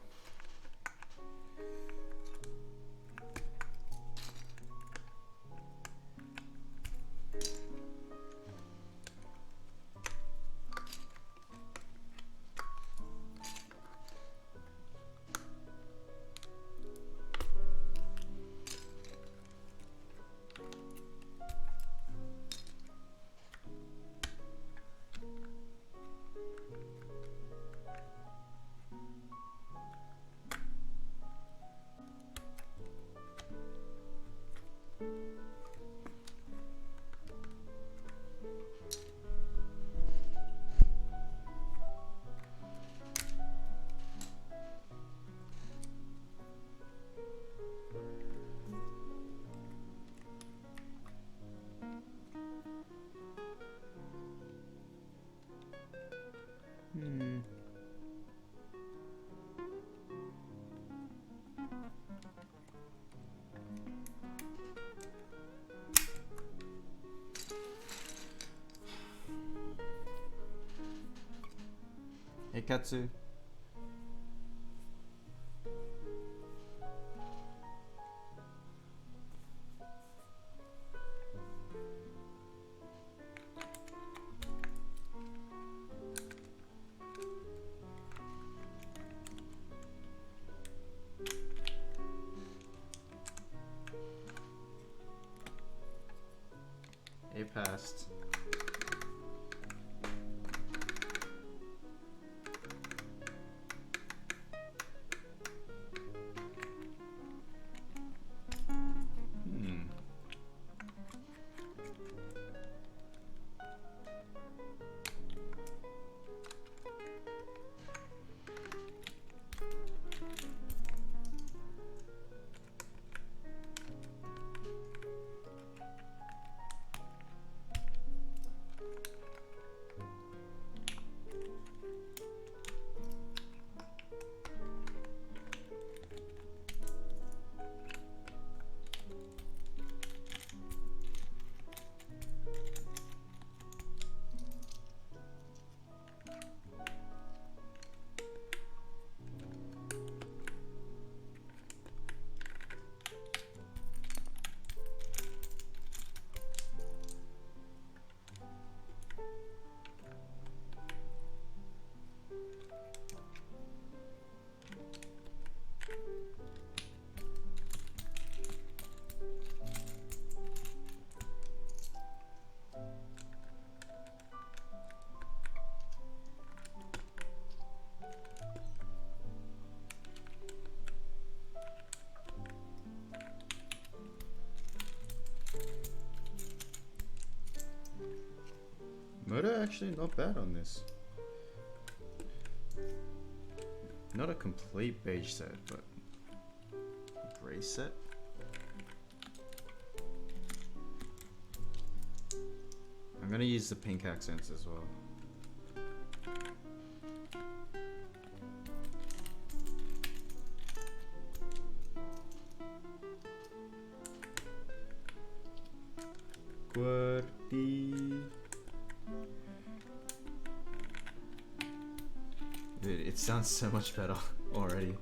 Hey Katsu. passed. Hmm. Murder actually not bad on this. Not a complete beige set, but a gray set. I'm gonna use the pink accents as well. QWERTY. Dude, it sounds so much better already.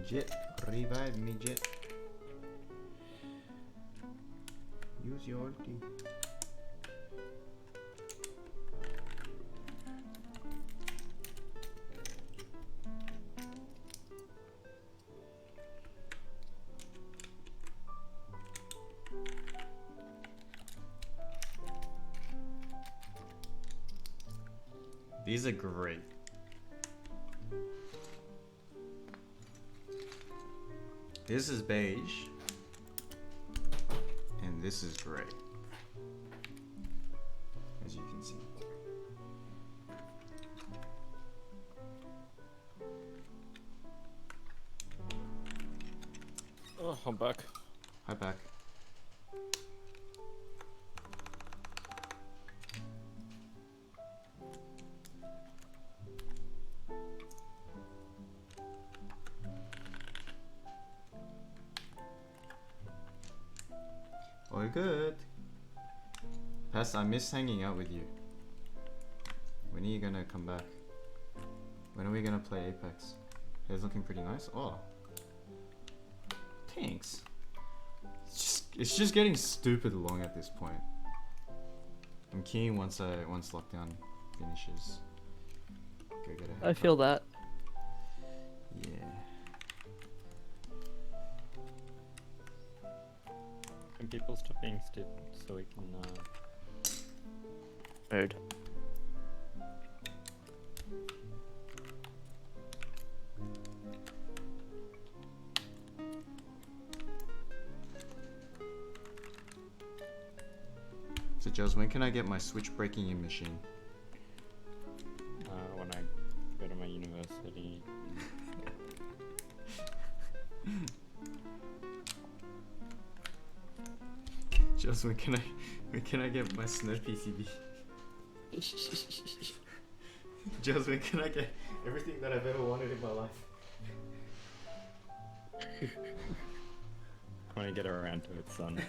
Jet, revive me, Jet. Use your ulti. These are great. This is beige, and this is gray, as you can see. Oh, I'm back. Hi, back. All good. Pass, I miss hanging out with you. When are you gonna come back? When are we gonna play Apex? It's looking pretty nice. Oh, thanks. It's just getting stupid long at this point. I'm keen once lockdown finishes. Go get a haircut. I feel that. Yeah. Can people stop being stupid so we can Mood. So Joes, when can I get my switch breaking in machine? when I go to my university? Joes, when can I get my Snow PCB? Joes, when can I get everything that I've ever wanted in my life? When I get around to it, son.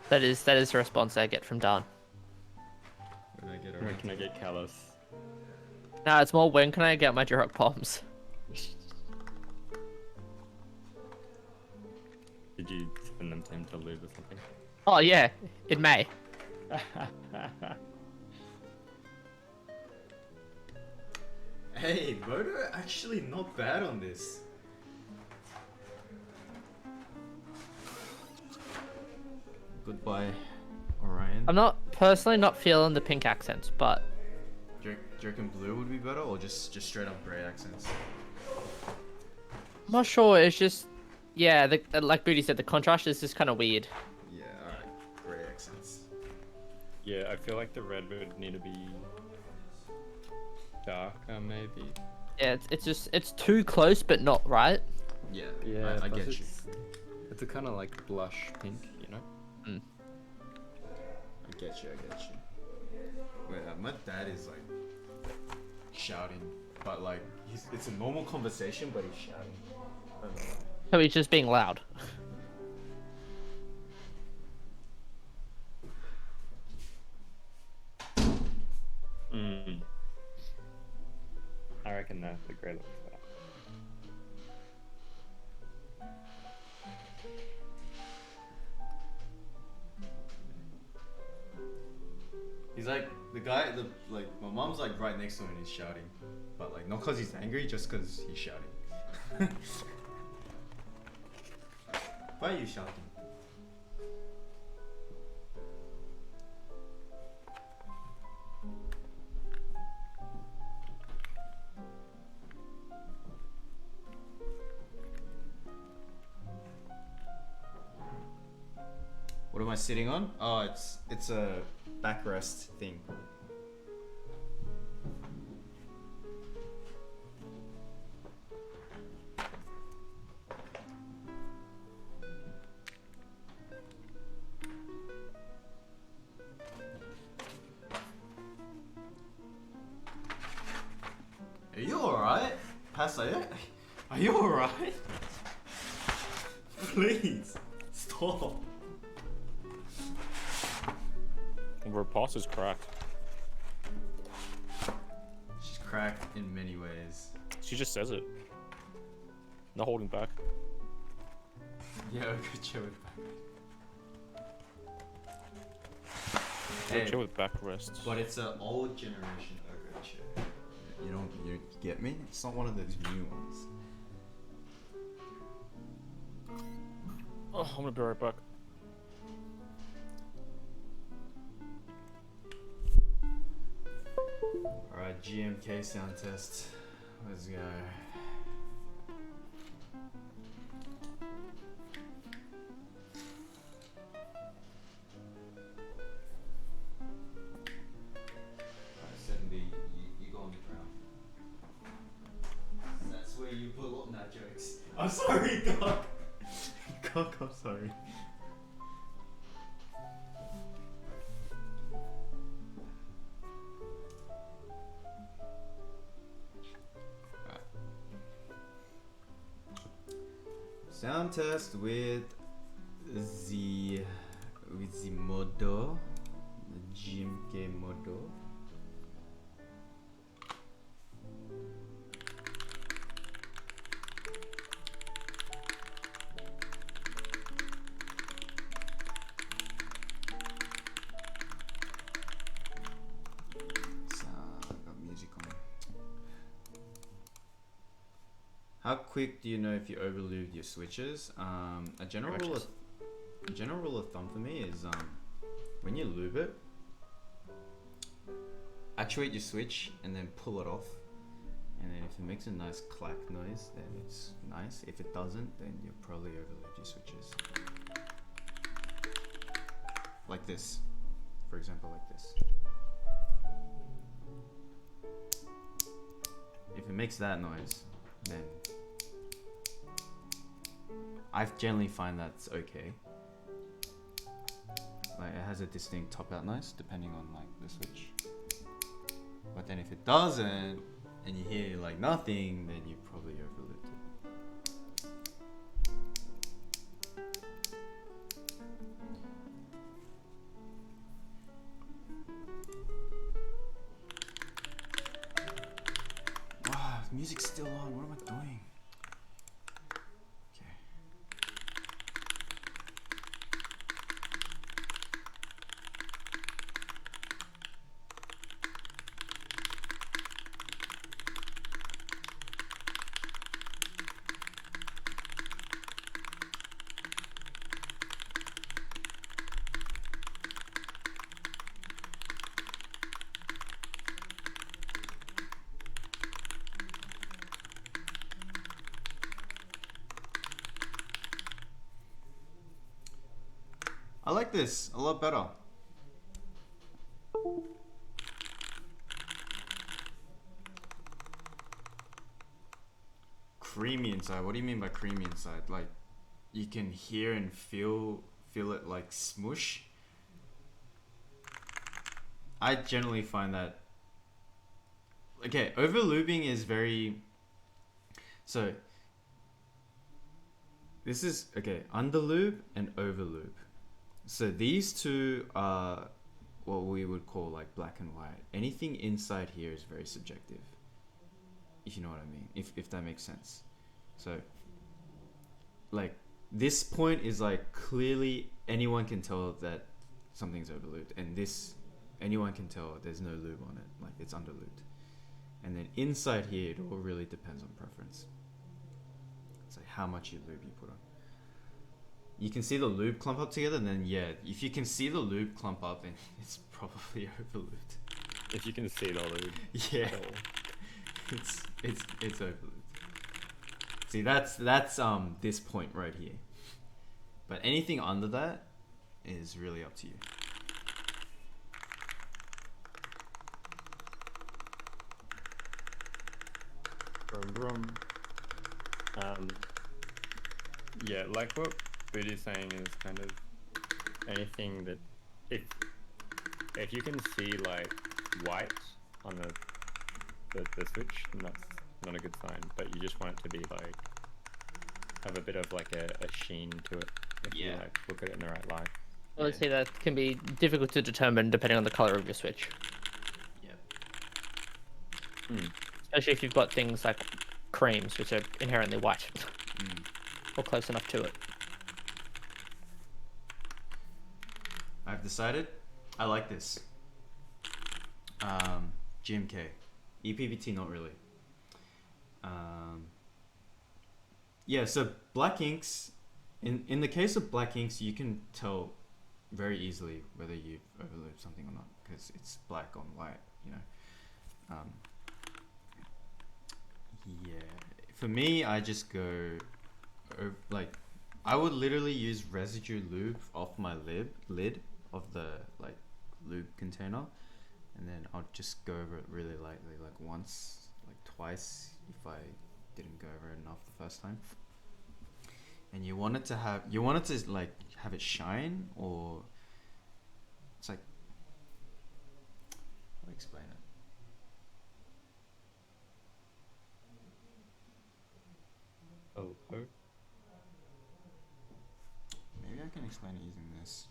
That is the response I get from Dan. When I get When around can I to it. get callous? No, it's more when can I get my Durock bombs? Did you send them to him to lube or something? Oh yeah, in May. Hey, Moto actually not bad on this. Goodbye, Orion. I'm not personally not feeling the pink accents, but Do you reckon blue would be better, or just straight up grey accents? I'm not sure. It's just yeah, like Booty said, the contrast is just kind of weird. Yeah, alright. Grey accents. Yeah, I feel like the red would need to be darker, maybe. Yeah, it's too close, but not right. Yeah, Yeah, I plus get you. It's a kind of like blush pink, you know? I get you. Wait, my dad is like shouting, but like it's a normal conversation, but he's shouting. I don't know. So he's just being loud. I reckon that's the grey looks better. He's like like my mom's like right next to him and he's shouting, but like not cause he's angry, just cause he's shouting. Why are you shouting? What am I sitting on? Oh, it's a backrest thing. Are you alright? Pastor, are you alright? Please, stop. Repulse is cracked. She's cracked in many ways. She just says it. Not holding back. Yeah, good show with back. Good Hey, chair with backrests. but it's an old generation Ogo chair. You get me? It's not one of those new ones. Oh, I'm gonna be right back. Alright, GMK sound test. Let's go. Alright, 70, you go on the ground. That's where you pull up that jokes. I'm sorry, Cock. Cock, I'm sorry. Sound test with the Modo, the GMK Modo. Got music on. How quick do you know if you overlubed your switches? A general rule of thumb for me is when you lube it, actuate your switch and then pull it off. And then if it makes a nice clack noise, then it's nice. If it doesn't, then you probably overlubed your switches. Like this, for example, like this. If it makes that noise, then I generally find that's okay. Like it has a distinct top out noise depending on like the switch. But then if it doesn't, and you hear like nothing, then you probably overlooped it. Wow, the music's still on. What am I doing? Okay. I like this a lot better. Creamy inside. What do you mean by creamy inside? Like you can hear and feel it like smush. I generally find that okay, overlooping is very so this is okay, underloop and overloop. So these two are what we would call like black and white. Anything inside here is very subjective. If you know what I mean. If that makes sense. So like this point is like clearly anyone can tell that something's overlooped, and this anyone can tell there's no lube on it, like it's underlooped. And then inside here it all really depends on preference. It's like how much lube you put on. You can see the lube clump up together, and then yeah, if you can see the lube clump up, then it's probably overlooped. If you can see the lube. Yeah, it's overlooped. See, that's this point right here. But anything under that is really up to you. Brum brum. Yeah, like what Booty is saying is kind of anything that if you can see like white on the switch, then that's not a good sign. But you just want it to be like have a bit of like a sheen to it if you like look at it in the right light. I would say that can be difficult to determine depending on the color of your switch. Yeah. Especially if you've got things like creams, which are inherently white, or close enough to it. I've decided I like this. GMK. ePBT not really. Yeah, so black inks, in the case of black inks, you can tell very easily whether you've overlooped something or not, because it's black on white, you know. Yeah, for me, I just go, like, I would literally use residue lube off my lid of the like lube container, and then I'll just go over it really lightly, like once, like twice if I didn't go over it enough the first time. And you want it to like have it shine, or it's like, how do I explain it? Maybe I can explain it using this.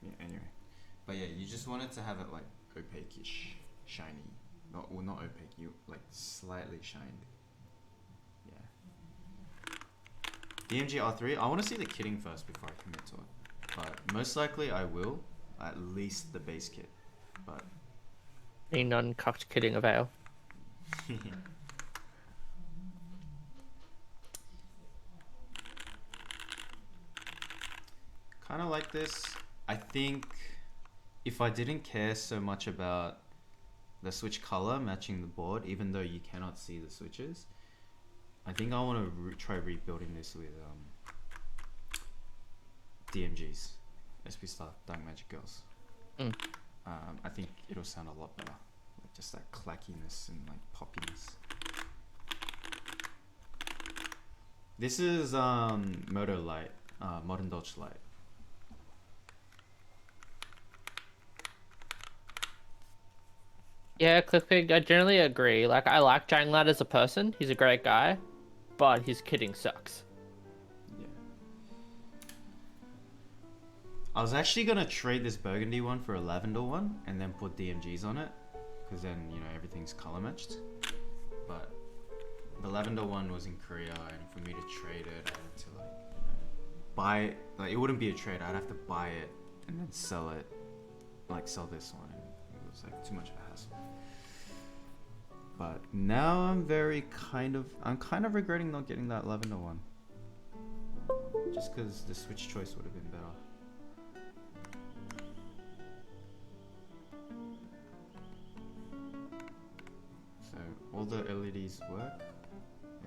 Yeah, anyway. But yeah, you just want it to have it like opaque-ish, shiny. Not opaque, you like slightly shined. Yeah. DMG R3, I want to see the kitting first before I commit to it. But most likely I will, at least the base kit. But Any non-cucked kidding avail. Kind of like this. I think if I didn't care so much about the switch color matching the board, even though you cannot see the switches, I think I want to try rebuilding this with DMGs, SP Star Dark Magic Girls. I think it'll sound a lot better, like just that clackiness and like poppiness. This is Moto Light, Modern Dodge Light. Yeah, Clickpig, I generally agree. Like, I like Janglad as a person. He's a great guy, but his kidding sucks. Yeah. I was actually gonna trade this burgundy one for a lavender one and then put DMGs on it, because then, you know, everything's color matched. But the lavender one was in Korea, and for me to trade it, I had to, like, you know, buy it. Like, it wouldn't be a trade. I'd have to buy it and then sell it, like sell this one. It was like too much of a hassle. But now I'm kind of regretting not getting that lavender one, just because the switch choice would have been better. So all the LEDs work,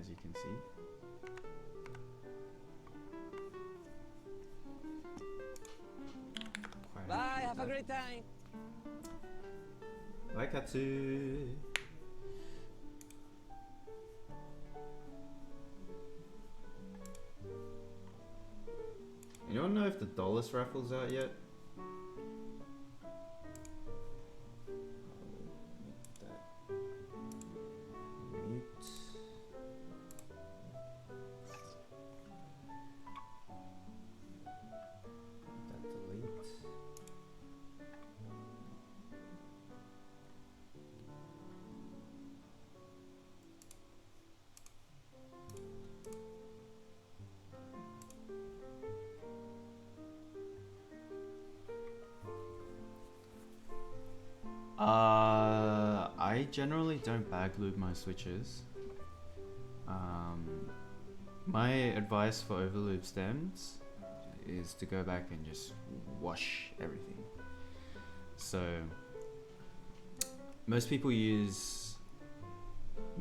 as you can see. Quite Bye, happy have with a that. great time. Bye, Katsu. You don't know if the Dolus raffle's out yet? Mute. That delete. I generally don't bag lube my switches. My advice for overlube stems is to go back and just wash everything. So most people use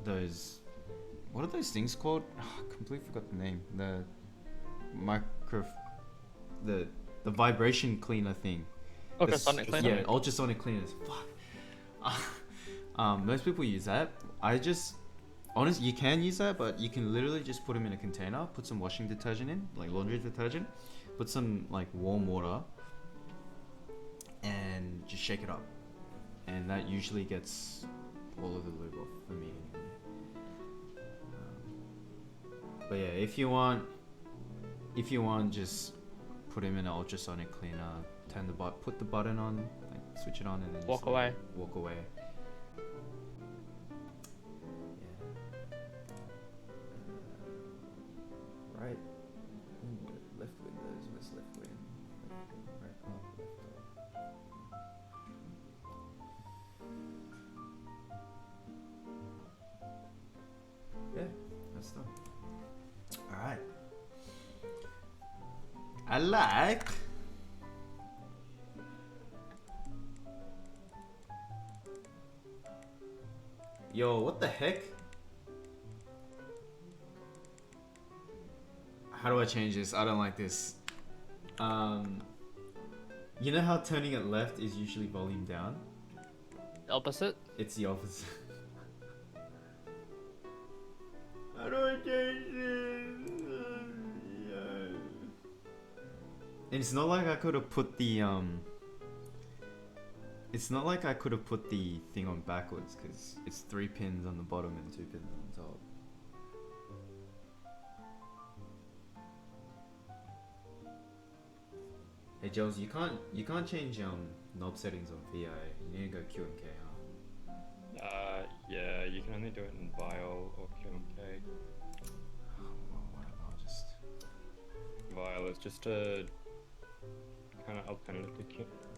those, what are those things called? Oh, I completely forgot the name. The vibration cleaner thing. Ultrasonic cleaner? Yeah, ultrasonic cleaners. Fuck. Most people use that. Honestly, you can use that, but you can literally just put them in a container, put some washing detergent in, like laundry detergent, put some like warm water, and just shake it up. And that usually gets all of the lube off for me anyway. But yeah, if you want, just put them in an ultrasonic cleaner, put the button on, like switch it on, and then just Walk away. Walk away. Right. Left windows. Where's left wing? Right up, left up. Yeah, that's done. Alright. I like. Yo, what the heck? How do I change this? I don't like this. You know how turning it left is usually volume down? Opposite? It's the opposite. How do I change this? And it's not like I could have put the it's not like I could have put the thing on backwards, because it's 3 pins on the bottom and 2 pins on top. Hey Jones, you can't change knob settings on VI. You need to go Q and K, huh? Yeah, you can only do it in Vial or QMK. Well, whatever, I'll just... Vial is just a kind of alternative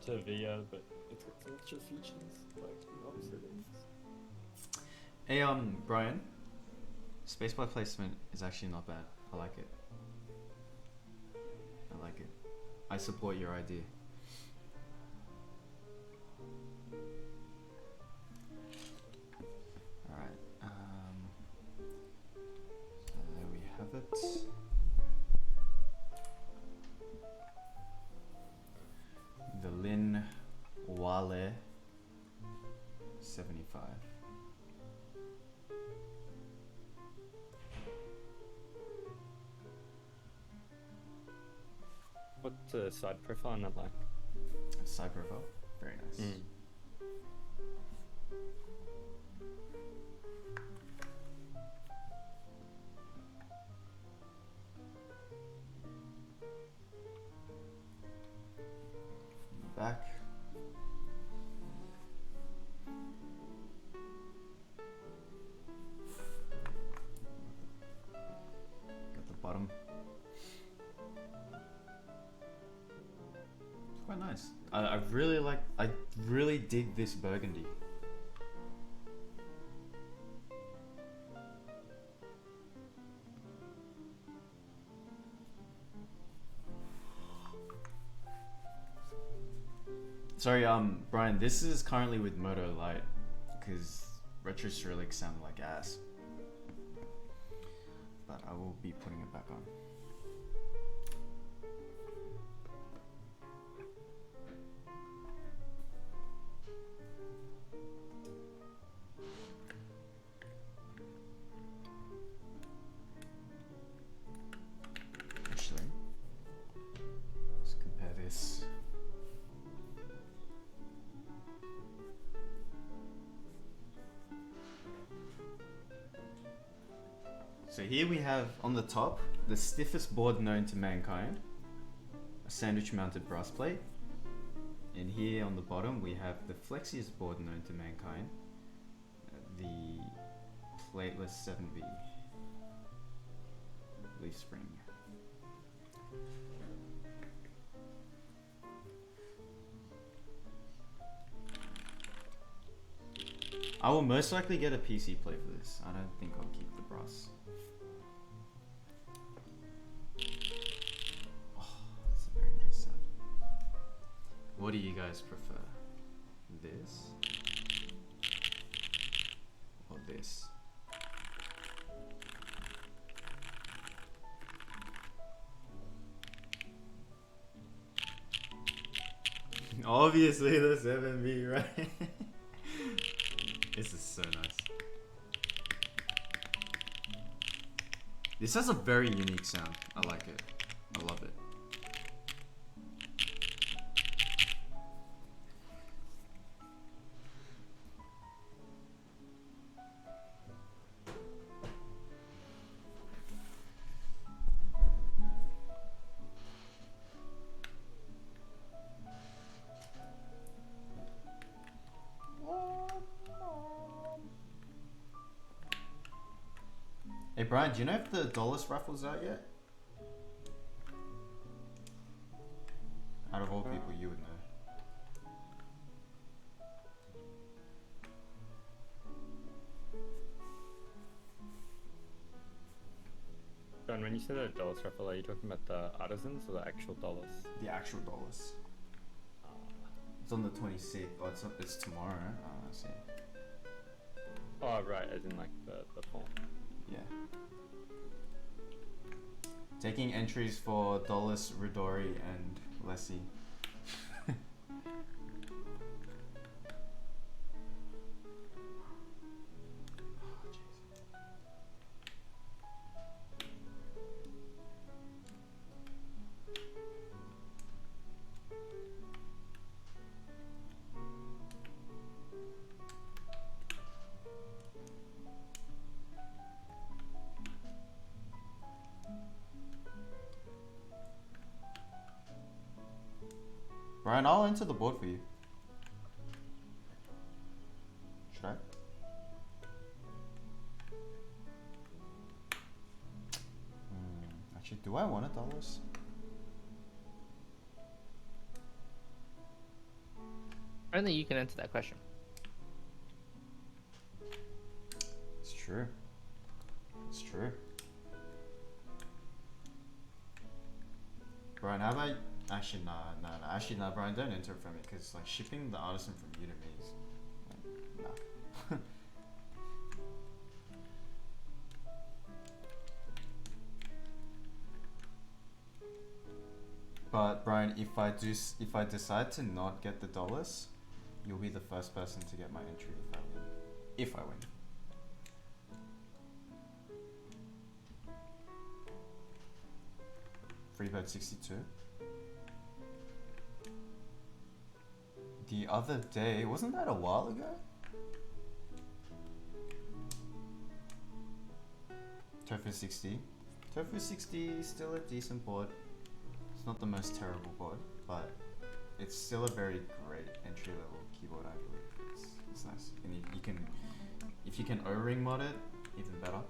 to VIA, but it's got some extra features like knob settings. Hey, Brian. Spacebar placement is actually not bad. I like it. I like it. I support your idea. Alright, so there we have it. The Lin Whale 75. What's the side profile on that like? Side profile, very nice. back. Got the bottom. It's quite nice. I really like. I really dig this burgundy. Sorry, Brian, this is currently with Moto Light, because Retro Cyrilic sounded like ass. But I will be putting it back on. Actually, let's compare this. So here we have on the top the stiffest board known to mankind, a sandwich mounted brass plate, and here on the bottom we have the flexiest board known to mankind, the plateless 7V leaf spring. I will most likely get a PC plate for this. I don't think I'll keep the brass. What do you guys prefer? This or this? Obviously the 7V, right? This is so nice. This has a very unique sound. I like it. I love it. Hey Brian, do you know if the Dolus raffle's out yet? Out of all people, you would know. John, when you say the dollars raffle, are you talking about the artisans or the actual dollars? The actual Dolus. It's on the 26th. Oh, it's tomorrow. I see. Oh, right, as in like the form. Yeah. Taking entries for Dolus, Ridori, and Lessie. Brian, I'll enter the board for you. Should I? Actually, do I want $1? Only you can answer that question. It's true. It's true. Brian, how about... Actually, nah. Actually, nah, Brian, don't enter it for me, because, like, shipping the artisan from you to me is... Like, nah. But, Brian, if I decide to not get the dollars, you'll be the first person to get my entry if I win. If I win. Freebird 62. The other day, wasn't that a while ago? Tofu 60. Tofu 60 is still a decent board. It's not the most terrible board, but it's still a very great entry level keyboard, I believe. It's nice, and you can, if you can O-ring mod it, even better.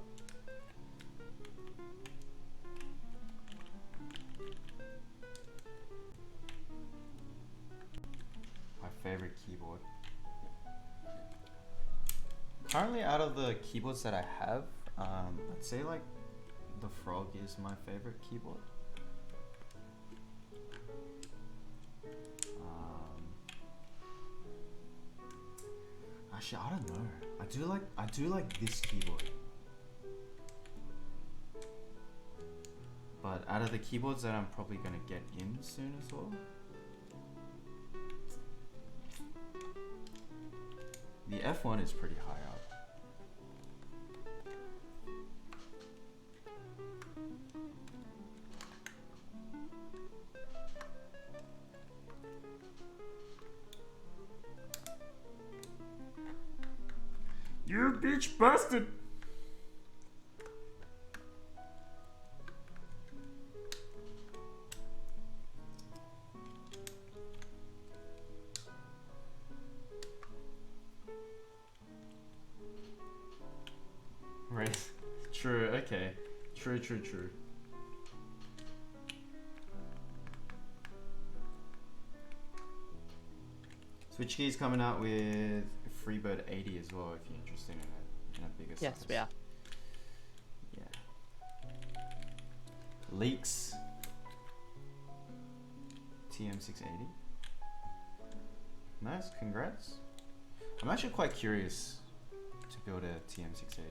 My favorite keyboard. Currently, out of the keyboards that I have, I'd say like the Frog is my favorite keyboard. Actually, I don't know. I do like this keyboard. But out of the keyboards that I'm probably gonna get in soon as well, the F1 is pretty high up. You bitch bastard! Right. True, okay. True. Switch Key's coming out with Freebird 80 as well, if you're interested in a bigger size. Yes, we are. Yeah. Leaks TM680. Nice, congrats. I'm actually quite curious to build a TM680.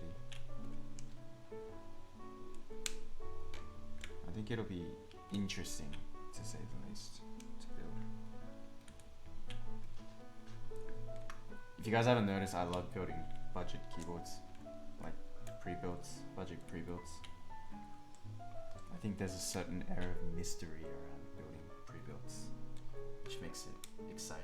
I think it'll be interesting, to say the least, to build. If you guys haven't noticed, I love building budget keyboards, like pre-builds, budget pre-builds. I think there's a certain air of mystery around building pre-builds, which makes it exciting.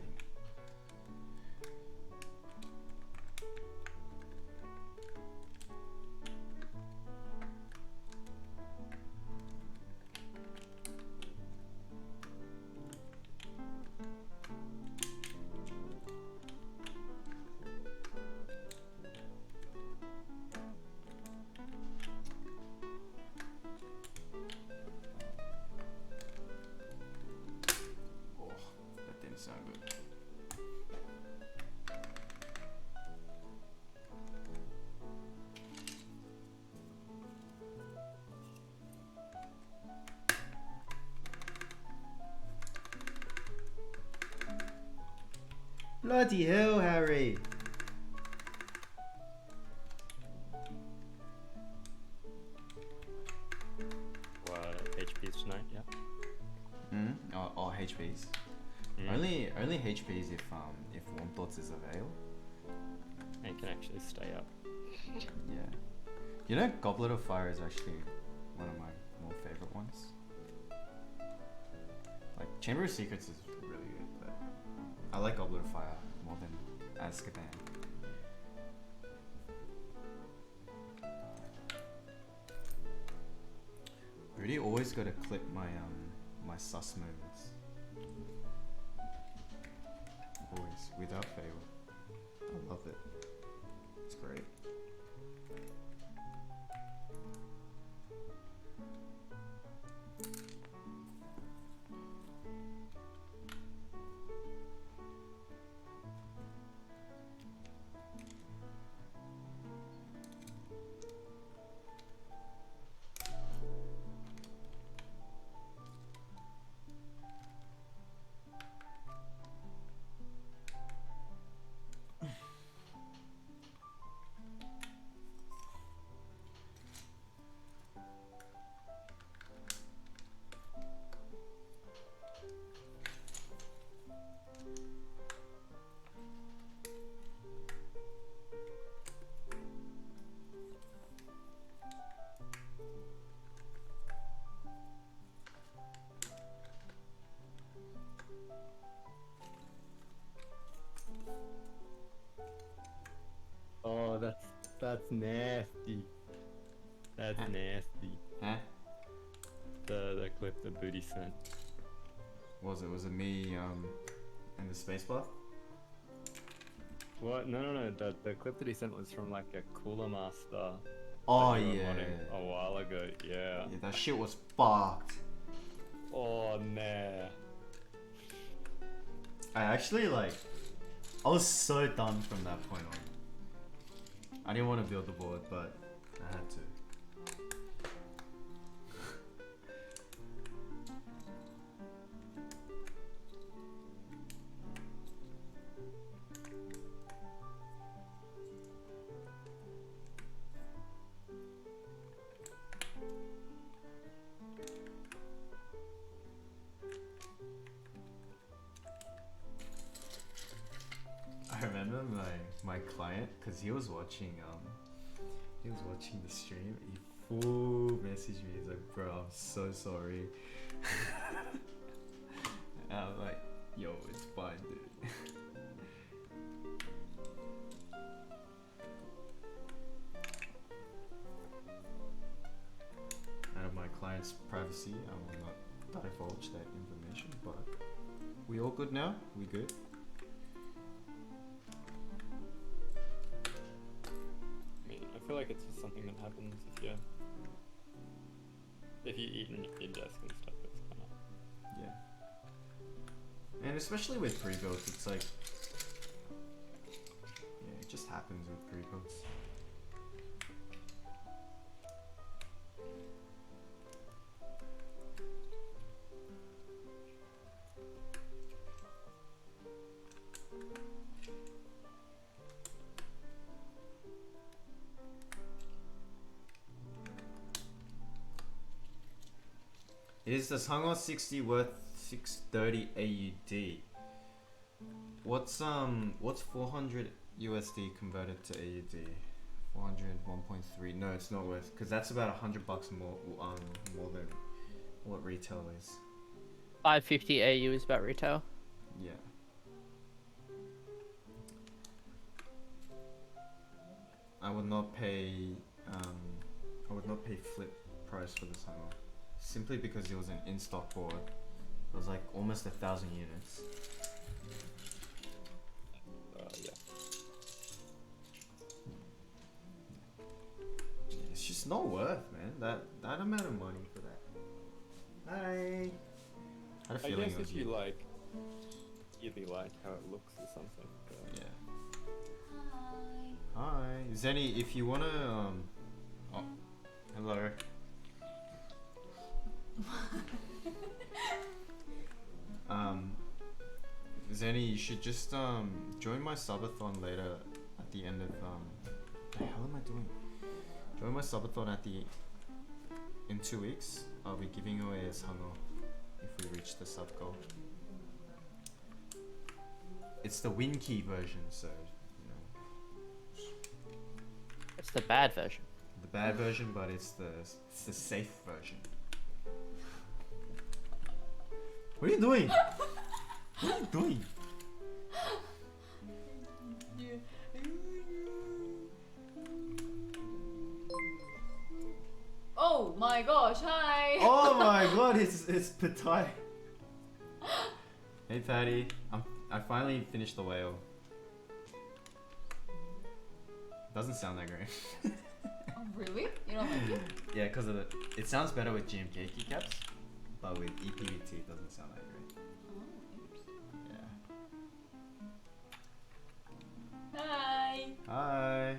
Sound good. Bloody hell, Harry! HPs tonight, yeah. Or HPs. Only HPs if Warm Thoughts is avail. And can actually stay up. Yeah. You know, Goblet of Fire is actually one of my more favorite ones. Like Chamber of Secrets is really good, but I like Goblet of Fire more than Azkaban. Really always got to clip my my sus moments. Always, without fail. I love it. It's great. Oh, that's nasty. That's nasty. Huh? The clip the booty sent. What was it? Was it me in the spacebar? What? No. The clip that he sent was from like a Cooler Master. Oh that you were yeah. modding a while ago. Yeah. Yeah, that shit was fucked. Oh nah. I actually like, I was so done from that point on. I didn't want to build the board, but I had to. I remember my client, cause he was watching the stream. He full messaged me. He's like, "Bro, I'm so sorry." And I was like, "Yo, it's fine, dude." Out of my client's privacy, I will not divulge that information. But we all good now? We good? I feel like it's just something that happens if you eat in your desk and stuff. It's kind of Yeah. And especially with pre-builds, it's like, yeah, it just happens with pre-builds. Is the Sangha 60 worth 630 AUD? What's 400 USD converted to AUD? 400 1.3. No, it's not worth, because that's about $100 more more than what retail is. 550 AU is about retail. Yeah. I would not pay flip price for the Sangha. Simply because it was an in-stock board. It was like almost 1,000 units. yeah. It's just not worth, man. That amount of money for that. Hi. I had a I feeling guess it was if you like, really like how it looks or something. But... Yeah. Hi. Is any, if you wanna oh, hello. Zenny, you should just join my subathon later at the end of what the hell am I doing? Join my subathon in 2 weeks. I'll be giving away a Sangha if we reach the sub goal. It's the win key version, so you know. It's the bad version. The bad version, but it's the safe version. What are you doing? What are you doing? Oh my gosh, hi! Oh my god, it's Patai. Hey Patty, I finally finished the whale. Doesn't sound that great. Oh, really? You don't like it? Yeah, because of it sounds better with GMK keycaps, but with ePBT it doesn't sound that great. Oh, interesting. Yeah. Hi! Hi.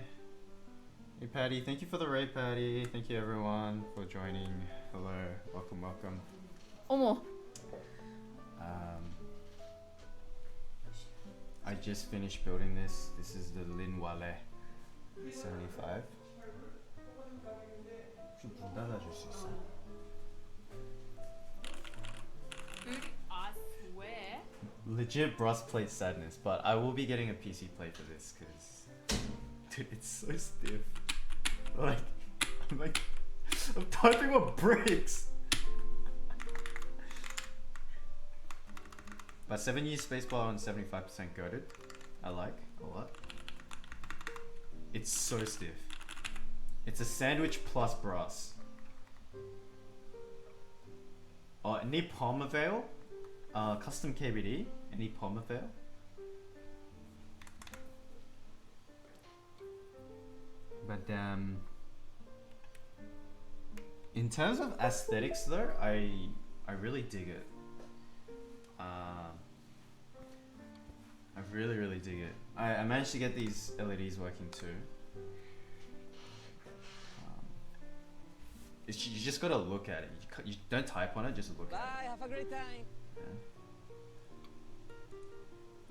Hey Patty, thank you for the raid, Patty. Thank you everyone for joining. Hello, welcome. 어머! I just finished building this. This is the Lin Whale 75. 좀 문 닫아줄 수 있어? I swear. Legit breastplate sadness, but I will be getting a PC plate for this because, dude, it's so stiff. I'm typing with bricks. But 7 years spacebar and 75% goated. I like a lot. It's so stiff. It's a sandwich plus brass. Oh, need palmer veil? custom KBD, any Pomerfail. But in terms of aesthetics though, I really dig it. I really dig it. I managed to get these LEDs working too. You just gotta look at it. You don't type on it, just look at it. Bye, have a great time. Yeah.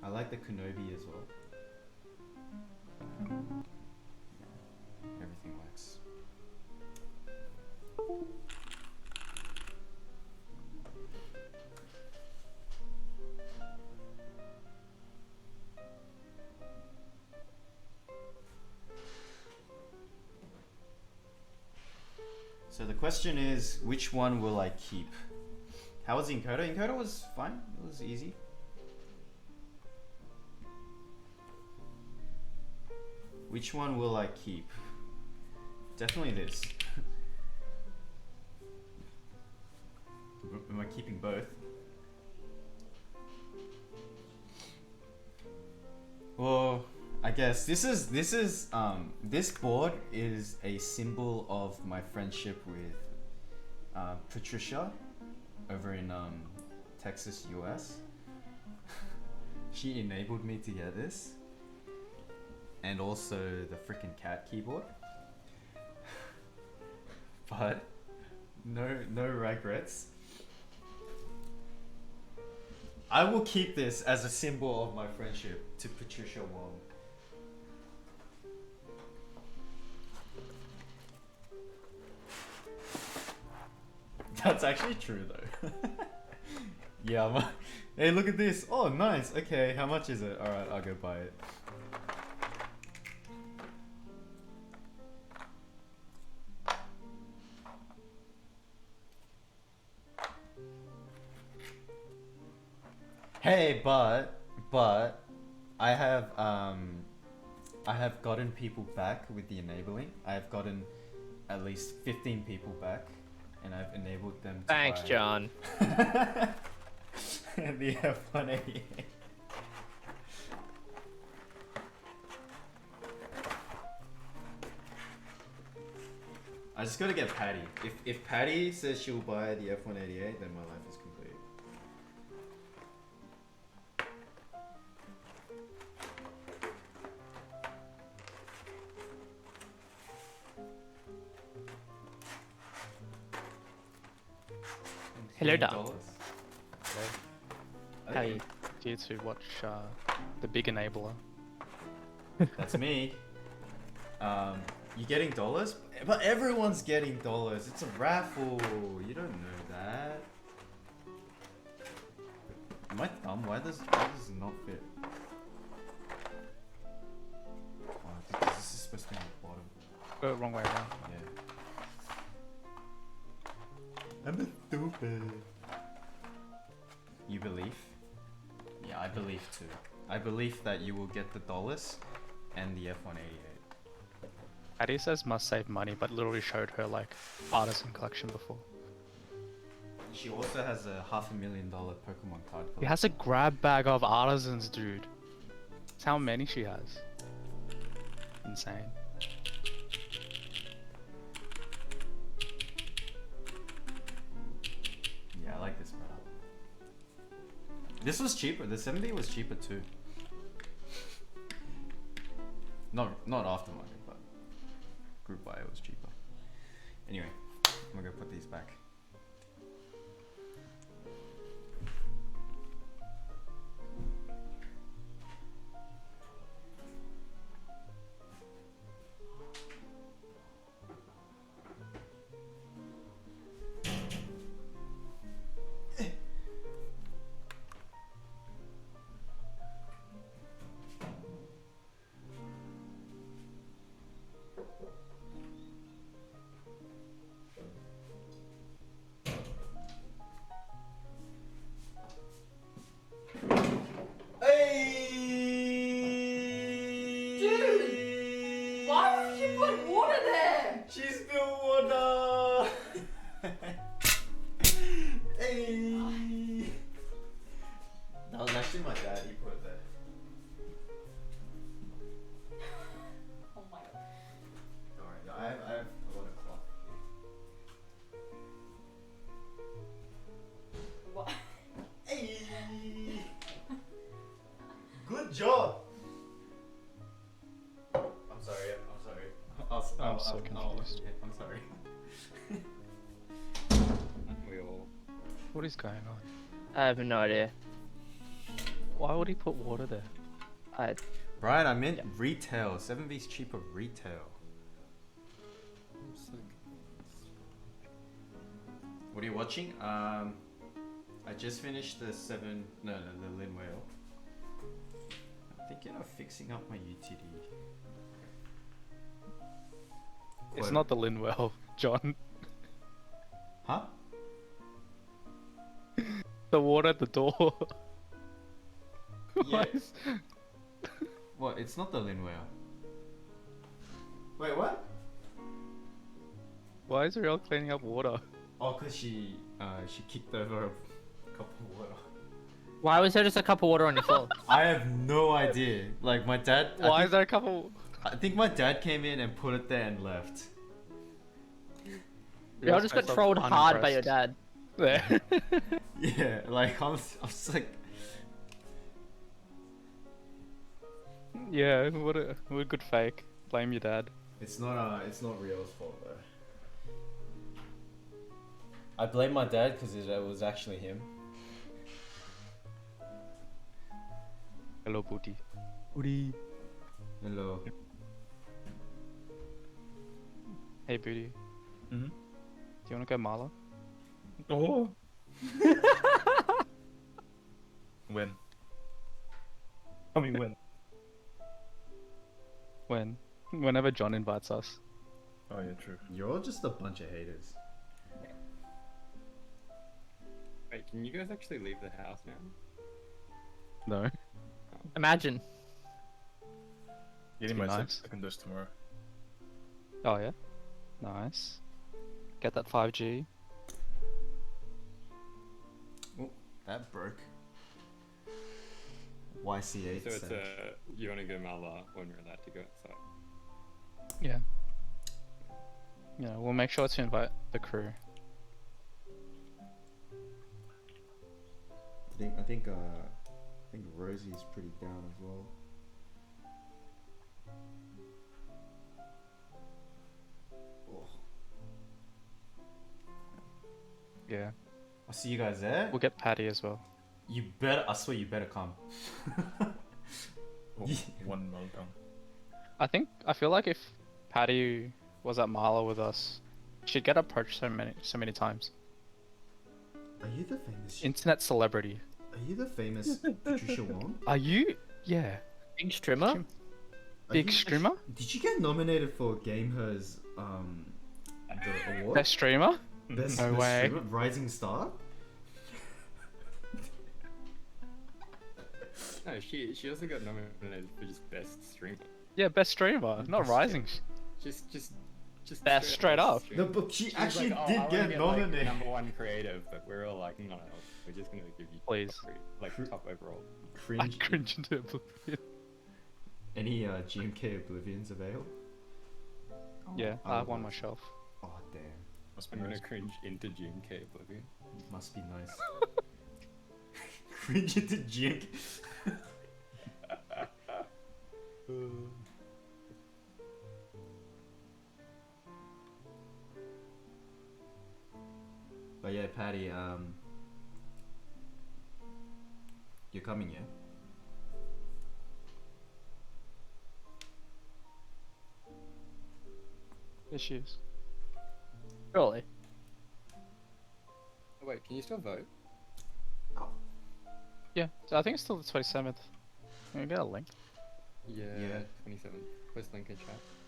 I like the Kenobi as well. Everything works. So the question is, which one will I keep? How was Encoder? Encoder was fine. It was easy. Which one will I keep? Definitely this. Am I keeping both? Well, I guess this board is a symbol of my friendship with Patricia over in Texas, US. She enabled me to get this. And also the freaking cat keyboard. But no regrets. I will keep this as a symbol of my friendship to Patricia Wong. That's actually true though. Yeah, hey, look at this. Oh, nice. Okay, how much is it? Alright, I'll go buy it. Hey, but I have gotten people back with the enabling. I have gotten at least 15 people back, and I've enabled them to Thanks, buy John. the F188. I just gotta get Patty. If Patty says she'll buy the F188, then my life is complete. Hello, $20. Dom. Hello. How are you? Here to watch the big enabler. That's me. You getting dollars? But everyone's getting dollars. It's a raffle. You don't know that. Am I dumb? Why does it not fit? Oh, this is supposed to be on the bottom. Wrong way around. Yeah. I'm stupid. You believe? Yeah, I believe too. I believe that you will get the dollars and the F188. Patty says must save money, but literally showed her like artisan collection before. She also has a $500,000 Pokemon card He has a grab bag of artisans, dude. That's how many she has. Insane. Yeah, I like this better. This was cheaper. The 70 was cheaper too. Not aftermarket, but group buy was cheaper. Anyway, I'm gonna go put these back. Dude! Why would you put water there? She spilled water! Hey! What is going on? I have no idea. Why would he put water there? I Brian, I meant retail. 7V's cheaper retail. What are you watching? I just finished the the Lin Whale. I'm thinking of fixing up my UTD. It's Quite- not the Lin Whale, John. Huh? The water at the door. Why Yeah. is- What? It's not the Lin Whale. Wait, what? Why is Ariel cleaning up water? Oh, cause she kicked over a cup of water. Why was there just a cup of water on your floor? I have no idea. Like my dad. Why is there a couple? I think my dad came in and put it there and left. Y'all just got trolled hard by your dad. There. Yeah, like I was like, Yeah, what a good fake. Blame your dad. it's not Rio's fault though. I blame my dad because it was actually him. Hello, Booty. Booty. Hello. Hey, Booty. Mhm. Do you want to go Mala? Oh. When? I mean when? Whenever John invites us. Oh yeah, true. You're all just a bunch of haters. Wait, can you guys actually leave the house now? No. Imagine. Getting be my nice. second dose tomorrow. Oh yeah. Nice. Get that 5G. Oh, that broke. YC8. So it's sank. you want to go Mala when we're allowed to go outside. Yeah. Yeah, we'll make sure to invite the crew. I think Rosie's pretty down as well. Oh. Yeah. I'll see you guys there. We'll get Patty as well. You better, I swear you better come. Oh, Yeah. one meltdown. I feel like if Patty was at Marla with us, she'd get approached so many times. Are you the famous? Internet celebrity. Are you the famous Patricia Wong? Are you? Yeah. Big streamer? Are Big you- streamer? Did you get nominated for GameHer's the award? Best streamer? Best, No best way. streamer? Rising Star? No, she also got nominated for just best streamer. Yeah, best streamer. Not Best rising. Just Best straight up. No, but she She was actually like, "Oh, I did wanna get nominated. Like, #1 creative, but we're all like, no, we're just gonna give you Please. top overall. I Cringe. cringe into oblivion. Any GMK Oblivions avail? Yeah, I I have would one love- myself. Oh damn, Must be I'm gonna nice. cringe into GMK Oblivion. must be nice. Cringe into GMK. But yeah, Patty, you're coming, yeah? There she is. Surely. Oh, wait, can you still vote? Yeah, so I think it's still the 27th. Can we get a link? Yeah, Yeah. 27. Post link in chat.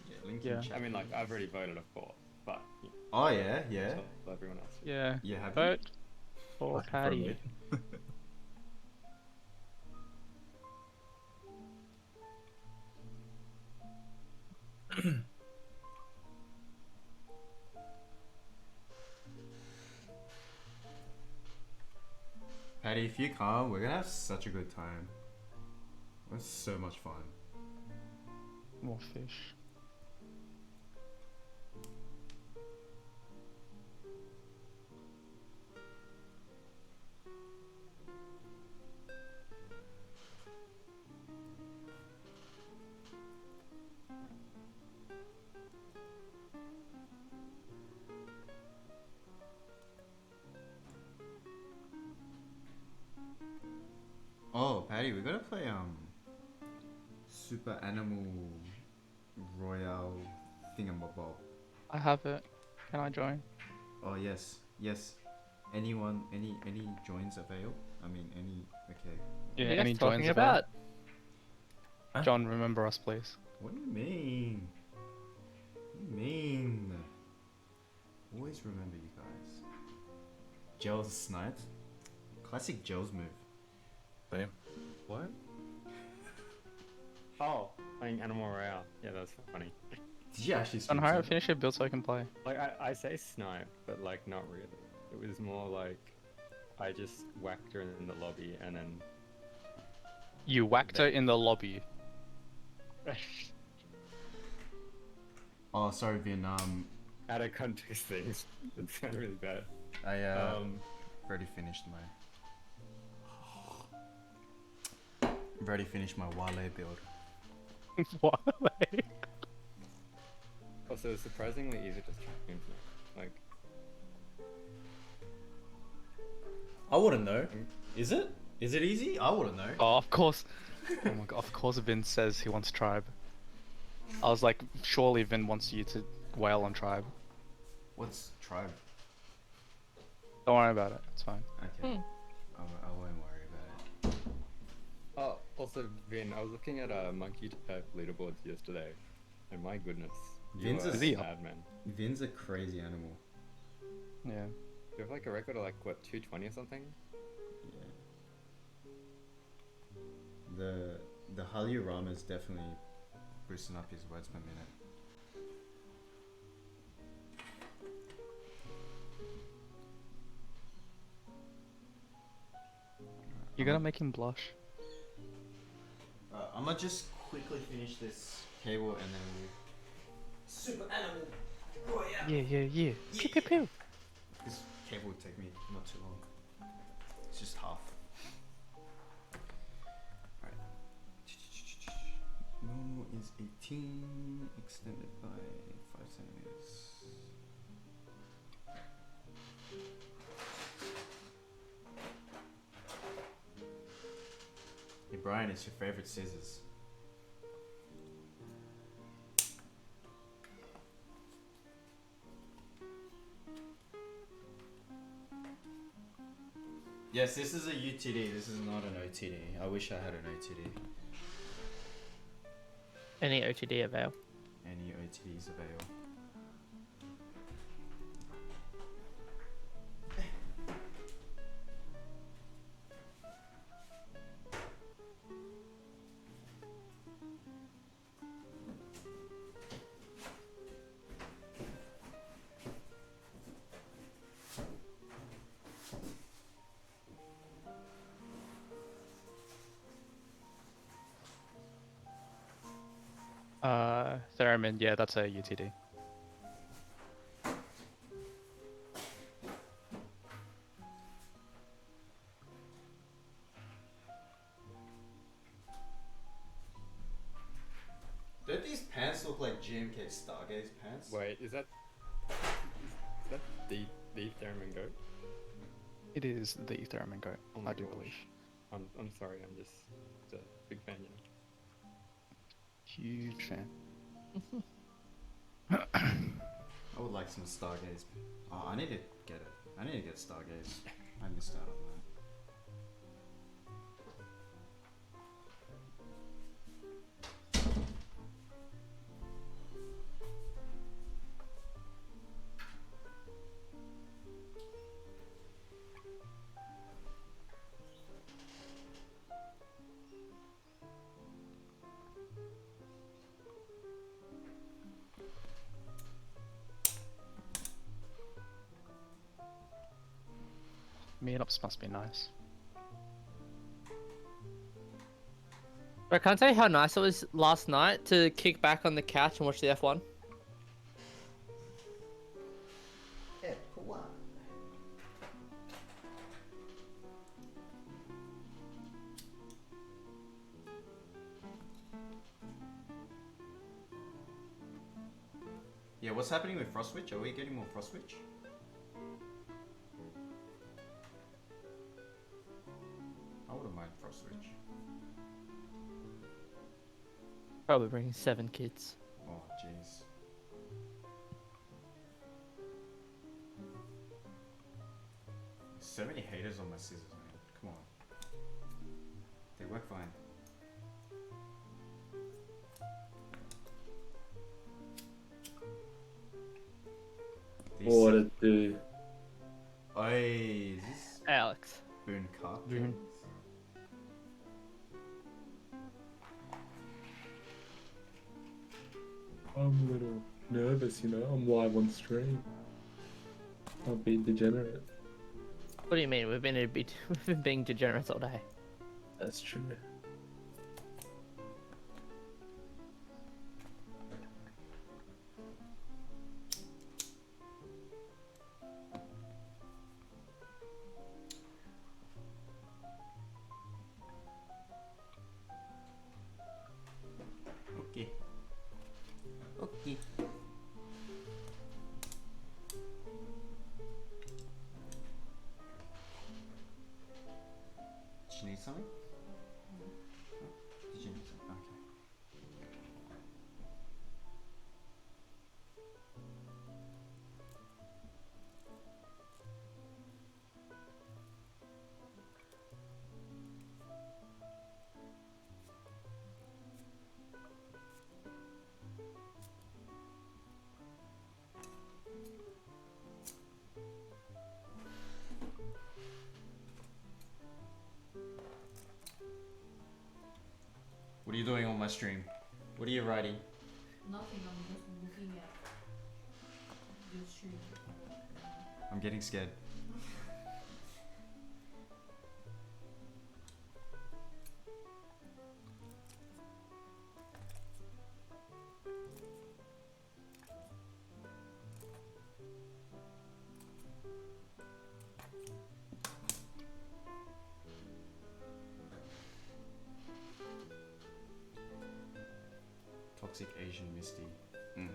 Yeah, link Yeah. in chat. I mean, like, I've already voted, of course, but Oh yeah, yeah. tell everyone else. Yeah. You happy? Vote for Fucking Patty. friendly. Patty, if you come, we're gonna have such a good time. It's so much fun. More fish. Oh, Patty, we gotta play Super Animal Royale thingamabob. I have it. Can I join? Oh yes, yes. Anyone, any joins avail? I mean, any. Okay. Yeah, What are you any guys talking joins about? John, remember us, please. What do you mean? What do you mean? Always remember you guys. Gels Snipe. Classic Gels move. Same. What? Oh, playing Animal Royale. Yeah, that's funny. Did you actually John, stream hurry up, something? finish your build so I can play. Like I say snipe, but like not really. It was more like I just whacked her in the lobby and then You whacked her in the lobby. Oh, sorry, Vietnam. out of context things. It sounded really bad. I already finished my. I've already finished my Wale build. What? Also, it's surprisingly easy to stream. Like, I wouldn't know. Is it? Is it easy? I wouldn't know. Oh, of course. Oh my god, of course Vin says he wants tribe. I was like, surely Vin wants you to wail on tribe. What's tribe? Don't worry about it, it's fine. Okay. I won't worry about it. oh, also Vin, I was looking at monkey type leaderboards yesterday, and my goodness, Vin's you a- are Is he a up? bad man. Vin's a crazy animal. Yeah. You have like a record of like what 220 or something? Yeah. The Halyurama's definitely boosting up his words per minute. You gotta make him blush. I'm gonna just quickly finish this cable and then we. Super animal. Oh yeah. Yeah. Pew pew pew. This cable would take me not too long. It's just half. Alright. Normal is 18, extended by 5 centimeters. Hey Brian, it's your favorite scissors. Yes, this is a UTD. This is not an OTD. I wish I had an OTD. Any OTD avail? Any OTDs avail? Theremin, yeah, that's a UTD. Don't these pants look like GMK Stargaze pants? Wait, is that the Theremin goat? It is the Theremin goat, Oh my I do gosh. believe. I'm sorry, I'm just a big fan. You know? Huge fan. I would like some Stargaze. Oh, I need to get it. I need to get Stargaze. I missed out on that. Meetups must be nice. But I can't tell you how nice it was last night to kick back on the couch and watch the F1. Yeah, what's happening with Frost Witch? Are we getting more Frost Witch? I wouldn't don't mind Frost Switch. Probably bring 7 kids. Oh, jeez. So many haters on my scissors, man. Come on. They work fine. These What it do? Oi, is this Alex. Boone Carp? Boone. I'm a little nervous, you know. I'm live on stream. I'll be degenerate. What do you mean? We've been being degenerates all day. That's true. Okay. Okay. Did you need something? Did you need something? Okay. What are you doing on my stream? What are you writing? Nothing, I'm just looking at your stream. I'm getting scared. Toxic Asian Misty. Mm.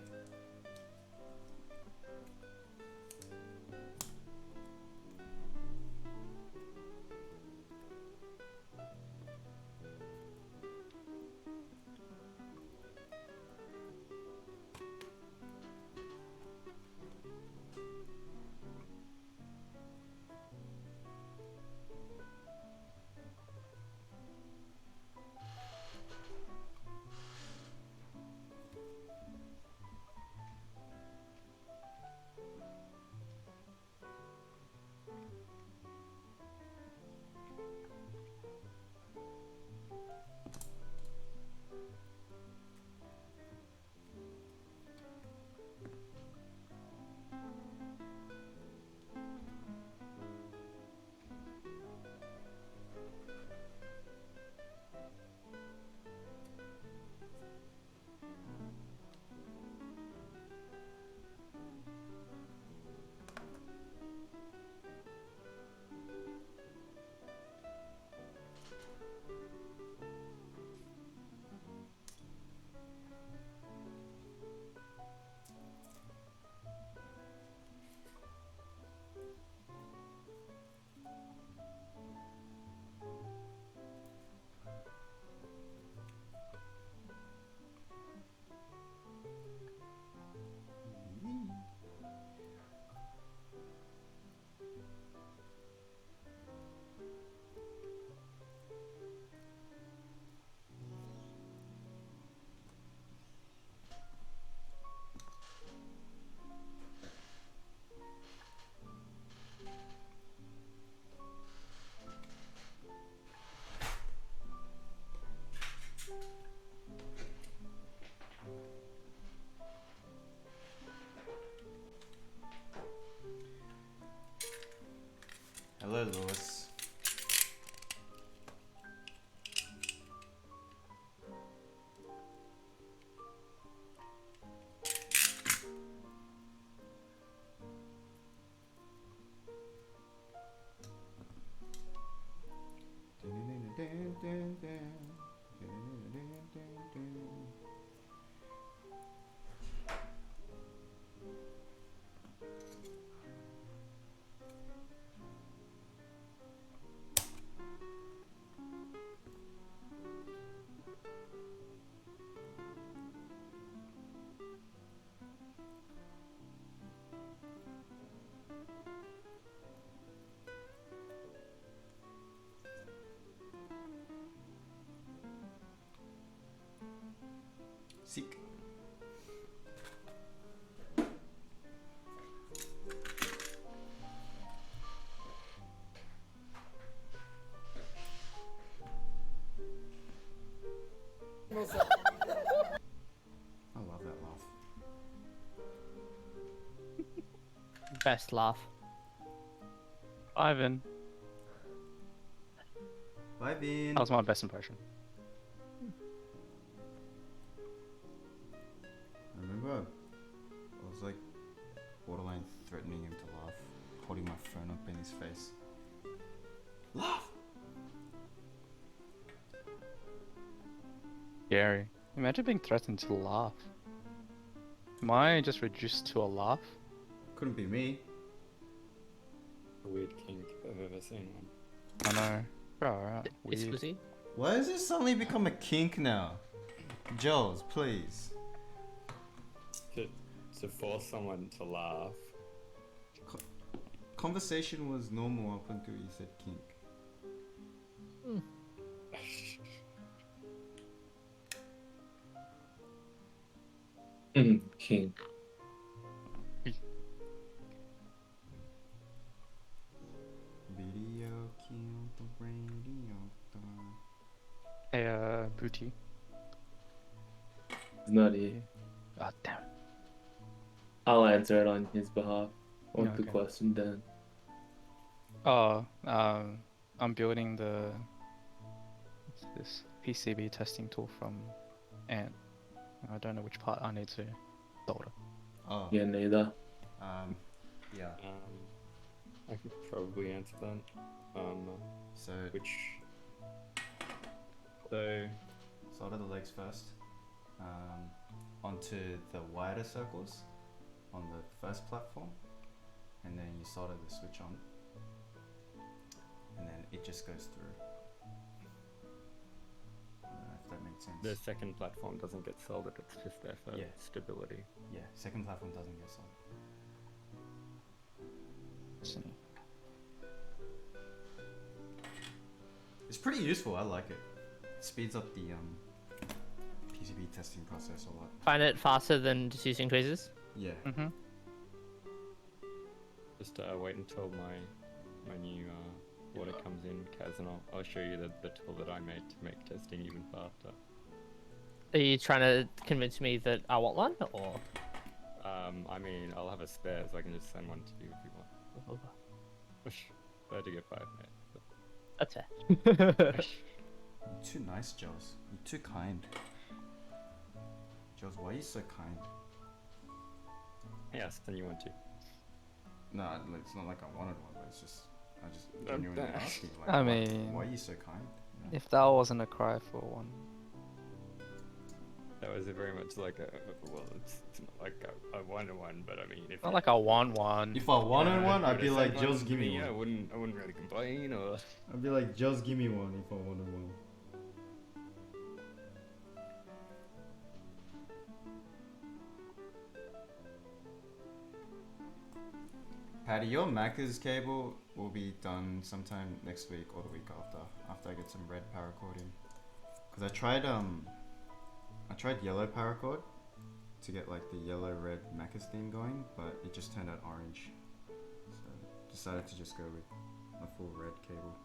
Hello, Lewis. I love that laugh. Best laugh. Ivan. Bye, Vin. That was my best impression. I remember I was like borderline threatening him to laugh, holding my phone up in his face. Laugh! Scary. Imagine being threatened to laugh. Am I just reduced to a laugh? Couldn't be me. A weird kink if I've ever seen one. I know. Alright. It's Weird. Lizzie. Why has this suddenly become a kink now? Jules, please. To force someone to laugh. Conversation was normal up until you said kink. King. Video killed the radio star. Hey, Booty. He's not here. God damn it. I'll answer it on his behalf. I want Yeah, the okay. question done. Oh, I'm building the what's this PCB testing tool from Ant. I don't know which part I need to solder. Oh. Yeah, neither. Yeah. I could probably answer that. So Which. So. solder the legs first. Onto the wider circles on the first platform, and then you solder the switch on, and then it just goes through. I don't know if that makes sense. The second platform doesn't get soldered, it's just there for Yeah. stability. Yeah, second platform doesn't get soldered. See. It's pretty useful. I like it. It speeds up the PCB testing process a lot. Find it faster than just using tweezers. Yeah. Mm-hmm. Just wait until my new order comes in, Kaz, and I'll show you the tool that I made to make testing even faster. Are you trying to convince me that I want one, or? I mean, I'll have a spare, so I can just send one to you if you want. I had to get 5, mate. That's fair. You're too nice, Jules. You're too kind. Jules, why are you so kind? Yes, then you want to. No, it's not like I wanted one, but it's just I just genuinely asking. Like, I why- mean, why are you so kind? You know? if that wasn't a cry for one. That was a very much like a, well, it's not like a one-to-one, but I mean, if Not like I want one. If I wanted one, if I'd be you would've like, sent one Jules, to give me me, I one. wouldn't really complain, or... I'd be like, Jules, give me one if I wanted one. Patty, your Macca's cable will be done sometime next week or the week after I get some red paracord in. Cause I tried yellow paracord to get like the yellow-red Macca's theme going, but it just turned out orange. So decided to just go with a full red cable.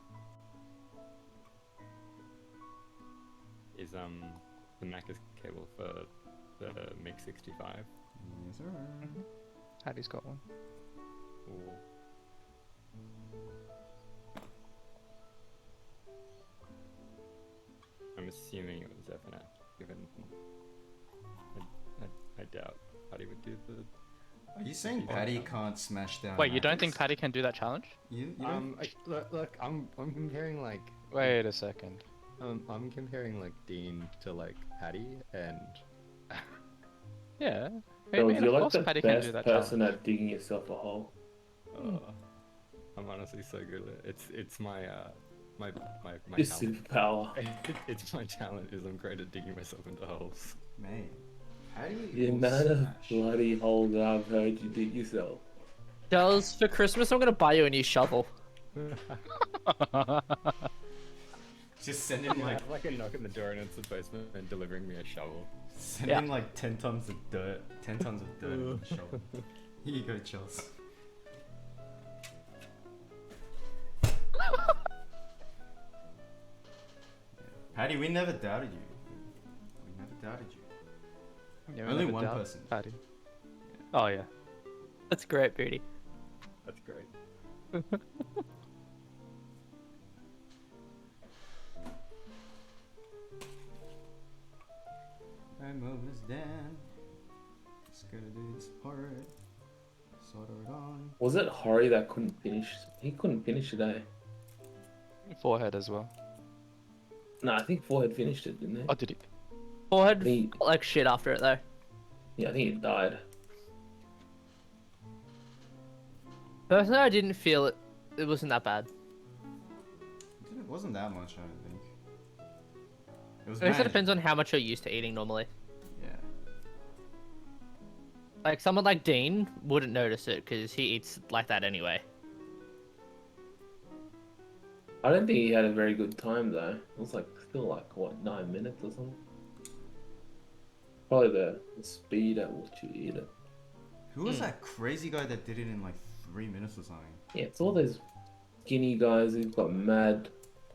Is the Macca's cable for the MiG 65? Yes, sir. Hattie's got one. Or... I'm assuming it was FNF, given I doubt Patty would do the... Are you saying Patty can't smash down? Wait, you don't Macca's? think Patty can do that challenge? You don't? Look, I'm comparing like... Wait a second. I'm comparing like Dean to like Patty, and... Yeah. I Jules, mean, you're of like course the Patty can do best that person challenge. at digging yourself a hole. I'm honestly so good at it. It's my Your talent. superpower. It's my talent is I'm great at digging myself into holes. Man, Patty The will amount of smash. bloody holes that I've heard you dig yourself. Girls, for Christmas, I'm gonna buy you a new shovel. Just send him like Like a knock on the door and it's the postman and delivering me a shovel. send him like 10 tons of dirt, 10 tons of dirt in the shovel. Here you go, Chels. Patty, we never doubted you. We doubted you. Yeah, we Only never one doubt person. Paddy. Oh yeah. That's great, Booty. That's great. I'm almost done. Just gotta do this part. Sort it on. Was it Hori that couldn't finish? He couldn't finish today. Forehead as well. No, I think Forehead finished it, didn't he? Oh, did he? Forehead He- felt like shit after it though. Yeah, I think he died. Personally, I didn't feel it. It wasn't that bad. It wasn't that much, I don't think. It was I guess it manageable. depends on how much you're used to eating normally. Yeah. Like someone like Dean wouldn't notice it because he eats like that anyway. I don't think he had a very good time though. It was like still like what 9 minutes or something. Probably the speed at which you eat it. Who was that crazy guy that did it in like 3 minutes or something? Yeah, it's all those skinny guys who've got mad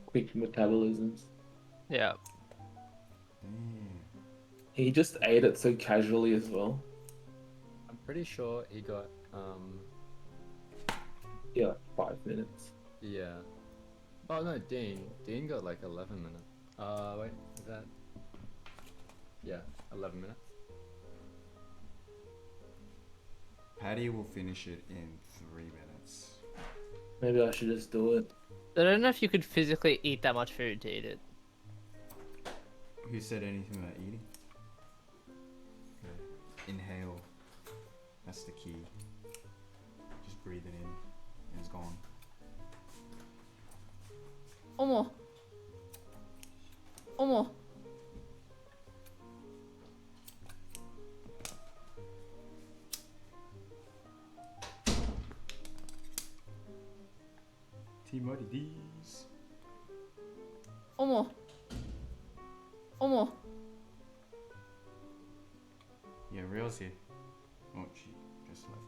quick metabolisms. Yeah. Damn. He just ate it so casually as well. I'm pretty sure he got Yeah, like 5 minutes. yeah. Oh no, Dean got like 11 minutes. Wait, is that? Yeah, 11 minutes. Paddy will finish it in 3 minutes. Maybe I should just do it. I don't know if you could physically eat that much food to eat it. Who said anything about eating? Okay. Inhale. That's the key. Just breathe it in and it's gone. Omo. Omo. T-Muddy D's. Omo. Omo. Yeah, Real's here. Oh, she just left.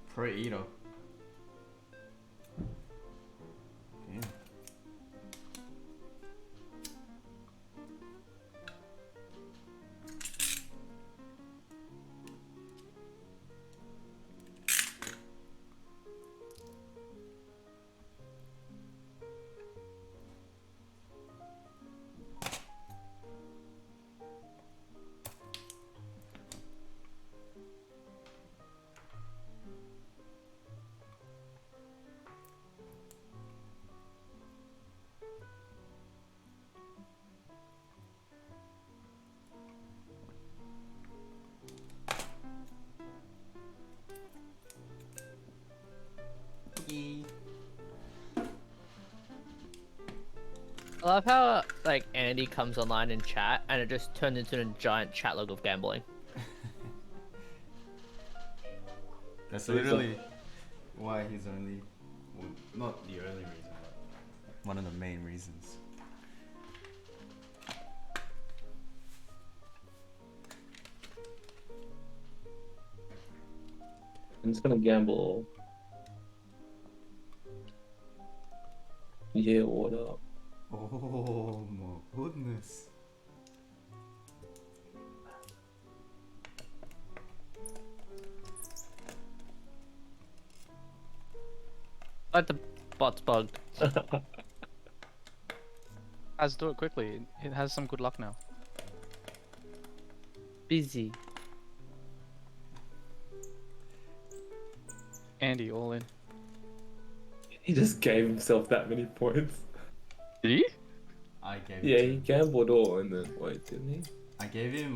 Pro eater. Damn. I love how like Andy comes online in chat and it just turns into a giant chat log of gambling. That's literally why he's only, well, not the only reason, but one of the main reasons. I'm just gonna gamble. Yeah, what up? Oh my goodness. But the bot's bugged. Let's do it quickly. It has some good luck now. Busy. Andy, all in. He just gave himself that many points. Did he? I gave Yeah, it he gambled all and then wait, didn't he? I gave him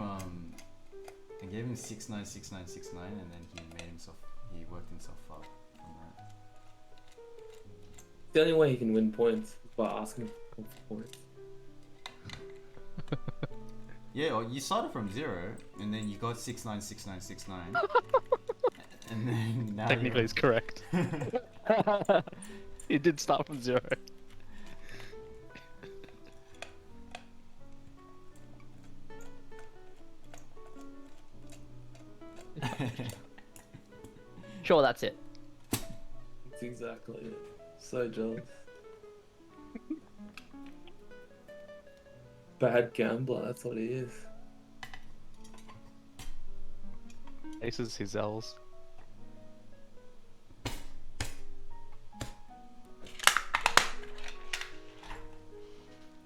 696969 and then he worked himself up from that. The only way he can win points is by asking for points. Yeah, well, you started from 0 and then you got 696969. And then now Technically, you're- it's correct. It did start from 0. Sure, that's it. exactly it. So jealous. Bad gambler, that's what he is. Aces his L's.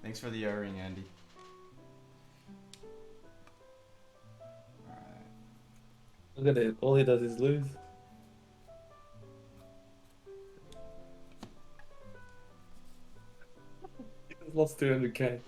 Thanks for the O-ring, Andy. Alright. Look at it, all he does is lose. He's lost 200k.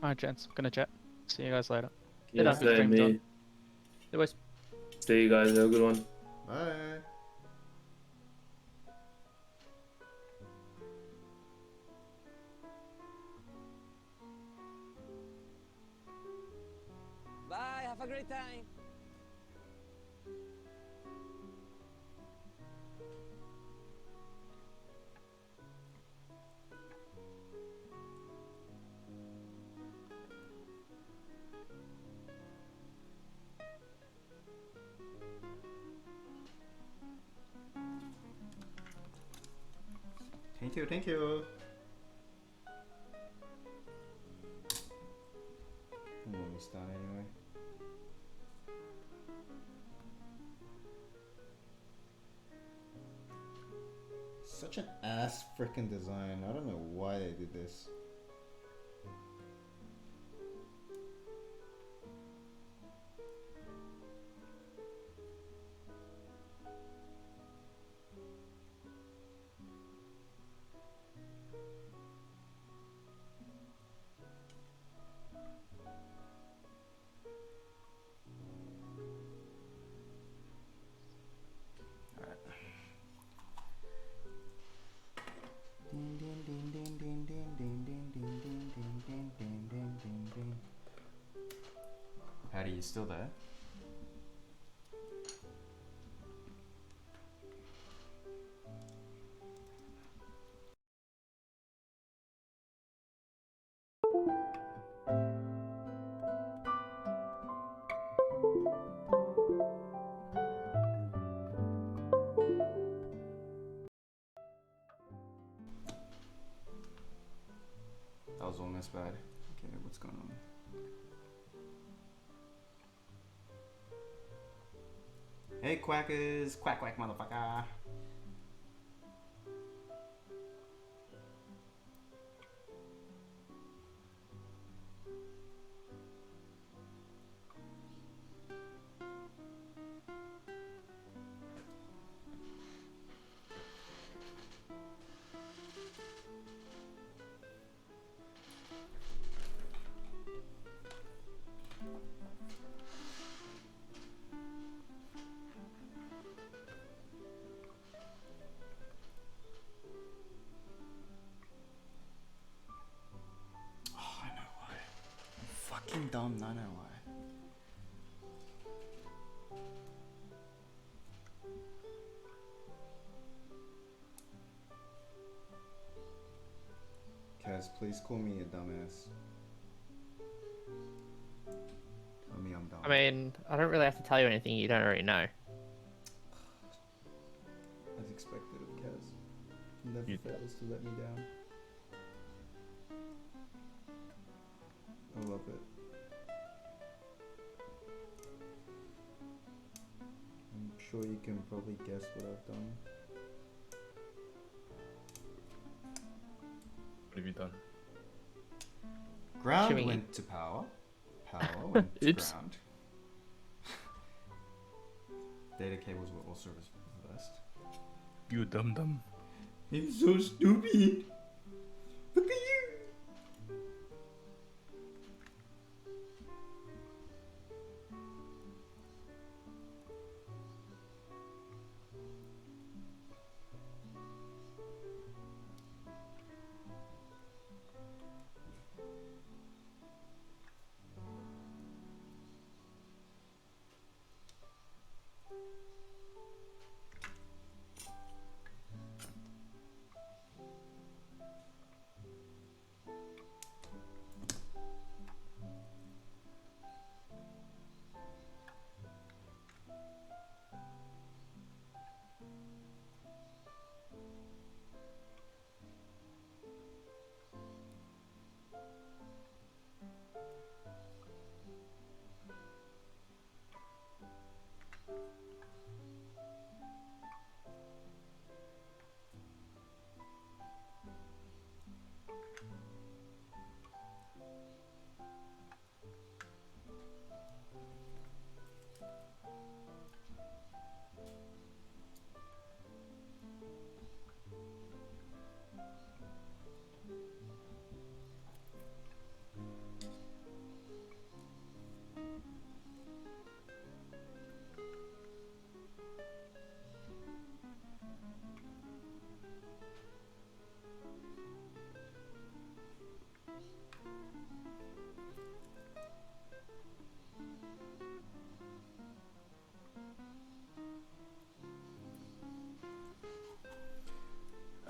Alright, gents, I'm gonna jet. See you guys later. Yeah, done. same Stream here. done. It was See you guys, have a good one. Bye. Bye, have a great time. Thank you, thank you. I'm almost done anyway. Such an ass freaking design. I don't know why they did this. Patty, you still there? That was almost bad. Okay, what's going on? Hey quackers! Quack quack motherfucker! dumb, no, no, why? Kaz, please call me a dumbass. Tell me I'm dumb. I mean, I don't really have to tell you anything you don't already know. As expected of Kaz. Never fails to let me down. I love it. I'm sure you can probably guess what I've done. What have you done? Ground Assuming went to power. Power went to Oops. ground. Data cables were also reversed. You dumb dumb. I'm so stupid. Look at you.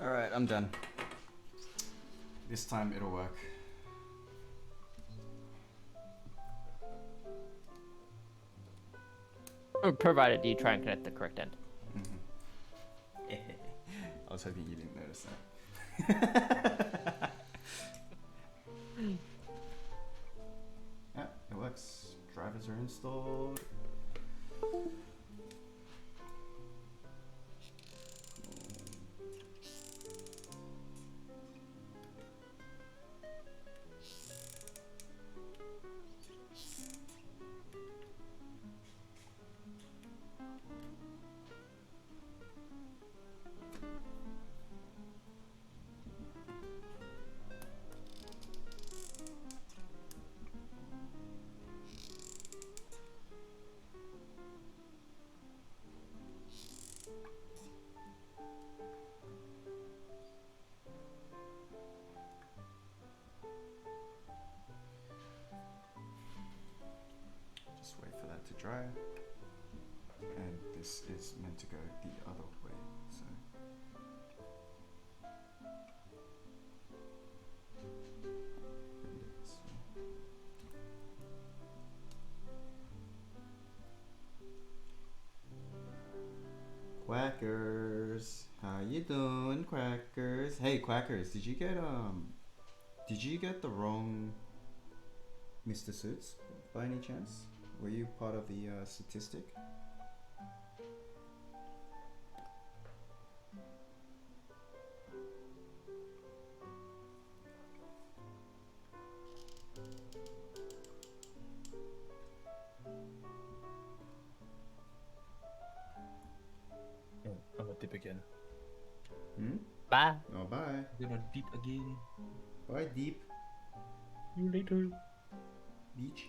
Alright, I'm done. This time it'll work. Provided you try and connect the correct end. I was hoping you didn't notice that. Yeah, it works. Drivers are installed. Just wait for that to dry. And this is meant to go the other way, so. Bend it this way. Quackers, how you doing, Quackers? Hey, Quackers, did you get the wrong Mr. Suits by any chance? Were you part of the statistic? Oh, I'm a dip again. Hmm? Bye. Oh, bye. Gonna dip again. Bye, Deep. You later. Beach.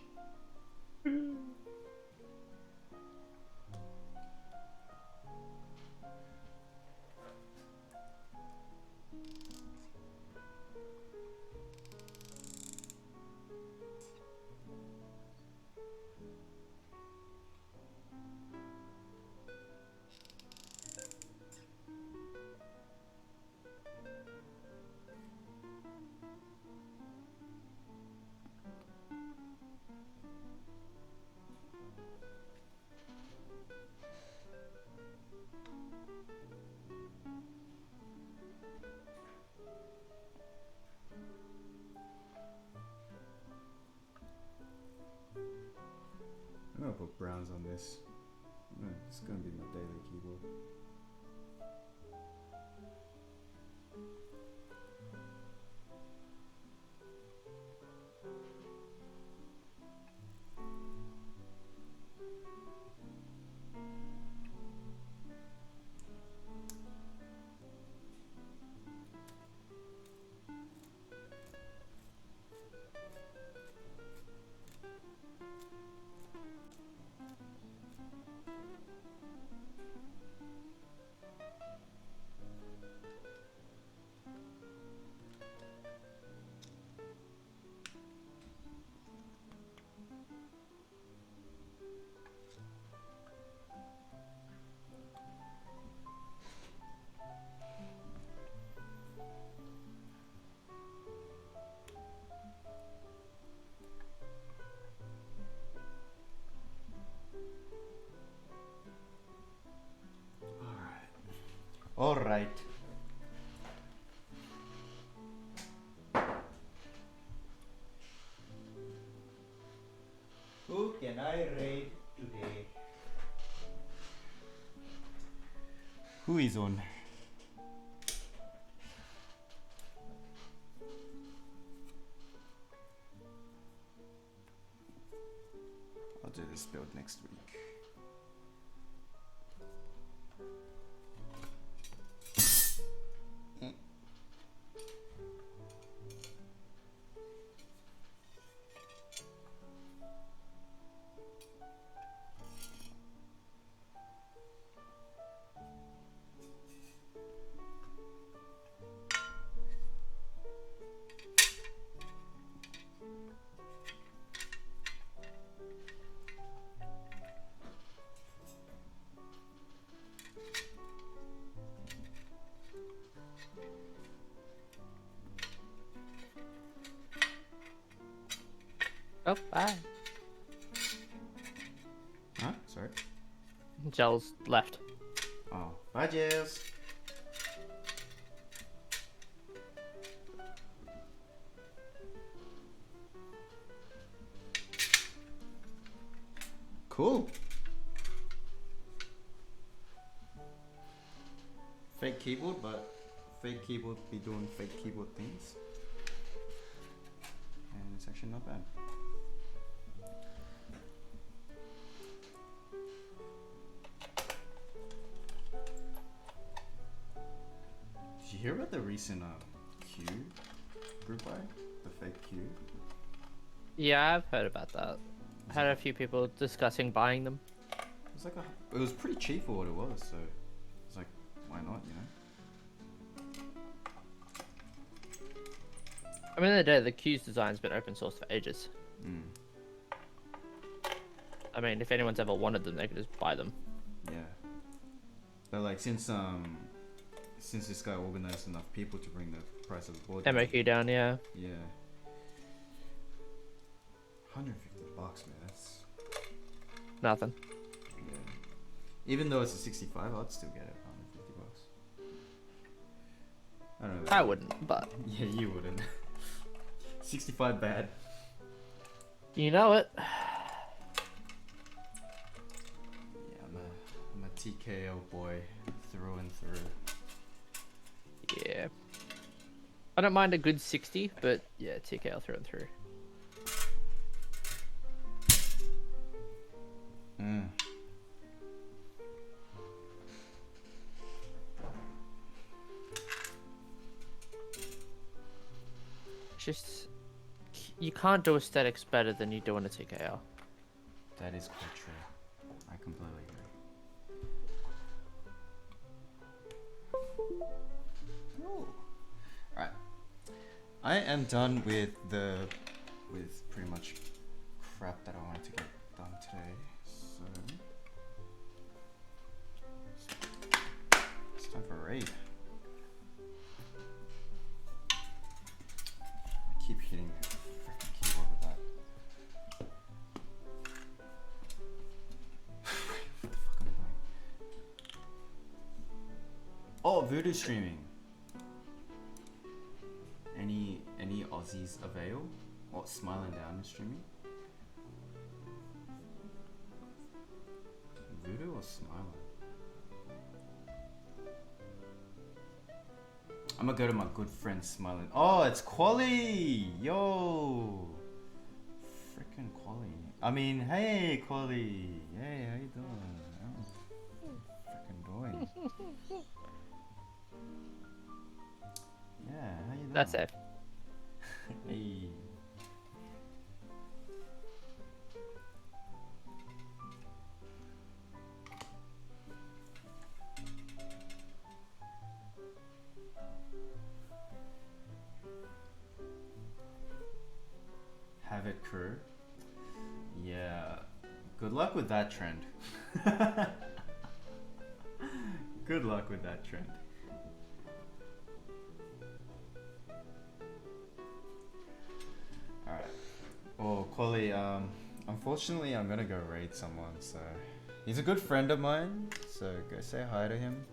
put browns on this. No, it's gonna be my daily keyboard. All right. Who can I raid today? Who is on? I'll do this build next week. Oh, bye. Huh? Sorry. Gel's left. Oh, bye, Jails. Cool. Fake keyboard, but fake keyboard be doing fake keyboard things. And it's actually not bad. Did you hear about the recent Q group buy? The fake Q? Yeah, I've heard about that. Had a few people discussing buying them. It was like it was pretty cheap for what it was, so it's like, why not, you know? I mean, in the day, the Q's design's been open source for ages. Mm. I mean, if anyone's ever wanted them, they could just buy them. Yeah. But like since this guy organized enough people to bring the price of the board down. MOQ down, yeah. Yeah. $150, man. That's Nothing. yeah. Even though it's a 65, I'd still get it for $150. I don't know. I wouldn't, but Yeah, you wouldn't. 65 bad. you know it. Yeah, I'm a TKO boy through and through. Yeah. I don't mind a good 60, but yeah, TKL through and through. Mm. Just, you can't do aesthetics better than you do on a TKL. That is quite true. I completely agree. Oh. Alright. I am done with pretty much crap that I wanted to get done today. So it's time for a raid. I keep hitting the freaking keyboard with that. What the fuck am I doing? Oh, voodoo streaming. Any Aussies avail? What, Smiling Down is streaming? Voodoo or Smiler? I'm gonna go to my good friend Smiling. Oh, it's Quali! Yo! Frickin' Quali. I mean, hey Quali! Hey, how you doing? How frickin' doing? Yeah, how you doing? That's it. Hey. Havoc crew. Yeah. Good luck with that trend. Good luck with that trend. Alright. Well, Quali, unfortunately I'm gonna go raid someone, so he's a good friend of mine, so go say hi to him.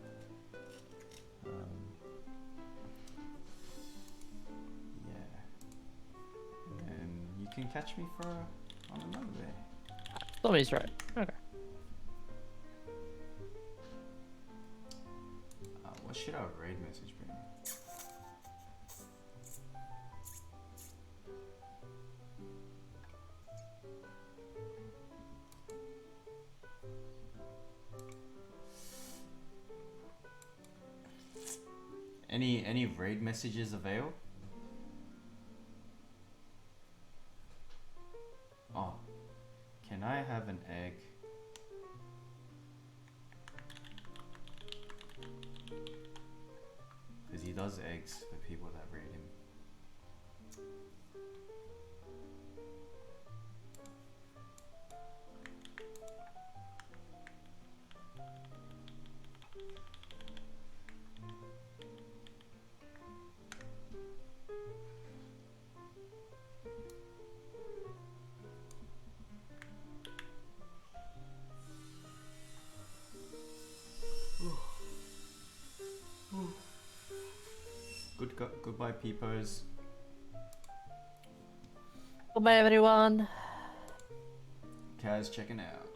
Yeah. And you can catch me for on another day. Tommy's right. Okay. What should our raid message be? Any raid messages avail? Oh, can I have an egg? Because he does eggs for people that raid him. Goodbye, peepers. Goodbye, everyone. Kaz checking out.